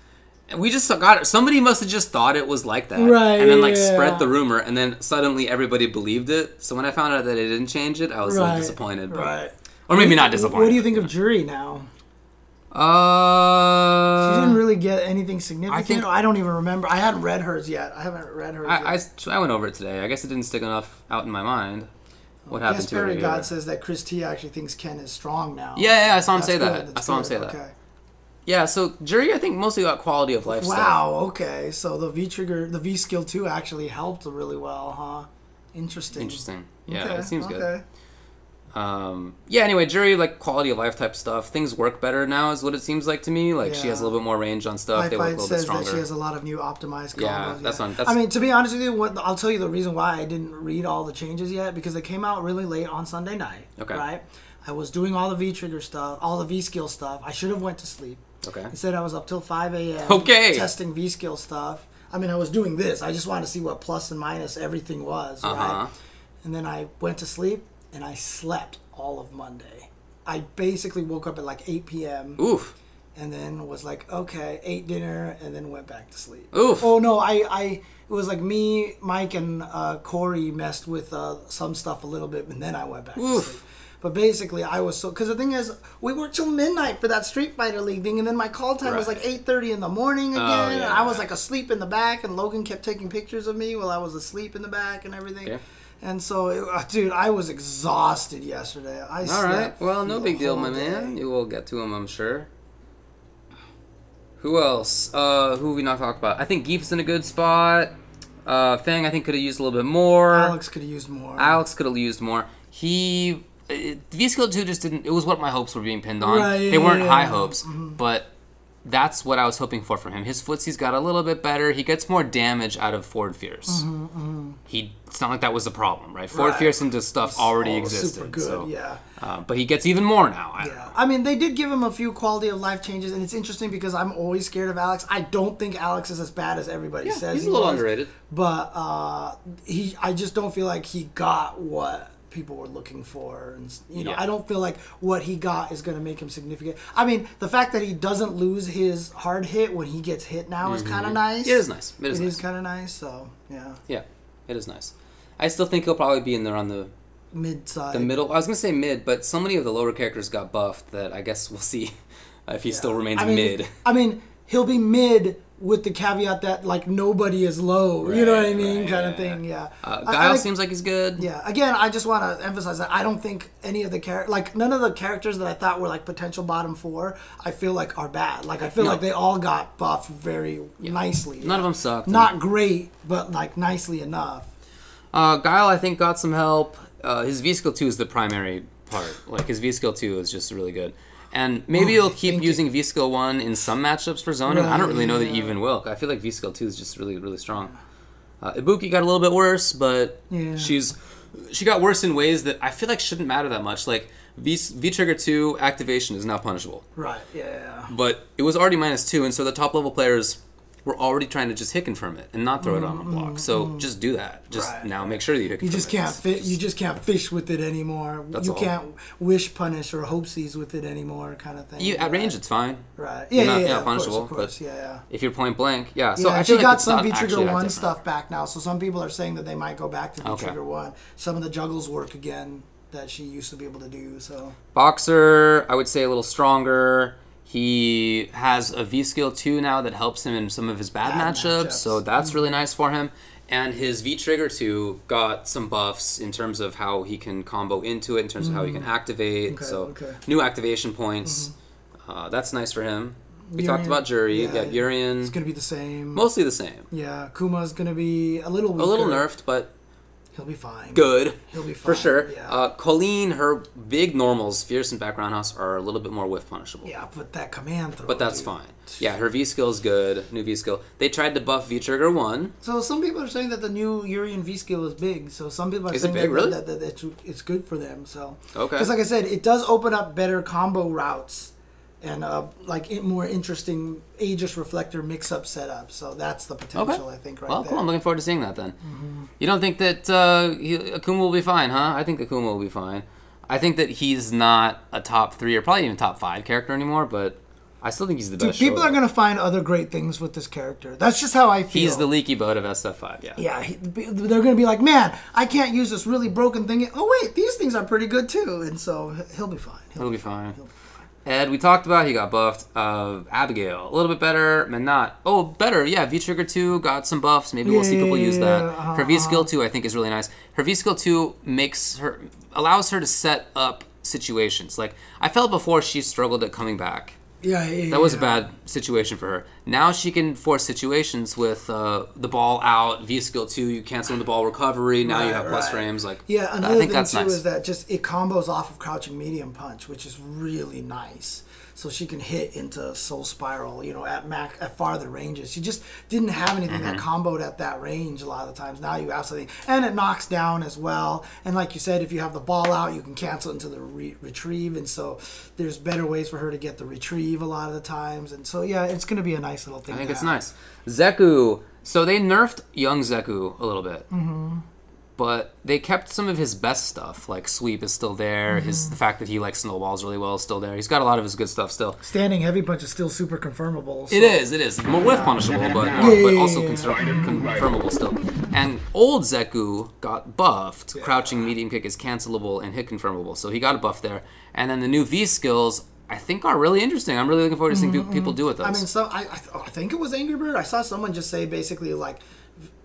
And we just got it. Somebody must have just thought it was like that. Right. And then spread the rumor, and then suddenly everybody believed it. So when I found out that it didn't change it, I was so disappointed. But, right. Or maybe not disappointed. What do you think of Jury now? She didn't really get anything significant. I don't even remember. I hadn't read hers yet. I went over it today. I guess it didn't stick enough out in my mind. What happened to her? God says that Chris T actually thinks Ken is strong now. Yeah, I saw him say that. I saw him say that. Yeah, so Jury, I think mostly got quality of life stuff. Wow, okay. So the V skill 2 actually helped really well, huh? Interesting. Yeah, it seems good. Anyway, Jury, quality of life type stuff. Things work better now is what it seems like to me. She has a little bit more range on stuff. They work a little bit stronger. That she has a lot of new optimized combos. Yeah, that's on. I mean, to be honest with you, I'll tell you the reason why I didn't read all the changes yet, because they came out really late on Sunday night. Okay. Right? I was doing all the V trigger stuff, all the V skill stuff. I should have went to sleep. Okay. Instead, I was up till 5 a.m. Okay. Testing V skill stuff. I mean, I was doing this. I just wanted to see what plus and minus everything was, right? And then I went to sleep, and I slept all of Monday. I basically woke up at 8 p.m. Oof. and then was like, okay, ate dinner, and then went back to sleep. Oof. Oh no, it was like me, Mike, and Corey messed with some stuff a little bit, and then I went back to sleep. But basically, I was because the thing is, we worked till midnight for that Street Fighter League thing, and then my call time was like 8:30 in the morning again, and I was like asleep in the back, and Logan kept taking pictures of me while I was asleep in the back and everything. Yeah. And so, dude, I was exhausted yesterday. All right. Well, no big deal, my man. You will get to him, I'm sure. Who else? Who have we not talked about? I think Geef's in a good spot. Fang, I think, could have used a little bit more. Alex could have used more. He... V-Skill 2 just didn't... It was what my hopes were being pinned on. Right, they weren't high hopes, but... That's what I was hoping for from him. His footsie's got a little bit better. He gets more damage out of forward fierce. It's not like that was the problem, right? Forward fierce into stuff already existed. Super good, so, yeah. But he gets even more now. I mean, they did give him a few quality of life changes, and it's interesting because I'm always scared of Alex. I don't think Alex is as bad as everybody says. He's a little underrated. But I just don't feel like he got what people were looking for, and you know, I don't feel like what he got is going to make him significant. I mean, the fact that he doesn't lose his hard hit when he gets hit now is kind of nice. It is nice. It is kind of nice. So yeah, it is nice. I still think he'll probably be in there on the mid side, the middle. I was going to say mid, but so many of the lower characters got buffed that I guess we'll see if he still remains mid. I mean, he'll be mid with the caveat that like nobody is low, you know what I mean, kind of thing. Yeah. Guile seems like he's good. Yeah. Again, I just want to emphasize that I don't think any of the none of the characters that I thought were like potential bottom 4, I feel like are bad. Like I feel like they all got buffed very nicely. None of them sucked. Not great, but like nicely enough. Guile, I think, got some help. His V-Skill 2 is the primary part. Like his V-Skill 2 is just really good. And maybe he'll keep using V-Skill 1 in some matchups for zoning. I don't really know that he even will. I feel like V-Skill 2 is just really, really strong. Ibuki got a little bit worse, but she got worse in ways that I feel like shouldn't matter that much. Like V-Trigger 2 activation is now punishable. Right, yeah. But it was already -2, and so the top level players were already trying to just hit confirm it and not throw it on a block. So just do that. Just now make sure that you hit confirm You just can't fish with it anymore. You can't wish punish or hopesees with it anymore, kind of thing. At range, it's fine. Right. Yeah, punishable. Of course. Yeah. If you're point blank, So I she feel got like some V-Trigger 1 stuff back now. So some people are saying that they might go back to V-Trigger 1. Some of the juggles work again that she used to be able to do. So Boxer, I would say a little stronger. He has a V-Skill 2 now that helps him in some of his bad matchups, so that's really nice for him. And his V-Trigger 2 got some buffs in terms of how he can combo into it, in terms of how he can activate. New activation points. That's nice for him. We talked about Jury. Yeah, Urien. It's going to be the same. Mostly the same. Yeah, Kuma's going to be a little weaker. A little nerfed, but he'll be fine. Good. He'll be fine. For sure. Yeah. Colleen, her big normals, Fierce and Background House, are a little bit more whiff punishable. Yeah, but that command throw. But that's fine. Yeah, her V-Skill is good. New V-Skill. They tried to buff V-Trigger 1. So some people are saying that the new Urien V-Skill is big. So some people are saying that it's good for them. So because like I said, it does open up better combo routes. And more interesting Aegis Reflector mix-up setup. So that's the potential, I think, right there. Well, cool. I'm looking forward to seeing that then. You don't think that Akuma will be fine, huh? I think Akuma will be fine. I think that he's not a top 3 or probably even top 5 character anymore, but I still think he's the best. People are going to find other great things with this character. That's just how I feel. He's the leaky boat of SF5, yeah. Yeah, they're going to be like, man, I can't use this really broken thing. Oh, wait, these things are pretty good, too. And so he'll be fine. He'll be fine. Ed, we talked about, he got buffed. Abigail, a little bit better, but not. Oh, better, yeah. V-Trigger 2 got some buffs. Maybe we'll see people use that. Her V-Skill 2, I think, is really nice. Her V-Skill 2 allows her to set up situations. Like, I felt before she struggled at coming back. That was a bad situation for her. Now she can force situations with the ball out, V-Skill 2, you cancel the ball recovery, now you have plus frames. Another thing too is that just it combos off of crouching medium punch, which is really nice. So she can hit into Soul Spiral, at farther ranges. She just didn't have anything that comboed at that range a lot of the times. Now you have something. And it knocks down as well. And like you said, if you have the ball out, you can cancel into the retrieve. And so there's better ways for her to get the retrieve a lot of the times. And so, yeah, it's going to be a nice little thing. I think it's nice. Zeku. So they nerfed young Zeku a little bit. but they kept some of his best stuff. Like sweep is still there. The fact that he like snowballs really well is still there. He's got a lot of his good stuff still. Standing heavy punch is still super confirmable. So. It is. More whiff punishable, but also confirmable still. And old Zeku got buffed. Crouching medium kick is cancelable and hit confirmable, so he got a buff there. And then the new V skills, I think, are really interesting. I'm really looking forward to seeing people do with those. I mean, I think it was Angry Bird. I saw someone just say basically like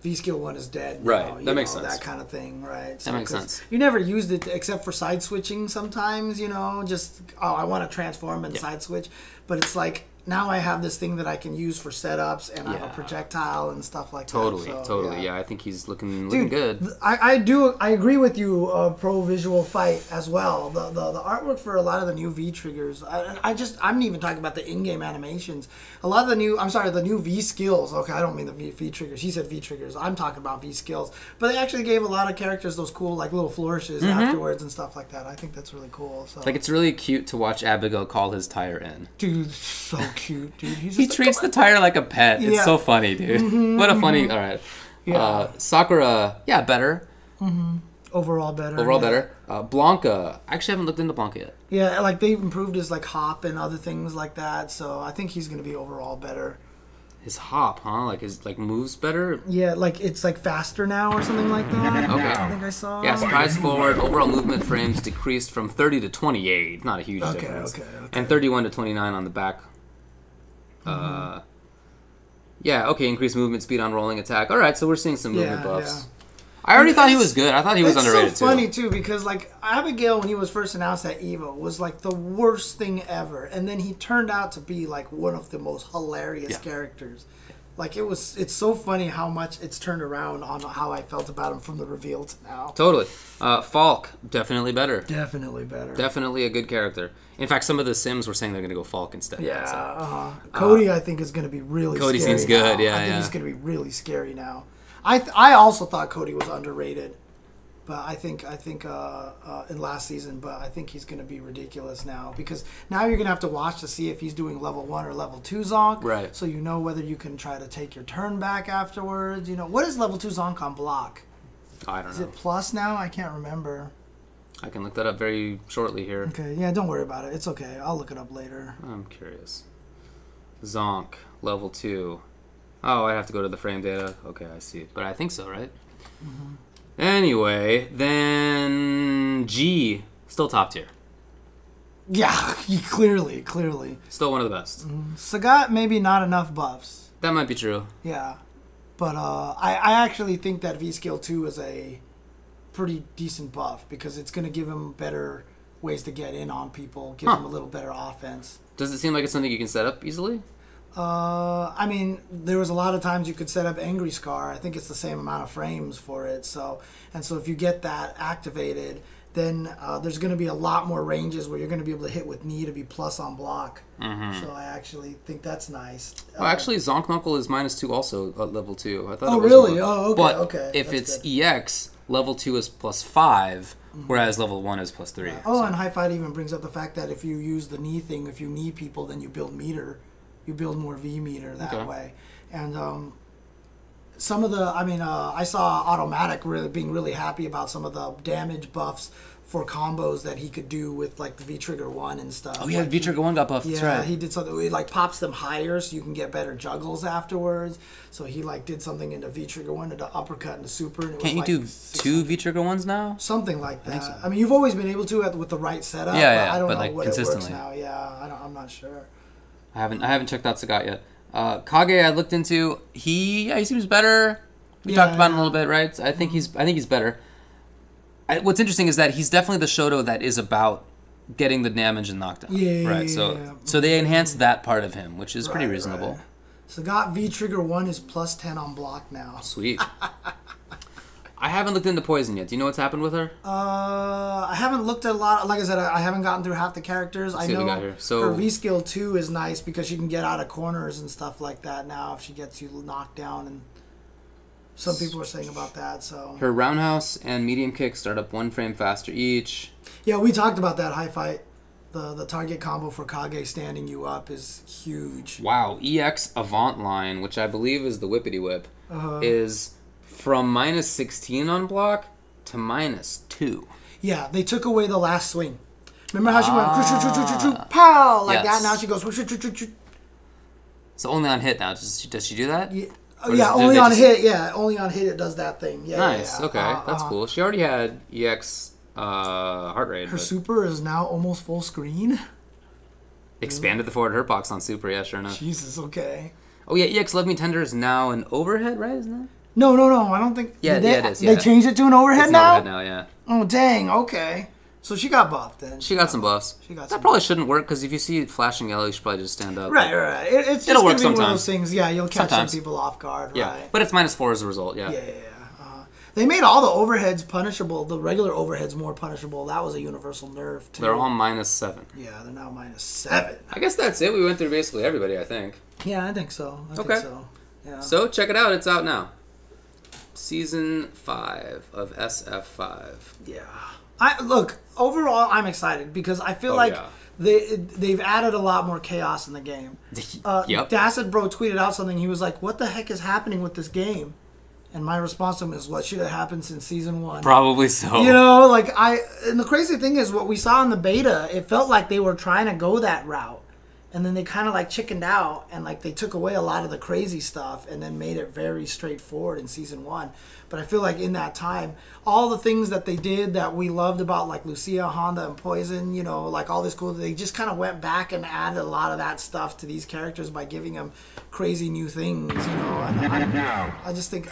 V skill 1 is dead. Right, that makes sense. That kind of thing, right? So, that makes sense. You never used it except for side switching sometimes, just, I want to transform and side switch. But it's like, now I have this thing that I can use for setups, and I have a projectile and stuff like that. Totally. Yeah, I think he's looking good. I agree with you, pro visual fight as well. The artwork for a lot of the new V triggers. I'm even talking about the in-game animations. A lot of the new V skills. Okay, I don't mean the V triggers. He said V triggers. I'm talking about V skills. But they actually gave a lot of characters those cool like little flourishes afterwards and stuff like that. I think that's really cool. So. Like it's really cute to watch Abigail call his tire in. Dude, so cute, dude. He treats the tire like a pet. It's so funny, dude. What a funny. All right. Yeah. Sakura, better. Overall better. Better. Blanca, I actually haven't looked into Blanca yet. Yeah, like they've improved his like hop and other things like that. So I think he's gonna be overall better. His hop, huh? Like his moves better. Yeah, like it's like faster now or something like that. Okay. I think I saw. Yeah, surprise forward. Overall movement frames decreased from 30 to 28. Not a huge difference. Okay. And 31 to 29 on the back. Increased movement speed on rolling attack. All right, so we're seeing some movement buffs. Yeah. I already thought he was good. I thought he was underrated too. It's so funny too because like Abigail when he was first announced at EVO was like the worst thing ever, and then he turned out to be like one of the most hilarious characters. Like it's so funny how much it's turned around on how I felt about him from the reveal to now. Totally. Falk, definitely better. Definitely a good character. In fact, some of the Sims were saying they're going to go Falk instead. Yeah. Cody, I think, is going to be really Cody scary seems good, now. yeah. I think he's going to be really scary now. I also thought Cody was underrated, but I think in last season, but I think he's going to be ridiculous now because now you're going to have to watch to see if he's doing level 1 or level 2 Zonk. Right. So you know whether you can try to take your turn back afterwards. What is level 2 Zonk on block? I don't know. Is it plus now? I can't remember. I can look that up very shortly here. Okay, yeah, don't worry about it. It's okay. I'll look it up later. I'm curious. Zonk, level 2. Oh, I have to go to the frame data. Okay, I see. But I think so, right? Anyway, then G, still top tier. Yeah, clearly. Still one of the best. Sagat, maybe not enough buffs. That might be true. Yeah. But I actually think that V-Skill 2 is a pretty decent buff because it's going to give him better ways to get in on people, give him a little better offense. Does it seem like it's something you can set up easily? I mean, there was a lot of times you could set up Angry Scar. I think it's the same amount of frames for it. So if you get that activated, then there's going to be a lot more ranges where you're going to be able to hit with knee to be plus on block. So I actually think that's nice. Well, actually, Zonk Knuckle is -2 also at level 2. I thought. Oh, really? Oh, okay. But okay. if that's it's good. EX, level 2 is +5, whereas level 1 is +3. Oh, and High Fight even brings up the fact that if you use the knee thing, if you knee people, then you build meter. You build more V meter that way. And some of the, I saw Automatic being really happy about some of the damage buffs for combos that he could do with like the V-Trigger 1 and stuff. Oh yeah, V-Trigger 1 got buffed, that's right. Yeah, he did something, he like pops them higher so you can get better juggles afterwards. So he like did something into V-Trigger 1, into uppercut, into super. And it Can't was you like do 2 V-Trigger 1s now? Something like that. So. I mean, you've always been able to with the right setup, but I don't know like what it works now. Yeah, I'm not sure. I haven't checked out Sagat yet. Kage I looked into. He seems better. We talked about him a little bit, right? I think he's better. What's interesting is that he's definitely the Shoto that is about getting the damage and knockdown. So they enhanced that part of him, which is pretty reasonable. Right. Sagat V-Trigger 1 is +10 on block now. Sweet. I haven't looked into Poison yet. Do you know what's happened with her? I haven't looked at a lot. Like I said, I haven't gotten through half the characters. I know her V-Skill 2 is nice because she can get out of corners and stuff like that now if she gets you knocked down. And some people are saying about that. So her roundhouse and medium kick start up 1 frame faster each. Yeah, we talked about that High Fight. The target combo for Kage standing you up is huge. Wow. EX Avant line, which I believe is the Whippity Whip, is from -16 on block to -2. Yeah, they took away the last swing. Remember how she went pow like that? Now she goes. So only on hit now. Does she do that? Yeah, only on hit. Yeah, only on hit it does that thing. Yeah, nice. Yeah. Okay, that's cool. She already had EX heart rate. Her super is now almost full screen. Expanded the forward hurt box on super. Yeah, sure enough. Jesus. Okay. Oh yeah, EX Love Me Tender is now an overhead, right? Isn't it? No. I don't think. Yeah, it is. Yeah. They changed it to an overhead it's now. An overhead now, yeah. Oh dang. Okay. So she got buffed then. She got some buffs. That probably shouldn't work because if you see it flashing yellow, you should probably just stand up. Right. It's just It'll work gonna be sometimes. one of those things. Yeah, you'll catch Sometimes. some people off guard. Yeah, right. but it's -4 as a result. Yeah. Yeah. They made all the overheads punishable. The regular overheads more punishable. That was a universal nerf too. They're all -7. Yeah, they're now -7. I guess that's it. We went through basically everybody. I think. Yeah, I think so. Okay. Yeah. So check it out. It's out now. Season 5 of SF5. Yeah. Look, overall, I'm excited because I feel like they've added a lot more chaos in the game. Yep. Dacid Bro tweeted out something. He was like, "What the heck is happening with this game?" And my response to him is, "What should have happened since season 1?" Probably so. You know, and the crazy thing is, what we saw in the beta, it felt like they were trying to go that route. And then they kind of like chickened out and like they took away a lot of the crazy stuff and then made it very straightforward in season 1. But I feel like in that time, all the things that they did that we loved about like Lucia, Honda, and Poison, you know, like all this cool, they just kind of went back and added a lot of that stuff to these characters by giving them crazy new things, you know. And I just think,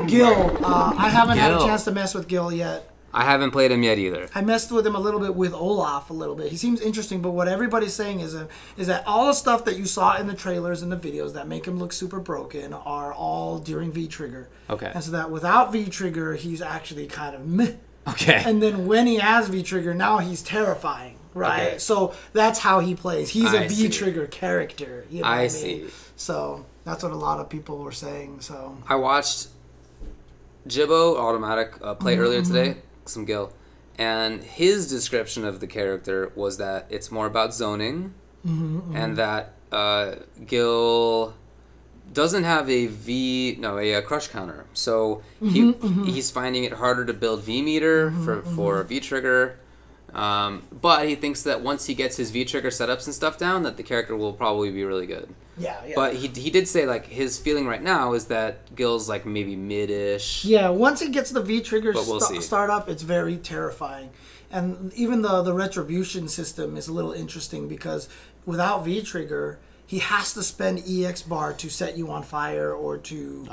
Gil. I haven't had a chance to mess with Gil yet. I haven't played him yet either. I messed with him a little bit with Olaf a little bit. He seems interesting, but what everybody's saying is that all the stuff that you saw in the trailers and the videos that make him look super broken are all during V-Trigger. Okay. And so that without V-Trigger, he's actually kind of meh. Okay. And then when he has V-Trigger, now he's terrifying, right? Okay. So that's how he plays. He's a V-Trigger character. You know what I mean? See. So that's what a lot of people were saying. So I watched Jibbo Automatic play earlier today. Some Gil, and his description of the character was that it's more about zoning, and that Gil doesn't have a crush counter, so he's finding it harder to build V meter for V trigger, but he thinks that once he gets his V trigger setups and stuff down, that the character will probably be really good. Yeah. But he did say like his feeling right now is that Gil's like maybe mid-ish. Yeah, once he gets the V-Trigger we'll start up, it's very terrifying. And even the retribution system is a little interesting because without V-Trigger, he has to spend EX bar to set you on fire or to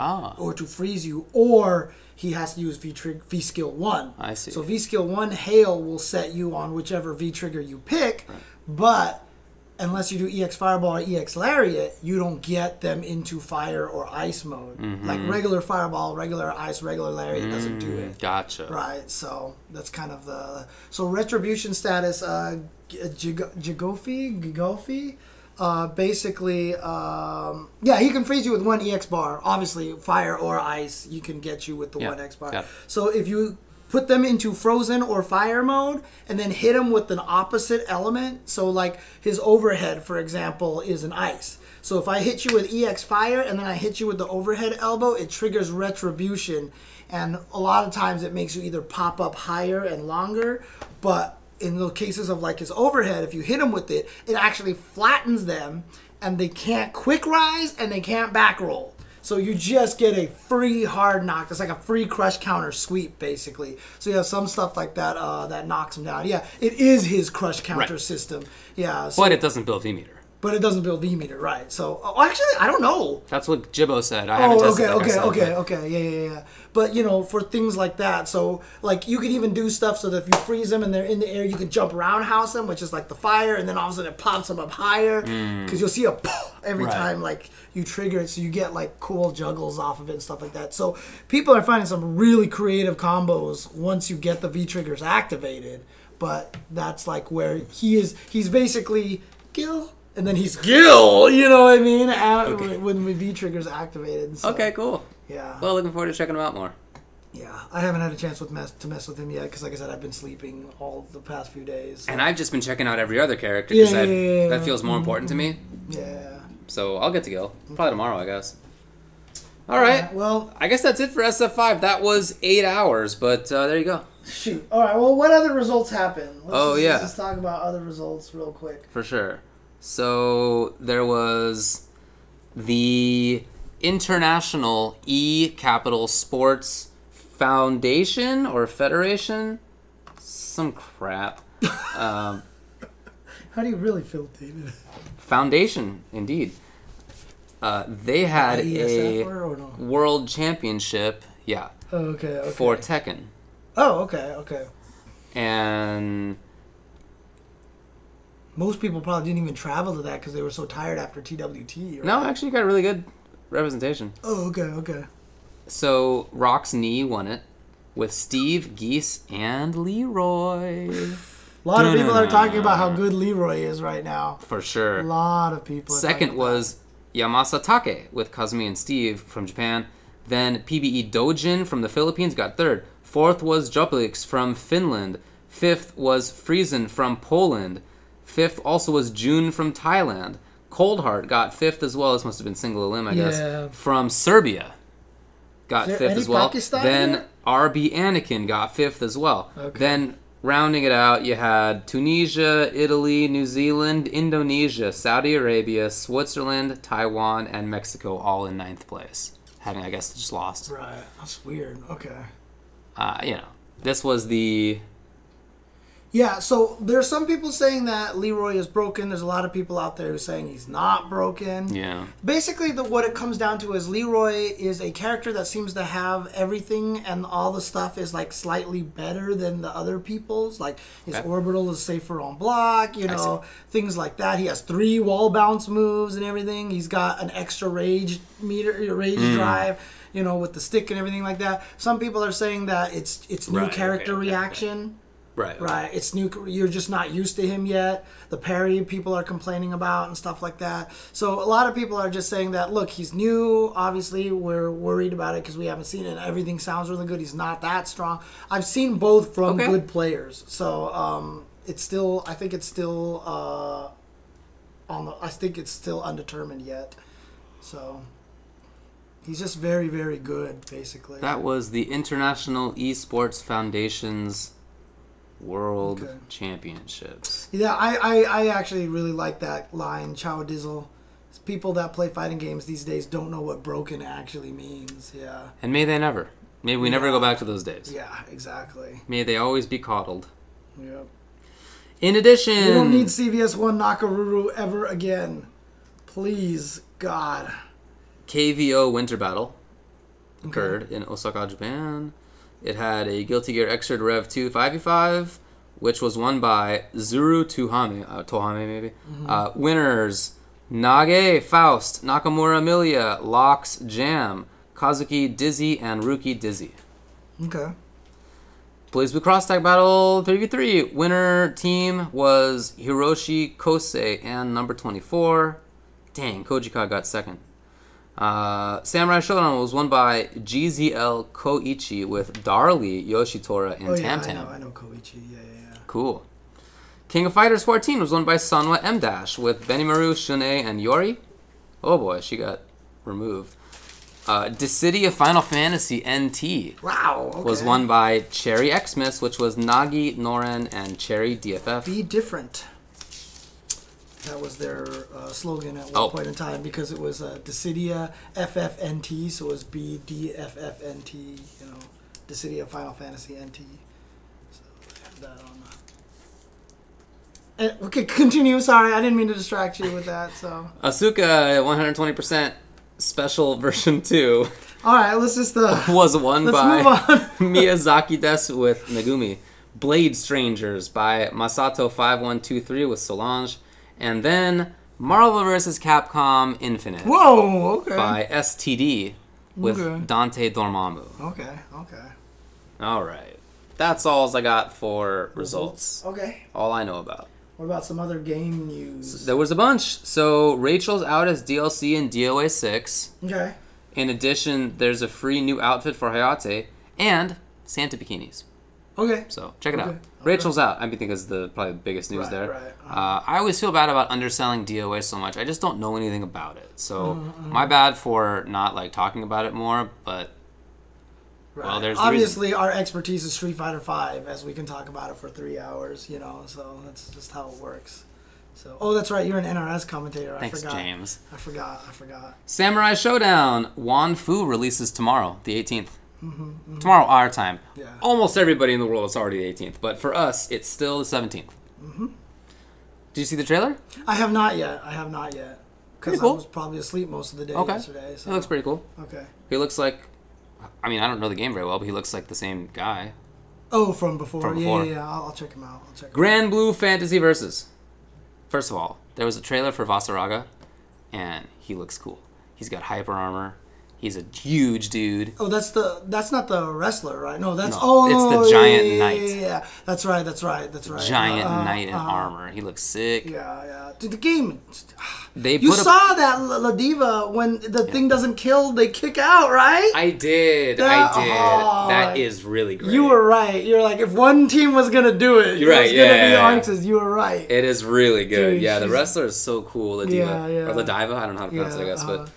freeze you, or he has to use V skill 1. I see. So V skill 1 hail will set you on whichever V-Trigger you pick, but unless you do EX Fireball or EX Lariat, you don't get them into fire or ice mode. Like regular Fireball, regular ice, regular Lariat doesn't do it. Gotcha. Right, so that's kind of the... So Retribution status, Gigolfi, basically, he can freeze you with 1 EX bar. Obviously, fire or ice, you can get you with the 1 EX bar. So if you put them into frozen or fire mode and then hit them with an opposite element. So like his overhead, for example, is an ice. So if I hit you with EX fire and then I hit you with the overhead elbow, it triggers retribution. And a lot of times it makes you either pop up higher and longer, but in the cases of like his overhead, if you hit them with it, it actually flattens them and they can't quick rise and they can't back roll. So you just get a free hard knock. It's like a free crush counter sweep, basically. So you have some stuff like that that knocks him down. Yeah, it is his crush counter system. Yeah, so, but it doesn't build V meter. But it doesn't build V meter, right? So actually, I don't know. That's what Jibbo said. I haven't tested it. Okay. Yeah. But you know, for things like that, so like you can even do stuff so that if you freeze them and they're in the air, you can jump roundhouse them, which is like the fire, and then all of a sudden it pops them up higher because you'll see a every time like you trigger it, so you get like cool juggles off of it and stuff like that. So people are finding some really creative combos once you get the V triggers activated. But that's like where he's basically Gil. And then he's Gil, you know what I mean? When the V-Trigger's activated. So, okay, cool. Yeah. Well, looking forward to checking him out more. Yeah, I haven't had a chance to mess with him yet because, like I said, I've been sleeping all the past few days. So. And I've just been checking out every other character because that feels more important to me. Yeah. So I'll get to Gil. Probably tomorrow, I guess. All right. Well, I guess that's it for SF5. That was 8 hours, but there you go. shoot. All right. Well, what other results happened? Yeah. Let's talk about other results real quick. For sure. So there was the International Capital Sports Foundation or Federation. Some crap. How do you really feel, David? Foundation, indeed. They had ieSF a or no? world championship, Okay. for Tekken. Oh, okay. And Most people probably didn't even travel to that because they were so tired after TWT. Right? no, actually got really good representation. Oh, okay. So Rock's Knee won it with Steve, Geese, and Leroy. A lot of people are talking about how good Leroy is right now. For sure. A lot of people. Second was Yamasa Take with Kazumi and Steve from Japan. Then PBE Dojin from the Philippines got third. Fourth was Joplix from Finland. Fifth was Friesen from Poland. Fifth also was June from Thailand. Coldheart got fifth as well. This must have been single elim, I guess. From Serbia. Got fifth as well. Pakistan Then RB Anakin got fifth as well. Okay. Then rounding it out, you had Tunisia, Italy, New Zealand, Indonesia, Saudi Arabia, Switzerland, Taiwan, and Mexico all in 9th place. Having, I guess, just lost. Right. That's weird. Okay. This was the... Yeah, so there's some people saying that Leroy is broken. There's a lot of people out there who are saying he's not broken. Yeah. Basically, what it comes down to is Leroy is a character that seems to have everything, and all the stuff is like slightly better than the other people's. Like his orbital is safer on block, things like that. He has 3 wall bounce moves and everything. He's got an extra rage drive, with the stick and everything like that. Some people are saying that it's new character reaction. Right. It's new. You're just not used to him yet. The parry people are complaining about and stuff like that. So a lot of people are just saying that, look, he's new. Obviously, we're worried about it because we haven't seen it. Everything sounds really good. He's not that strong. I've seen both from good players. So it's still. I think it's still I think it's still undetermined yet. So he's just very, very good, basically. That was the International Esports Foundation's World Championships. Yeah, I actually really like that line, Chow Dizzle. People that play fighting games these days don't know what broken actually means. Yeah. And may they never. May we never go back to those days. Yeah, exactly. May they always be coddled. Yep. In addition... We don't need CVS1 Nakaruru ever again. Please, God. KVO Winter Battle occurred in Osaka, Japan. It had a Guilty Gear Xrd Rev 2 5v5, which was won by Zuru Tohame maybe. Winners: Nage, Faust, Nakamura Amelia, Lox, Jam, Kazuki Dizzy, and Ruki Dizzy. Okay. Blaze Blue Cross Tag Battle 3v3. Winner team was Hiroshi Kosei and number 24. Dang, Kojika got second. Samurai Showdown was won by GZL Koichi with Darly, Yoshitora, and Tam Tam. I know Koichi. Yeah. Cool. King of Fighters 14 was won by Sanwa M Dash with Benimaru, Shune, and Yori. Oh boy, she got removed. Dissidia Final Fantasy NT was won by Cherry Xmas, which was Nagi, Noren, and Cherry DFF. Be different. That was their slogan at one point in time, because it was Dissidia FFNT, so it was BDFFNT, Dissidia Final Fantasy NT. So I have that on. Okay, continue. Sorry, I didn't mean to distract you with that. So Asuka 120% Special Version 2. All right, let's just was won by move on. Miyazaki Des with Megumi. Blade Strangers by Masato 5123 with Solange. And then Marvel vs. Capcom Infinite. Whoa, okay. By STD with Dante Dormammu. Okay. All right. That's all I got for results. Okay. All I know about. What about some other game news? There was a bunch. So Rachel's out as DLC in DOA 6. Okay. In addition, there's a free new outfit for Hayate and Santa bikinis. Okay. So check it out. Okay. Rachel's out. I think is probably the biggest news there. Right. I always feel bad about underselling DOA so much. I just don't know anything about it. So my bad for not like talking about it more. But well, there's obviously our expertise is Street Fighter V, as we can talk about it for 3 hours. So that's just how it works. So that's right. You're an NRS commentator. Thanks, I forgot. James. I forgot. Samurai Showdown Wan Fu releases tomorrow, the 18th. Tomorrow our time. Yeah. Almost everybody in the world, it's already the 18th, but for us it's still the 17th. Did you see the trailer? I have not yet. Because cool. I was probably asleep most of the day Okay. yesterday. So. He looks pretty cool. Okay. He looks like, I mean, I don't know the game very well, but he looks like the same guy. Oh, from before. From before. Yeah. I'll check him out. Granblue Fantasy Versus. First of all, there was a trailer for Vaseraga, and he looks cool. He's got hyper armor. He's a huge dude. Oh, that's not the wrestler, right? No, that's it's the giant knight. Yeah. That's right. Giant knight in armor. He looks sick. Yeah. Dude, the game. You saw that La Diva when the thing doesn't kill, they kick out, right? I did. That is really great. You were right. You're like, if one team was gonna do it, you're right. It was gonna be Arx's. You were right. It is really good. Dude, the wrestler is so cool. La Diva or La Diva. I don't know how to pronounce it. I guess, but.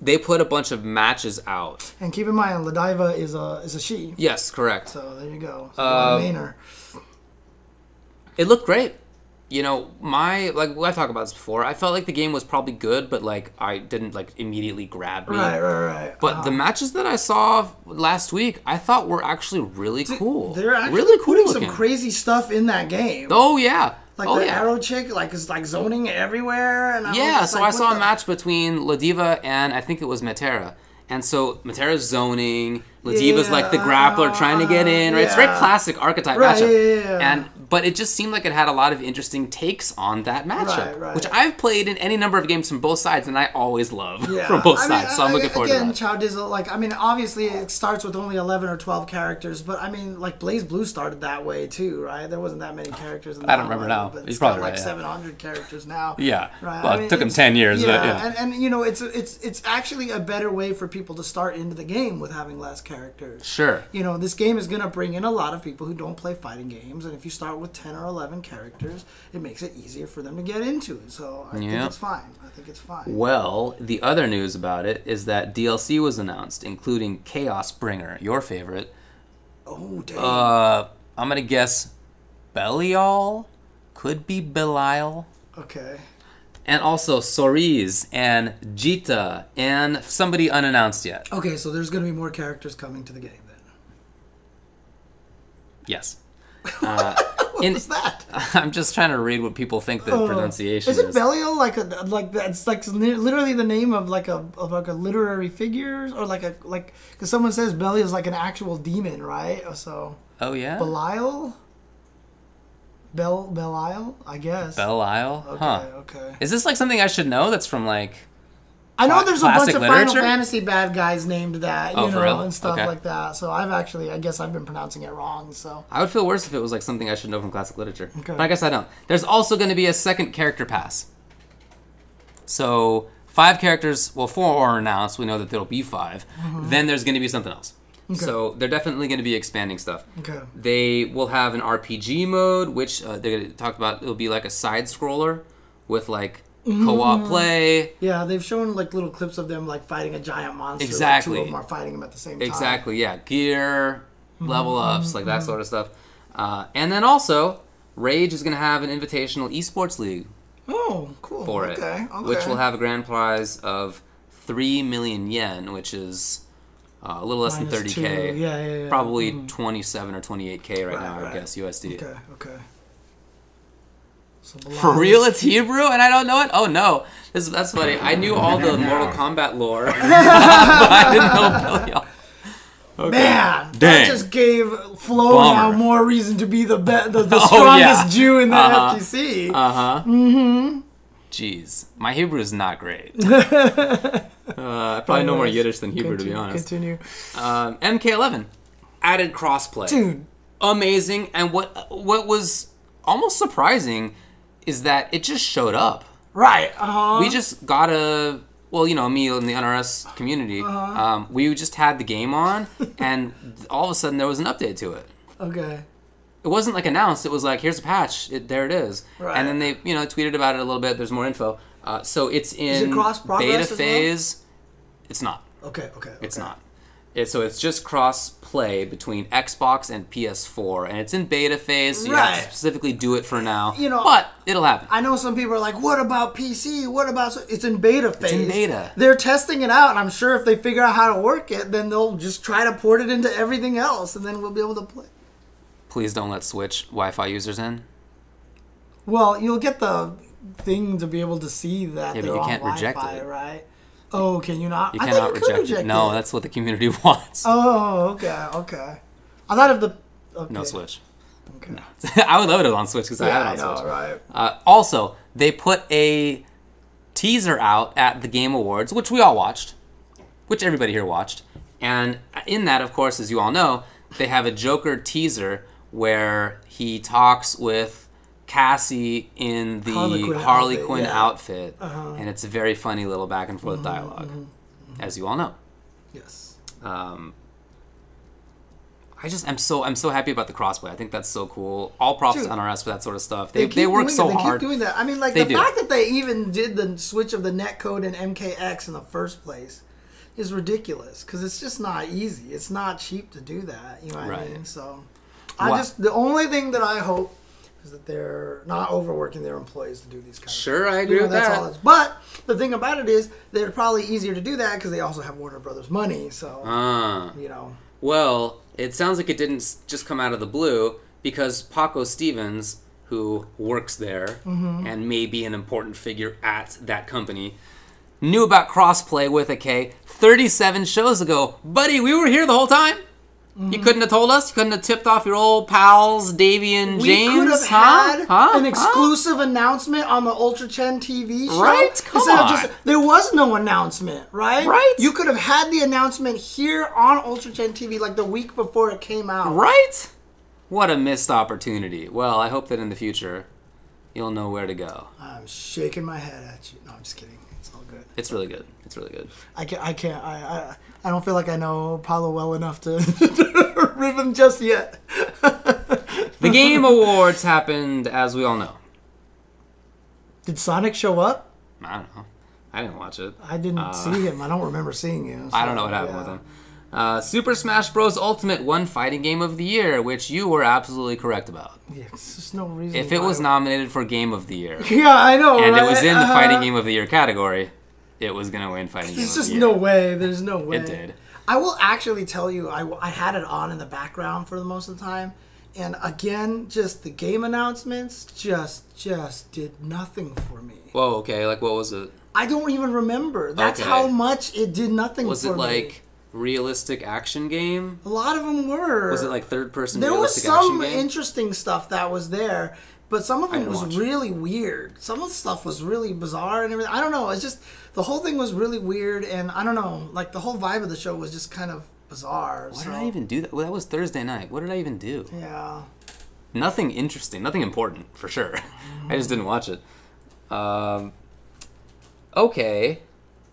They put a bunch of matches out. And keep in mind, Ladiva is a she. Yes, correct. So there you go. So Mainer. It looked great. Like I've talked about this before. I felt like the game was probably good, but like I didn't like immediately grab me. Right. But the matches that I saw last week, I thought were actually really cool. They're actually really cool putting looking. some crazy stuff in that game. Oh yeah. Like the arrow chick, like is like zoning everywhere. And I saw a match between La Diva and I think it was Matera. And so Matera's zoning, La Diva's like the grappler trying to get in, right? It's a very classic archetype matchup. But it just seemed like it had a lot of interesting takes on that matchup, which I've played in any number of games from both sides, and I always love from both sides. So I'm looking forward to that. Chow Dizzle, obviously it starts with only 11 or 12 characters, but Blaze Blue started that way too, right? There wasn't that many characters in that. I don't remember now. But He's probably got right. 700 characters now. Yeah. Right? Well, it took him 10 years. Yeah. And it's actually a better way for people to start into the game with having less characters. Sure. This game is going to bring in a lot of people who don't play fighting games, and if you start with 10 or 11 characters, it makes it easier for them to get into it. So I think it's fine. Well, the other news about it is that DLC was announced, including Chaos Bringer, your favorite. Oh, dang. I'm going to guess Belial? Could be Belial. Okay. And also Soriz and Jita and somebody unannounced yet. Okay, so there's going to be more characters coming to the game then. Yes. What was that? I'm just trying to read what people think the pronunciation is. Is it Belial like that's like literally the name of like a literary figure, or because someone says Belial is like an actual demon, right? So. Oh yeah. Belial. Belial, I guess. Belial? Okay. Is this like something I should know that's from like I know there's a bunch of literature? Final Fantasy bad guys named that, for real? and stuff like that. So I guess I've been pronouncing it wrong, so. I would feel worse if it was like something I should know from classic literature. Okay. But I guess I don't. There's also going to be a second character pass. So 5 characters, 4 are announced. We know that there'll be 5. Mm-hmm. Then there's going to be something else. Okay. So they're definitely going to be expanding stuff. Okay. They will have an RPG mode, which they're going to talk about. It'll be like a side scroller with like co-op play. Yeah, they've shown like little clips of them like fighting a giant monster. Exactly. Like, 2 of them are fighting him at the same time. Exactly. Yeah, gear, level ups, like that sort of stuff. And then also, Rage is going to have an invitational esports league. Oh, cool. For it, which will have a grand prize of 3 million yen, which is a little less than 30K. Yeah. Probably 27 or 28K right now, I guess, USD. Okay. So for real, it's Hebrew, and I don't know it? Oh, no. That's funny. I knew all the Mortal Kombat lore, but I didn't know Belial. Okay. Man, Dang. that just gave Flo now more reason to be the strongest Jew in the FGC. Jeez, my Hebrew is not great. I probably know more Yiddish than Hebrew, to be honest. Continue. MK11 added crossplay. Dude, amazing. And what was almost surprising is that it just showed up. Right. We just got a well, you know, me in the NRS community, we just had the game on, and all of a sudden there was an update to it. Okay. It wasn't like announced. It was like, here's a patch. There it is. Right. And then they, you know, tweeted about it a little bit. There's more info. So it's in Is it cross-progress beta phase. well? It's not. Okay. It's not. So it's just cross-play between Xbox and PS4, and it's in beta phase, so you have to specifically do it for now. You know, but it'll happen. I know some people are like, what about PC? What about... It's in beta phase. It's in beta. They're testing it out, and I'm sure if they figure out how to work it, then they'll just try to port it into everything else, and then we'll be able to play. Please don't let Switch Wi-Fi users in. Well, you'll get the thing to be able to see that Yeah, they're but you on can't reject Wi-Fi, it. right? Oh, can you not? You I cannot thought you could reject it. No, that's what the community wants. Oh, okay. I thought of the... Okay. No Switch. Okay. No. I would love it on Switch because I have it on Switch. Right. Also, they put a teaser out at the Game Awards, which we all watched, which everybody here watched. And in that, of course, as you all know, they have a Joker teaser where he talks with Cassie in the Harley Quinn outfit, and it's a very funny little back and forth dialogue, as you all know. Yes. I'm so happy about the crossplay. I think that's so cool. All props to NRS for that sort of stuff. They work so hard. They keep doing that. I mean, like the fact that they even did the switch of the netcode and MKX in the first place is ridiculous because it's just not easy. It's not cheap to do that. You know what I mean? So, the only thing that I hope is that they're not overworking their employees to do these kinds of things. I agree with that. But the thing about it is they're probably easier to do that because they also have Warner Brothers money. So, you know. Well, it sounds like it didn't just come out of the blue because Paco Stevens, who works there and may be an important figure at that company, knew about crossplay with a K 37 shows ago. Buddy, we were here the whole time. You couldn't have told us? You couldn't have tipped off your old pals, Davey and James? We could have had an exclusive announcement on the UltraChenTV show. Right? Come on. There was no announcement, right? Right. You could have had the announcement here on UltraChenTV like the week before it came out. Right? What a missed opportunity. Well, I hope that in the future you'll know where to go. I'm shaking my head at you. No, I'm just kidding. It's all good. It's really good. It's really good. I don't feel like I know Paulo well enough to rib him just yet. The Game Awards happened, as we all know. Did Sonic show up? I don't know. I didn't watch it. I didn't see him. I don't remember seeing him. So, I don't know what happened with him. Super Smash Bros. Ultimate won Fighting Game of the Year, which you were absolutely correct about. Yeah, there's just no reason. If it was nominated for Game of the Year, yeah, I know, and right? it was in the Fighting Game of the Year category, it was going to win Fighting Game of the Year. There's just no way. There's no way. It did. I will actually tell you, I had it on in the background for the most of the time. And again, just the game announcements just did nothing for me. Whoa, okay. Like, what was it? I don't even remember. That's how much it did nothing for me. Was it like realistic action game? A lot of them were. Was it like third-person realistic action game? There was some interesting stuff that was there, but some of it was really weird. Some of the stuff was really bizarre and everything. I don't know. It's just, the whole thing was really weird, and I don't know. Like, the whole vibe of the show was just kind of bizarre. Why did I even do that? Well, that was Thursday night. What did I even do? Yeah. Nothing interesting. Nothing important, for sure. I just didn't watch it. Okay.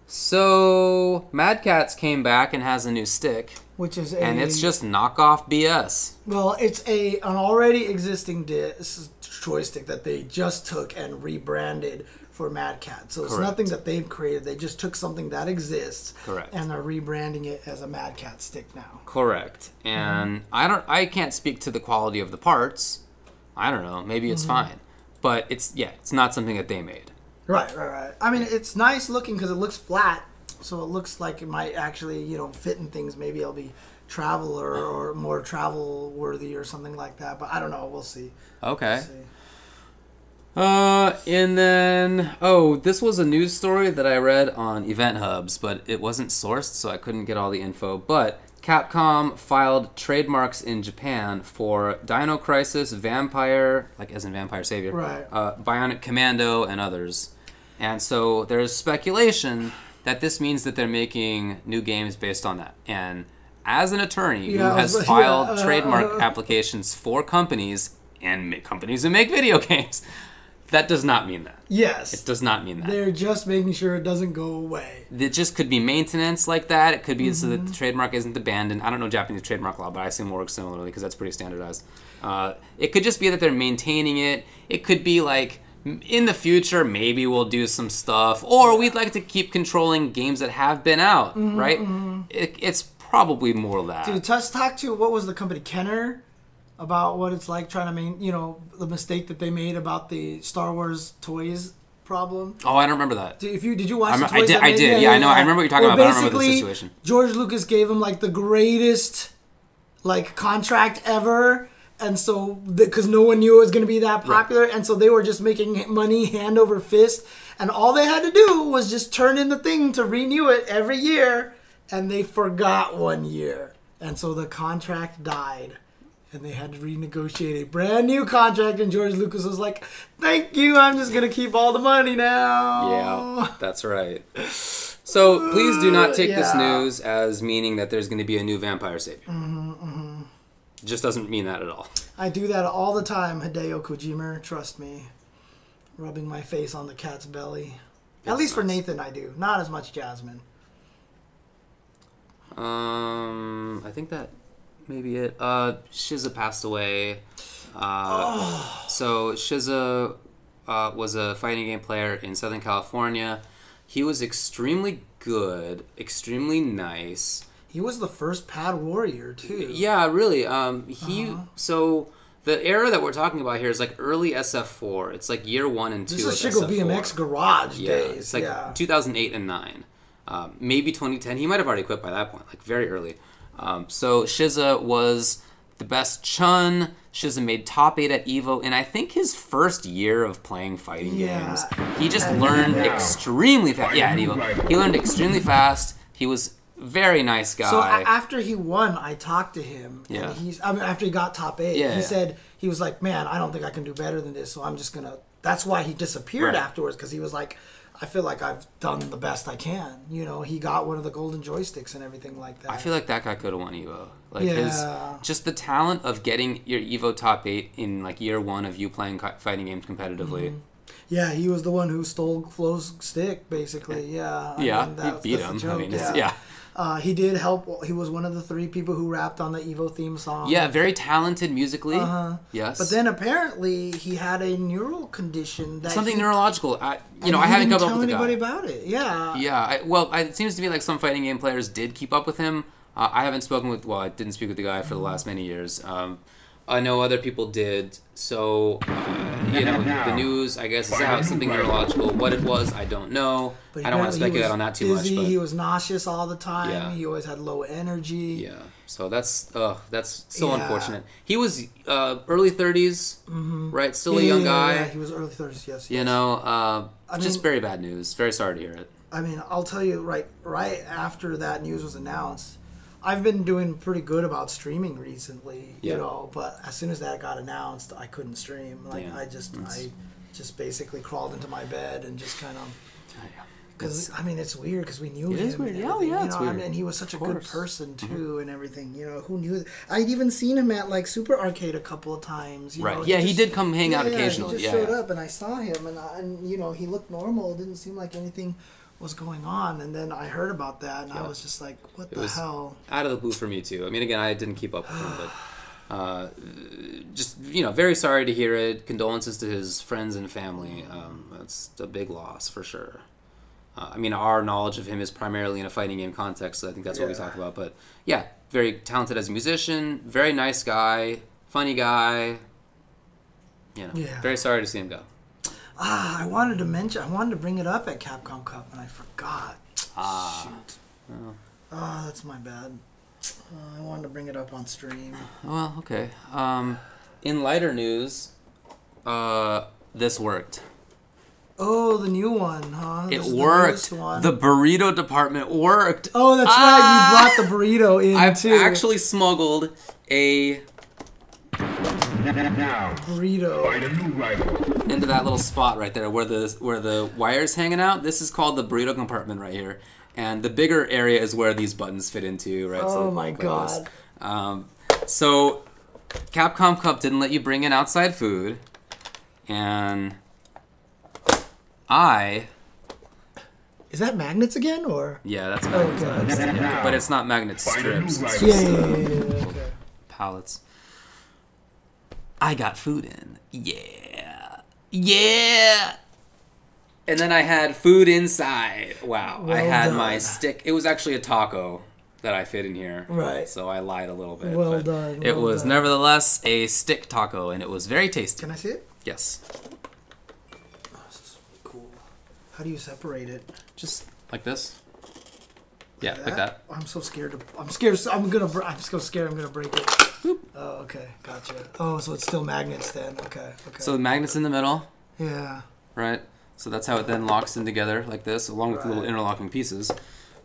So, Mad Catz came back and has a new stick. Which is and it's just knockoff BS. Well, it's an already existing joystick that they just took and rebranded for Mad Catz. So it's nothing that they've created. They just took something that exists and are rebranding it as a Mad Catz stick now. Correct. And I can't speak to the quality of the parts. I don't know. Maybe it's fine. But it's not something that they made. Right. I mean, it's nice looking because it looks flat. So it looks like it might actually, fit in things. Maybe it'll be travel or more travel worthy or something like that. But I don't know. We'll see. Okay. We'll see. And then, this was a news story that I read on Event Hubs, but it wasn't sourced, so I couldn't get all the info. But Capcom filed trademarks in Japan for Dino Crisis, Vampire, like as in Vampire Savior, Bionic Commando, and others. And so there's speculation that this means that they're making new games based on that. And as an attorney who has filed trademark applications for companies and companies that make video games, That does not mean that. Yes. It does not mean that. They're just making sure it doesn't go away. It just could be maintenance like that. It could be so that the trademark isn't abandoned. I don't know Japanese trademark law, but I assume it works similarly because that's pretty standardized. It could just be that they're maintaining it. It could be like, in the future, maybe we'll do some stuff. Or we'd like to keep controlling games that have been out, right? It's probably more of that. Dude, talk to, what was the company, Kenner? About what it's like trying to the mistake that they made about the Star Wars toys problem. Oh, I don't remember that. Did you watch the toys? I did. Yeah, I know. I remember what you're talking about, but I don't remember the situation. George Lucas gave him like the greatest contract ever, and so because no one knew it was going to be that popular, and so they were just making money hand over fist, and all they had to do was just turn in the thing to renew it every year, and they forgot 1 year, and so the contract died. And they had to renegotiate a brand new contract, and George Lucas was like, "Thank you, I'm just gonna keep all the money now." Yeah, that's right. So please do not take this news as meaning that there's going to be a new Vampire Savior. It just doesn't mean that at all. I do that all the time, Hideo Kojima. Trust me, rubbing my face on the cat's belly. At least for Nathan, I do. Not as much Jasmine. I think that. Maybe it. Shizza passed away. So Shizza was a fighting game player in Southern California. He was extremely good, extremely nice. He was the first pad warrior too. Yeah, really. So the era that we're talking about here is like early SF4. It's like year 1 and 2 of SF4. This is Chico BMX garage days. It's like 2008 and 9. Maybe 2010. He might have already quit by that point, like very early. So Shizza was the best Chun. Shizza made top 8 at EVO, and I think his first year of playing fighting games, he just learned extremely fast. Yeah, at EVO. He learned extremely fast. He was a very nice guy. So after he won, I talked to him. And after he got top 8, he said, he was like, "Man, I don't think I can do better than this, so I'm just going to..." That's why he disappeared afterwards, because he was like, "I feel like I've done the best I can." He got one of the golden joysticks and everything like that. I feel like that guy could have won EVO. Just the talent of getting your EVO top 8 in like year 1 of you playing fighting games competitively. Yeah, he was the one who stole Flo's stick, basically. Yeah. He beat him. He did help. He was one of the 3 people who rapped on the EVO theme song. Yeah, very talented musically. Yes. But then apparently he had a neural condition. Something neurological. I haven't kept up with the guy. Anybody about it. Yeah. Yeah. It seems to me like some fighting game players did keep up with him. I haven't spoken with. Well, I didn't speak with the guy for the last many years. I know other people did. So, the news, I guess, is out. Something neurological. What it was, I don't know. I don't want to speculate on that too much. But he was nauseous all the time. He always had low energy. Yeah. So that's so unfortunate. He was early 30s, right? Still a young guy. Yeah, he was early 30s, yes. Just very bad news. Very sorry to hear it. I mean, I'll tell you, right after that news was announced, I've been doing pretty good about streaming recently, but as soon as that got announced, I couldn't stream. I just basically crawled into my bed and just kind of, because it's weird because we knew him. It is weird. It's weird. And he was such a good person too, and everything. Who knew? I'd even seen him at Super Arcade a couple of times. Right. Yeah, he did come hang out occasionally. He just showed up, and I saw him, and he looked normal. It didn't seem like anything was going on, and then I heard about that, and I was just like, what the hell? Out of the blue for me too. I mean, again, I didn't keep up with him, but just very sorry to hear it. Condolences to his friends and family. That's a big loss for sure. Our knowledge of him is primarily in a fighting game context, so I think that's what we talk about. But yeah, very talented as a musician, very nice guy, funny guy. Very sorry to see him go. I wanted to bring it up at Capcom Cup, and I forgot. Shoot. That's my bad. I wanted to bring it up on stream. Well, okay. In lighter news, this worked. Oh, the new one, huh? It worked. The burrito department worked. Oh, that's right. You brought the burrito in, too. I've actually smuggled a burrito into that little spot right there where the wire's hanging out. This is called the burrito compartment right here, and the bigger area is where these buttons fit into. Right. Oh my god. So Capcom Cup didn't let you bring in outside food, and Is that magnets again, or? Yeah, that's magnets. Okay. Yeah, but it's not magnet strips. It's Yeah, just, okay. pallets. I got food in. Yeah. Yeah. And then I had food inside. Wow. Well I had done. my stick. It was actually a taco that I fit in here. Right. So I lied a little bit. Well but done. It well was done. nevertheless a stick taco, and it was very tasty. Can I see it? Yes. Oh, this is cool. How do you separate it? Just like this. Yeah, Like like that. I'm so scared to. I'm scared. I'm so scared. I'm gonna break it. Boop. Oh, okay. Gotcha. Oh, so it's still magnets then. Okay. Okay. So the magnet's in the middle, yeah. right? So that's how it then locks in together like this, along with little Right. interlocking pieces.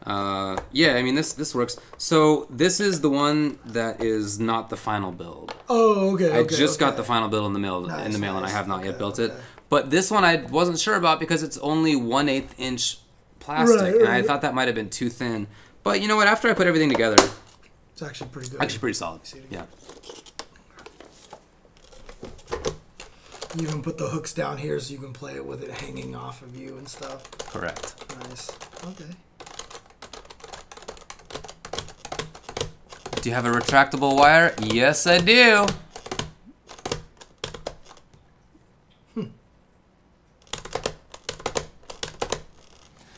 Yeah, I mean this works. So this is the one that is not the final build. Oh, okay. I just got the final build in the mail, Nice, and I nice. have not yet Okay, built it. okay. But this one I wasn't sure about because it's only 1/8 inch plastic, Right, and I right. thought that might have been too thin. But you know what? After I put everything together, It's actually pretty good. actually pretty solid. See it Yeah. again? You even put the hooks down here so you can play it with it hanging off of you and stuff. Correct. Nice. Okay. Do you have a retractable wire? Yes, I do.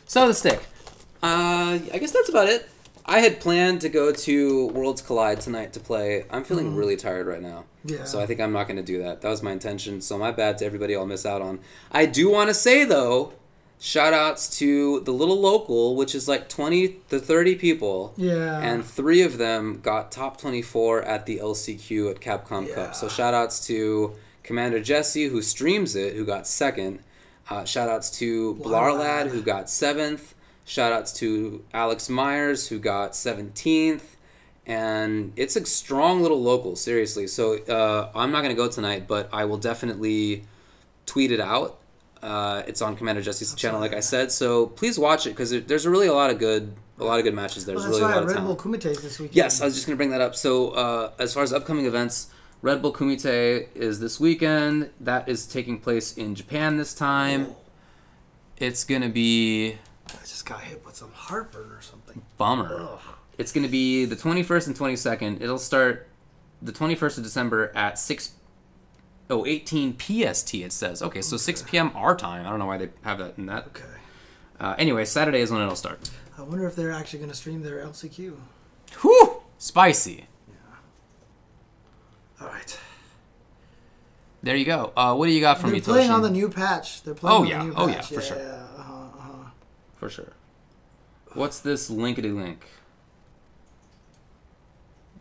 So the stick. I guess that's about it. I had planned to go to Worlds Collide tonight to play. I'm feeling really tired right now. Yeah. So I think I'm not going to do that. That was my intention. So my bad to everybody I'll miss out on. I do want to say, though, shout outs to the little local, which is like 20 to 30 people. Yeah. And 3 of them got top 24 at the LCQ at Capcom Yeah. Cup. So shout outs to Commander Jesse, who streams it, who got 2nd. Shout outs to Blarlad, who got 7th. Shout outs to Alex Myers, who got 17th. And it's a strong little local, seriously. So I'm not going to go tonight, but I will definitely tweet it out. It's on Commander Jesse's channel, like I said. So please watch it because there's really a lot of good matches. There's Well, really that's a lot right. of Red talent. Bull Kumite this weekend. Yes, I was just going to bring that up. So as far as upcoming events, Red Bull Kumite is this weekend. That is taking place in Japan this time. Oh. It's going to be... I just got hit with some heartburn or something. Bummer. Ugh. It's going to be the 21st and 22nd. It'll start the 21st of December at 18 PST, it says. Okay, so 6 p.m. our time. I don't know why they have that in that. Okay. Anyway, Saturday is when it'll start. I wonder if they're actually going to stream their LCQ. Whew! Spicy. All right. There you go. What do you got from They're me, playing Toshi? on the new patch. They're playing on the new patch. Oh, yeah, for sure. Yeah. For sure. What's this linkety-link?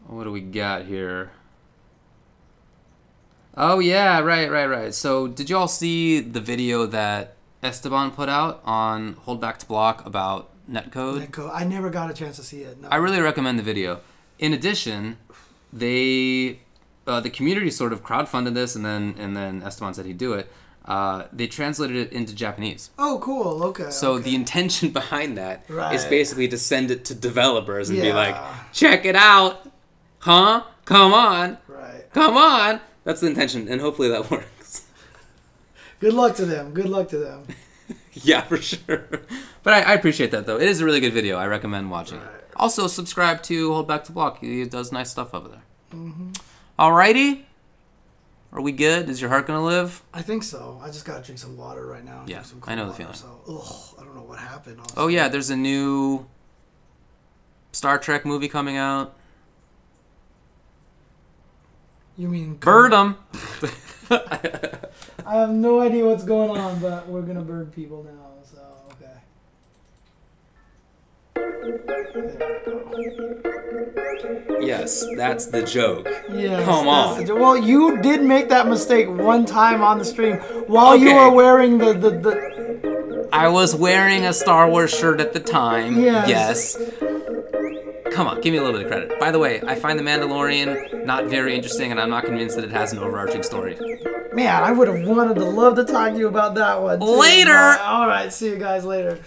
What do we got here? Oh, yeah, right. So, did you all see the video that Esteban put out on Hold Back to Block about netcode? I never got a chance to see it. No. I really recommend the video. In addition, the community sort of crowdfunded this, and then Esteban said he'd do it. They translated it into Japanese. Oh, cool. Okay. So okay. the intention behind that is Right. basically to send it to developers and be Yeah. like, check it out. Huh? Come on. Right. Come on. That's the intention, and hopefully that works. Good luck to them. Good luck to them. Yeah, for sure. But I appreciate that, though. It is a really good video. I recommend watching it. Also, subscribe to Hold Back to Block. He does nice stuff over there. Mm-hmm. Alrighty. Are we good? Is your heart going to live? I think so. I just gotta drink some water right now. Yeah, Drink some I know the water, feeling. So, I don't know what happened. Also. Oh, yeah, there's a new Star Trek movie coming out. You mean Bird 'em. I have no idea what's going on, but we're gonna bird people now. So okay. Yes, that's the joke. Yeah. Come on. Well, you did make that mistake one time on the stream while you Okay. were wearing the. I was wearing a Star Wars shirt at the time. Yes. Yes. Come on, give me a little bit of credit. By the way, I find The Mandalorian not very interesting, and I'm not convinced that it has an overarching story. Man, I would have love to talk to you about that one. Too. Later. All right, see you guys later.